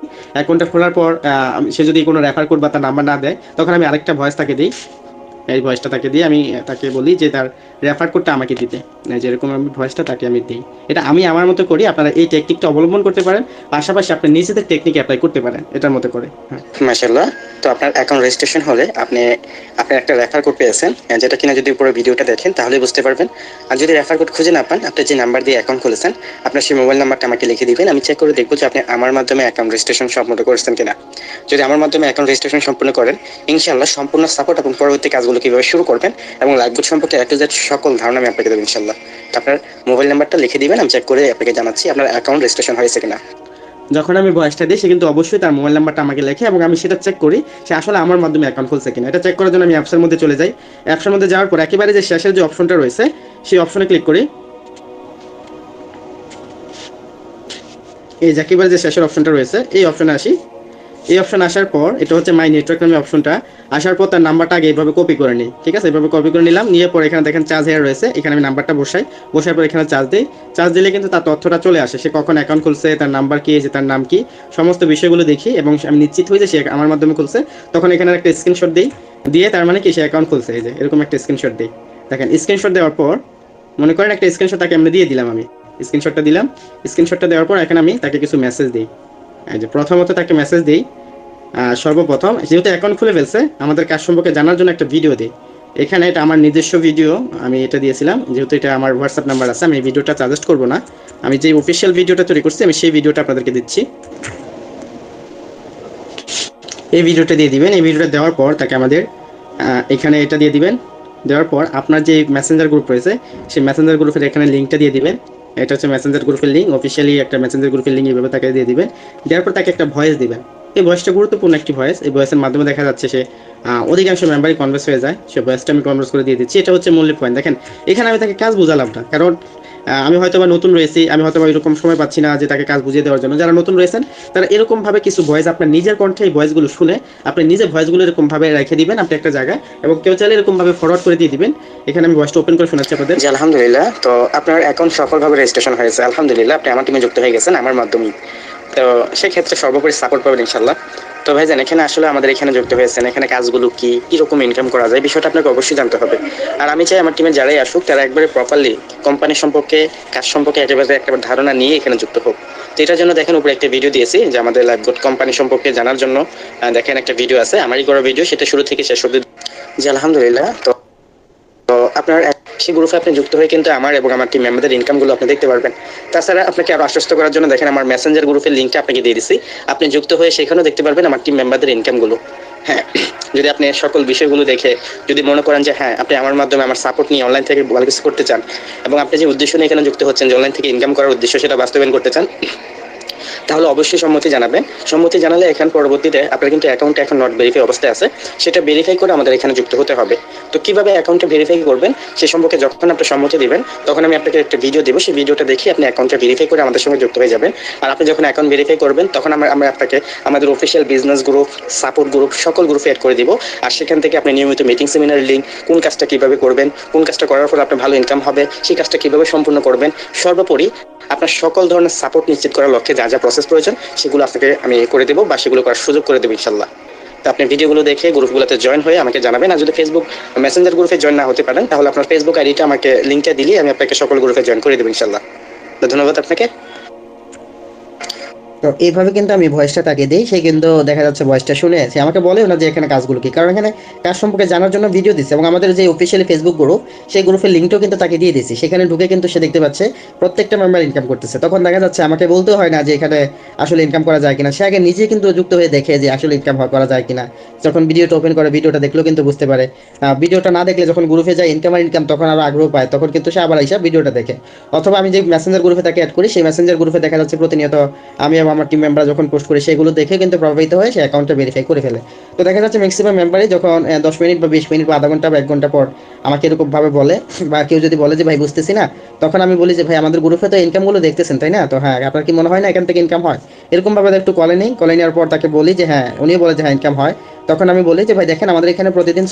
অ্যাকাউন্টটা খোলার পর সে যদি কোনো রেফার কোড বা তার নাম্বার না দেয়, তখন আমি আরেকটা ভয়েস তাকে দিই। এই ভয়েসটা তাকে দিয়ে আমি তাকে বলি যে তার রেফার কোডটা আমাকে দিতে। যেরকম আমি ভয়েসটা তাকে আমি দিই। এটা আমি আমার মতো করি, আপনারা এই টেকনিকটা অবলম্বন করতে পারেন, পাশাপাশি আপনি নিজেদের টেকনিক অ্যাপ্লাই করতে পারেন এটার মতো করে। হ্যাঁ, মাশাআল্লাহ। তো আপনার অ্যাকাউন্ট রেজিস্ট্রেশন হলে আপনার একটা রেফার কোড পেয়েছেন, যেটা কিনা যদি পুরো ভিডিওটা দেখেন তাহলে বুঝতে পারবেন। আর যদি রেফার কোড খুঁজে না পান, আপনি যে নাম্বার দিয়ে অ্যাকাউন্ট খুলেছেন আপনার সেই মোবাইল নাম্বারটা আমাকে লিখে দিবেন, আমি চেক করে দেখবো যে আপনি আমার মাধ্যমে অ্যাকাউন্ট রেজিস্ট্রেশন সম্পূর্ণ করেছেন কিনা। যদি আমার মাধ্যমে অ্যাকাউন্ট রেজিস্ট্রেশন সম্পূর্ণ করেন, ইনশাআল্লাহ সম্পূর্ণ সাপোর্ট এবং পরবর্তী কাজগুলো কিভাবে শুরু করবেন এবং লাইভবোট সম্পর্কে A to Z সকল ধারণা আমি আপনাকে দেবো ইনশাআল্লাহ। আপনার মোবাইল নাম্বারটা লিখে দিবেন, আমি চেক করে আপনাকে জানাচ্ছি আপনার অ্যাকাউন্ট রেজিস্ট্রেশন হয়েছে কিনা। যখন আমি ভয়েসটা দিই সে কিন্তু অবশ্যই তার মোবাইল নাম্বারটা আমাকে লেখে এবং আমি সেটা চেক করি সে আসলে আমার মাধ্যমে অ্যাকাউন্ট খুলছে কিনা। এটা চেক করার জন্য আমি অ্যাপসের মধ্যে চলে যাই। অ্যাপসের মধ্যে যাওয়ার পর একেবারে যে শেষের যে অপশনটা রয়েছে সেই অপশনে ক্লিক করি। এই যে একেবারে যে শেষের অপশনটা রয়েছে এই অপশনে আসি। এই অপশন আসার পর এটা হচ্ছে মাই নেটওয়ার্ক নামে অপশনটা। আসার পর তার নাম্বারটা আগে এইভাবে কপি করে নিই। ঠিক আছে, এইভাবে কপি করে নিলাম, নিয়ে পরে এখানে দেখেন চার্জ হেয়ার রয়েছে, এখানে আমি নাম্বারটা বসার পর এখানে চার্জ দিই। চার্জ দিলে কিন্তু তার তথ্যটা চলে আসে, সে কখন অ্যাকাউন্ট খুলছে, তার নাম্বার কি, যে তার নাম কি, সমস্ত বিষয়গুলো দেখি এবং আমি নিশ্চিত হই যে সে আমার মাধ্যমে খুলছে। তখন এখানে একটা স্ক্রিনশট দিই, দিয়ে তার মানে কি সে অ্যাকাউন্ট খুলছে। এই যে এরকম একটা স্ক্রিনশট দিই। দেখেন স্ক্রিনশট দেওয়ার পর মনে করেন একটা স্ক্রিনশট তাকে আমরা দিয়ে দিলাম, আমি স্ক্রিনশটটা দিলাম। স্ক্রিনশটটা দেওয়ার পর এখানে আমি তাকে কিছু মেসেজ দিই। এই যে প্রথমত তাকে মেসেজ দিই, সর্বপ্রথম যেহেতু অ্যাকাউন্ট খুলে ফেলছে আমাদের কাজ সম্পর্কে জানার জন্য একটা ভিডিও দিই। এখানে এটা আমার নিজস্ব ভিডিও, আমি এটা দিয়েছিলাম, যেহেতু এটা আমার হোয়াটসঅ্যাপ নাম্বার আছে আমি এই ভিডিওটা সাজেস্ট করবো না, আমি যে অফিসিয়াল ভিডিওটা তৈরি করছি আমি সেই ভিডিওটা আপনাদেরকে দিচ্ছি। এই ভিডিওটা দিয়ে দিবেন। এই ভিডিওটা দেওয়ার পর তাকে আমাদের এখানে এটা দিয়ে দিবেন। দেওয়ার পর আপনার যে মেসেঞ্জার গ্রুপ রয়েছে সেই মেসেঞ্জার গ্রুপের এখানে লিঙ্কটা দিয়ে দিবেন। এটা হচ্ছে মেসেঞ্জার গ্রুপের লিঙ্ক, অফিসিয়ালি একটা মেসেঞ্জার গ্রুপের লিঙ্ক এইভাবে তাকে দিয়ে দিবেন। দেওয়ার পর তাকে একটা ভয়েস দিবেন। এই ভয়েসটা গুরুত্বপূর্ণ একটি ভয়েস, এই ভয়েসের মাধ্যমে দেখা যাচ্ছে সে অধিকাংশ মেম্বারই কনভার্স হয়ে যায়। সে ভয়েসটা আমি কনভার্স করে দিয়ে দিচ্ছি। এটা হচ্ছে মূল্য পয়েন্ট। দেখেন এখানে আমি তাকে কাজ বোঝালাম না, কারণ আমি হয়তো বা নতুন রয়েছি, আমি হয়তো বা এরকম সময় পাচ্ছি না যে তাকে কাজ বুঝিয়ে দেওয়ার জন্য। যারা নতুন রয়েছেন তারা এরকম ভাবে কিছু ভয়েস আপনার নিজের কণ্ঠে এই ভয়েসগুলো শুনে আপনি নিজে ভয়েসগুলো এরকম ভাবে রেখে দিবেন আপনি একটা জায়গায়, এবং কেউ চাইলে এরকম ভাবে ফরওয়ার্ড করে দিয়ে দিবেন। এখানে আমি ভয়েসটা ওপেন করে শোনাচ্ছি আপনাদের। জি আলহামদুলিল্লাহ, তো আপনার অ্যাকাউন্ট সফলভাবে রেজিস্ট্রেশন হয়েছে আলহামদুলিল্লাহ, আপনি আমার টিমে যুক্ত হয়ে গেছেন আমার মাধ্যমে। তো সেক্ষেত্রে সর্বোপরি সাপোর্ট পাবেন ইনশাল্লাহ। তো ভাইজান এখানে আসলে আমাদের এখানে যুক্ত হয়েছেন, এখানে কাজগুলো কি কিরকম ইনকাম করা যায় বিষয়টা আপনাকে অবশ্যই জানতে হবে। আর আমি চাই আমার টিমে যারাই আসুক তারা একবারে প্রপারলি কোম্পানি সম্পর্কে, কাজ সম্পর্কে একেবারে একটা ধারণা নিয়ে এখানে যুক্ত হোক। তো এটার জন্য দেখেন উপরে একটা ভিডিও দিয়েছি যে আমাদের লাইভবোট কোম্পানি সম্পর্কে জানার জন্য দেখেন একটা ভিডিও আছে আমারই করা ভিডিও, সেটা শুরু থেকে শেষ অবধি। জি আলহামদুলিল্লাহ। তো তো আপনার সেই গ্রুপে আপনি যুক্ত হয়ে কিন্তু আমার এবং আমার টিম মেম্বারদের ইনকামগুলো আপনি দেখতে পারবেন। তাছাড়া আপনাকে আরো আশ্বস্ত করার জন্য দেখেন আমার মেসেঞ্জার গ্রুপের লিঙ্কটা আপনাকে দিয়ে দিচ্ছি, আপনি যুক্ত হয়ে সেখানেও দেখতে পারবেন আমার টিম মেম্বারদের ইনকামগুলো। হ্যাঁ, যদি আপনি সকল বিষয়গুলো দেখে যদি মনে করেন যে হ্যাঁ আপনি আমার মাধ্যমে আমার সাপোর্ট নিয়ে অনলাইন থেকে ভালো কিছু করতে চান এবং আপনি যে উদ্দেশ্য নিয়ে এখানে যুক্ত হচ্ছেন যে অনলাইন থেকে ইনকাম করার উদ্দেশ্য সেটা বাস্তবায়ন করতে চান, তাহলে অবশ্যই সম্মতি জানাবেন। সম্মতি জানালে এখন পরবর্তীতে আপনার কিন্তু অ্যাকাউন্টে এখন নট ভেরিফাই অবস্থায় আছে, সেটা ভেরিফাই করে আমাদের এখানে যুক্ত হতে হবে। তো কিভাবে অ্যাকাউন্টে ভেরিফাই করবেন সে সম্পর্কে যখন আপনি সম্মতি দিবেন তখন আমি আপনাকে একটা ভিডিও দেবো, সেই ভিডিওটা দেখে আপনি অ্যাকাউন্টে ভেরিফাই করে আমাদের সঙ্গে যুক্ত হয়ে যাবেন। আর আপনি যখন অ্যাকাউন্ট ভেরিফাই করবেন তখন আমরা আপনাকে আমাদের official business group, support group সকল গ্রুপে অ্যাড করে দিব। আর সেখান থেকে আপনি নিয়মিত মিটিং সেমিনার লিঙ্ক, কোন কাজটা কিভাবে করবেন, কোন কাজটা করার পর আপনার ভালো ইনকাম হবে, সেই কাজটা কিভাবে সম্পূর্ণ করবেন, সর্বোপরি আপনার সকল ধরনের সাপোর্ট নিশ্চিত করার লক্ষ্যে যা যা প্রসেস প্রয়োজন সেগুলো আপনাকে আমি করে দেবো বা সেগুলো করার সুযোগ করে দেবো ইনশাল্লাহ। তো আপনি ভিডিওগুলো দেখে গ্রুপগুলোতে জয়েন হয়ে আমাকে জানাবেন। আর যদি ফেসবুক মেসেঞ্জার গ্রুপে জয়েন না হতে পারেন তাহলে আপনার ফেসবুক আইডিটা আমাকে লিঙ্কটা দিলে আমি আপনাকে সকল গ্রুপে জয়েন করে দেবো ইনশাল্লাহ। তো ধন্যবাদ আপনাকে। তো এইভাবে কিন্তু আমি ভয়েসটা তাকে দিই, সে কিন্তু দেখা যাচ্ছে ভয়েসটা শুনে সে আমাকে বলেও না যে এখানে কাজগুলো কি, কারণ এখানে কাজ সম্পর্কে জানার জন্য ভিডিও দিচ্ছে এবং আমাদের যে অফিসিয়ালি ফেসবুক গ্রুপ সেই গ্রুপের লিঙ্কটাও কিন্তু তাকে দিয়ে দিয়েছি। সেখানে ঢুকে কিন্তু সে দেখতে পাচ্ছে প্রত্যেকটা মেম্বার ইনকাম করতেছে, তখন দেখা যাচ্ছে আমাকে বলতেও হয় না যে এখানে আসলে ইনকাম করা যায় কিনা, সে আগে নিজে কিন্তু যুক্ত হয়ে দেখে যে আসলে ইনকাম করা যায় কিনা। যখন ভিডিওটা ওপেন করে ভিডিওটা দেখলেও কিন্তু বুঝতে পারে। ভিডিওটা না দেখলে যখন গ্রুপে যায় ইনকাম তখন আরো আগ্রহ পায়, তখন কিন্তু সে আবার এইসব ভিডিওটা দেখে। অথবা আমি যে মেসেঞ্জার গ্রুপে তাকে অ্যাড করি সেই মেসেঞ্জার গ্রুপে দেখা যাচ্ছে প্রতিনিয়ত আমি এবং আমার টিম মেম্বার যখন পোস্ট করে সেগুলো দেখে কিন্তু প্রভাবিত হয়ে সে অ্যাকাউন্টটা ভেরিফাই করে ফেলে। তো দেখা যাচ্ছে ম্যাক্সিমাম মেম্বারই যখন 10 মিনিট বা 20 মিনিট বা আধা ঘন্টা বা 1 ঘন্টা পর আমাকে এরকমভাবে বলে, বা কেউ যদি বলে যে ভাই বুঝতেছি না, তখন আমি বলি যে ভাই আমাদের গ্রুপে তো ইনকামগুলো দেখতেছেন তাই না, তো হ্যাঁ আপনার কি মনে হয় না এখান থেকে ইনকাম হয়? এরকমভাবে একটু কলে নিই, কলে নেওয়ার পর তাকে বলি যে হ্যাঁ, উনিও বলে যে হ্যাঁ ইনকাম হয়। তখন আমি বলি যে ভাই দেখেন আমাদের এখানে প্রতিদিন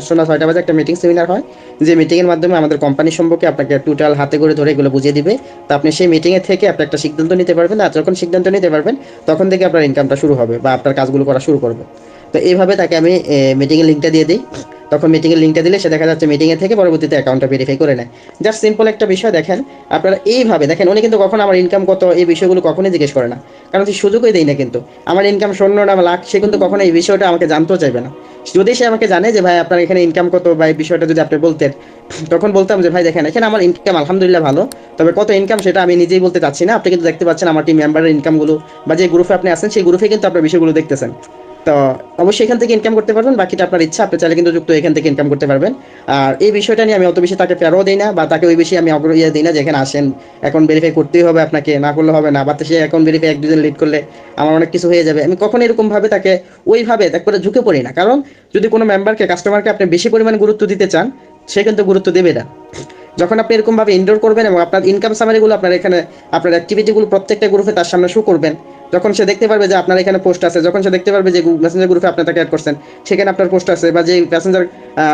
সন্ধ্যা 6টা বাজে একটা মিটিং সেমিনার হয়, যে মিটিংয়ের মাধ্যমে আমাদের কোম্পানি সম্পর্কে আপনাকে টোটাল হাতে করে ধরে এগুলো বুঝিয়ে দিবে। তো আপনি সেই মিটিংয়ে থেকে আপনি একটা সিদ্ধান্ত নিতে পারবেন, আর যখন সিদ্ধান্ত নিতে পারবেন তখন থেকে আপনার ইনকামটা শুরু হবে বা আপনার কাজগুলো করা শুরু করবে। তো এইভাবে তাকে আমি মিটিংয়ের লিঙ্কটা দিয়ে দিই। তখন মিটিংয়ের লিঙ্কটা দিলে সে দেখা যাচ্ছে মিটিংয়ে থেকে পরবর্তীতে অ্যাকাউন্টটা ভেরিফাই করে নেয়। জাস্ট সিম্পল একটা বিষয় দেখেন, আপনারা এইভাবে দেখেন, উনি কিন্তু কখনো আমার ইনকাম কত এই বিষয়গুলো কখনোই জিজ্ঞেস করে না, কারণ সে সুযোগই দেয় না কিন্তু। আমার ইনকাম 0 না লাখ সে কিন্তু কখনো এই বিষয়টা আমাকে জানতেও চাইবে না। যদি সে আমাকে জানে যে ভাই আপনার এখানে ইনকাম কত বা এই বিষয়টা যদি আপনি বলতেন, তখন বলতাম যে ভাই দেখেন এখানে আমার ইনকাম আলহামদুলিল্লাহ ভালো, তবে কত ইনকাম সেটা আমি নিজেই বলতে চাচ্ছি না। আপনি কিন্তু দেখতে পাচ্ছেন আমার টিম মেম্বারের ইনকামগুলো, বা যে গ্রুপে আপনি আছেন সেই গ্রুপে কিন্তু আপনার বিষয়গুলো দেখতেছেন। তো অবশ্যই এখান থেকে ইনকাম করতে পারবেন, বাকিটা আপনার ইচ্ছা, আপনি চাইলে কিন্তু যুক্ত এখান থেকে ইনকাম করতে পারবেন। আর এই বিষয়টা নিয়ে আমি অত বেশি তাকে প্যারও দিই না, বা তাকে ওই বেশি আমি ইয়ে দিই না যে এখানে আসেন অ্যাকাউন্ট ভেরিফাই করতেই হবে আপনাকে, না করলে হবে না, বা সে অ্যাকাউন্ট ভেরিফাই 1-2 দিন লেট করলে আমার অনেক কিছু হয়ে যাবে। আমি কখনো এরকমভাবে তাকে ওইভাবে একবারে ঝুঁকে পড়ি না, কারণ যদি কোনো মেম্বারকে কাস্টমারকে আপনি বেশি পরিমাণ গুরুত্ব দিতে চান, সে কিন্তু গুরুত্ব দেবে না। যখন আপনি এরকমভাবে ইনডোর করবেন এবং আপনার ইনকাম সামারিগুলো আপনার এখানে আপনার অ্যাক্টিভিটিগুলো প্রত্যেকটা গ্রুপে তার সামনে শো করবেন, যখন সে দেখতে পারবে যে আপনার এখানে পোস্ট আছে, যখন সে দেখতে পারবে যে মেসেঞ্জার গ্রুপে আপনি তাকে অ্যাড করছেন সেখানে আপনার পোস্ট আছে, বা যে প্যাসেঞ্জার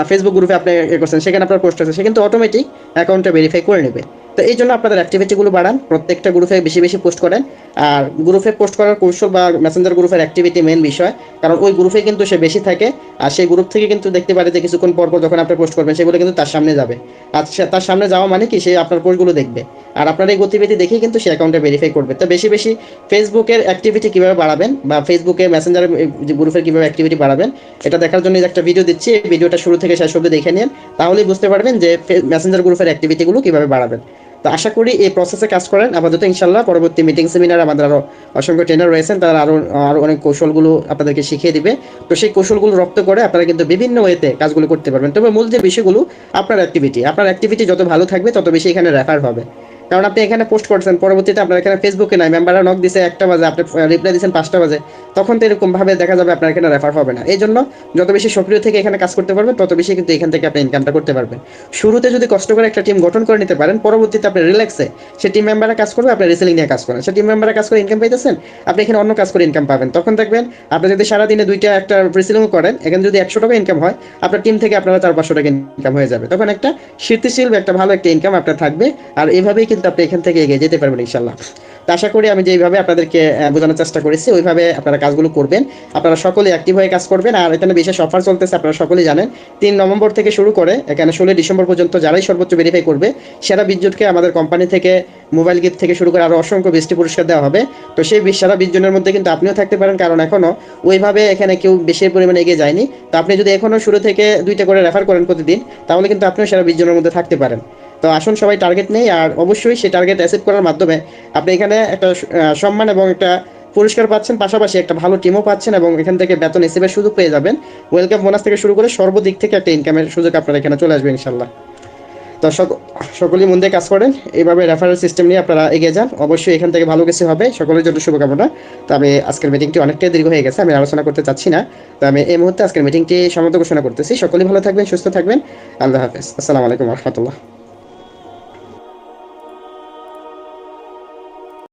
ফেসবুক গ্রুপে আপনি এ করছেন সেখানে আপনার পোস্ট আছে, সে কিন্তু অটোমেটিক অ্যাকাউন্টটা ভেরিফাই করে নেবে। তো এই জন্য আপনাদের অ্যাক্টিভিটিগুলো বাড়ান, প্রত্যেকটা গ্রুপে বেশি বেশি পোস্ট করেন। আর গ্রুপে পোস্ট করার কৌশল বা মেসেঞ্জার গ্রুপের অ্যাক্টিভিটি মেন বিষয়, কারণ ওই গ্রুপে কিন্তু সে বেশি থাকে। আর সেই গ্রুপ থেকে কিন্তু দেখতে পারে যে কিছুক্ষণ পর পর যখন আপনি পোস্ট করবেন সেগুলো কিন্তু তার সামনে যাবে। আর তার সামনে যাওয়া মানে কি, সে আপনার পোস্টগুলো দেখবে, আর আপনার এই গতিবিধি দেখেই কিন্তু সে অ্যাকাউন্টে ভেরিফাই করবে। তো বেশি বেশি ফেসবুকের অ্যাক্টিভিটি কীভাবে বাড়াবেন, বা ফেসবুকে মেসেঞ্জার গ্রুপের কীভাবে অ্যাক্টিভিটি বাড়াবেন, এটা দেখার জন্য একটা ভিডিও দিচ্ছি, এই ভিডিওটা শুরু থেকে শেষ অবধি দেখে নিন, তাহলেই বুঝতে পারবেন যে মেসেঞ্জার গ্রুপের অ্যাক্টিভিটিগুলো কীভাবে বাড়াবেন। তো আশা করি এই প্রসেসে কাজ করেন আপাতত, ইনশাল্লাহ পরবর্তী মিটিং সেমিনার আমাদের আরও অসংখ্য ট্রেনার রয়েছেন, তারা আরও আরও অনেক কৌশলগুলো আপনাদেরকে শিখিয়ে দিবে। তো সেই কৌশলগুলো রপ্ত করে আপনারা কিন্তু বিভিন্ন ওয়েতে কাজগুলো করতে পারবেন। তবে মূল যে বিষয়গুলো, আপনার অ্যাক্টিভিটি যত ভালো থাকবে তত বেশি এখানে রেফার হবে। কারণ আপনি এখানে পোস্ট করছেন, পরবর্তীতে আপনার এখানে ফেসবুকে নাই, মেম্বাররা নক দিছে 1টা বাজে, আপনি রিপ্লাই দিচ্ছেন 5টা বাজে, তখন তো এরকমভাবে দেখা যাবে আপনার এখানে রেফার হবে না। এই জন্য যত বেশি সক্রিয় থেকে এখানে কাজ করতে পারবেন তত বেশি কিন্তু এখান থেকে আপনি ইনকামটা করতে পারবেন। শুরুতে যদি কষ্ট করে একটা টিম গঠন করে নিতে পারেন, পরবর্তীতে আপনি রিল্যাক্সে সে টিম মেম্বাররা কাজ করবে, আপনি রিসেলিং নিয়ে কাজ করেন, সে টিম মেম্বাররা কাজ করে ইনকাম পাইতেছেন, আপনি এখানে অন্য কাজ করে ইনকাম পাবেন। তখন দেখবেন আপনি যদি সারাদিনে 2টা একটা রিসেলিং করেন, এখানে যদি 100 টাকা ইনকাম হয়, আপনার টিম থেকে আপনারা 400-500 টাকা ইনকাম হয়ে যাবে। তখন একটা স্থিতিশীল একটা ভালো একটা ইনকাম আপনার থাকবে। আর এইভাবেই কিন্তু আপনি এখান থেকে এগিয়ে যেতে পারবেন ইনশাল্লাহ। তো আশা করি আমি যেইভাবে আপনাদেরকে বোঝানোর চেষ্টা করেছি ওইভাবে আপনারা কাজগুলো করবেন। আপনারা সকলে অ্যাক্টিভ হয়ে কাজ করবেন। আর এখানে বিশেষ অফার চলতেছে, আপনারা সকলেই জানেন। 3 নভেম্বর থেকে শুরু করে এখানে 16 ডিসেম্বর পর্যন্ত যারাই সর্বোচ্চ ভেরিফাই করবে, সেরা 20 জনকে আমাদের কোম্পানি থেকে মোবাইল গিফট থেকে শুরু করে আরও অসংখ্য বৃষ্টি পুরস্কার দেওয়া হবে। তো সেই সেরা 20 জনের মধ্যে কিন্তু আপনিও থাকতে পারেন, কারণ এখনও ওইভাবে এখানে কেউ বেশি পরিমাণে এগিয়ে যায়নি। তো আপনি যদি এখনও শুরু থেকে 2টা করে রেফার করেন প্রতিদিন, তাহলে কিন্তু আপনিও সেরা 20 জনের মধ্যে থাকতে পারেন। তো আসুন সবাই টার্গেট নেই, আর অবশ্যই সেই টার্গেট অ্যাচিভ করার মাধ্যমে আপনি এখানে একটা সম্মান এবং একটা পুরস্কার পাচ্ছেন, পাশাপাশি একটা ভালো টিমও পাচ্ছেন, এবং এখান থেকে বেতন হিসেবের সুযোগ পেয়ে যাবেন। ওয়েলকাম বোনাস থেকে শুরু করে সর্বদিক থেকে একটা ইনকামের সুযোগ আপনার এখানে চলে আসবে ইনশাল্লাহ। তো সকলেই মন দিয়ে কাজ করেন, এইভাবে রেফারেল সিস্টেম নিয়ে আপনারা এগিয়ে যান, অবশ্যই এখান থেকে ভালো কিছু হবে। সকলের জন্য শুভকামনা। তো আমি আজকের মিটিংটি অনেকটাই দীর্ঘ হয়ে গেছে, আমি আলোচনা করতে চাচ্ছি না। তো আমি এই মুহূর্তে আজকের মিটিংটি সমাপ্ত ঘোষণা করতেছি। সকলেই ভালো থাকবেন, সুস্থ থাকবেন। আল্লাহ হাফেজ, আসসালামু আলাইকুম রহমতুল্লাহ।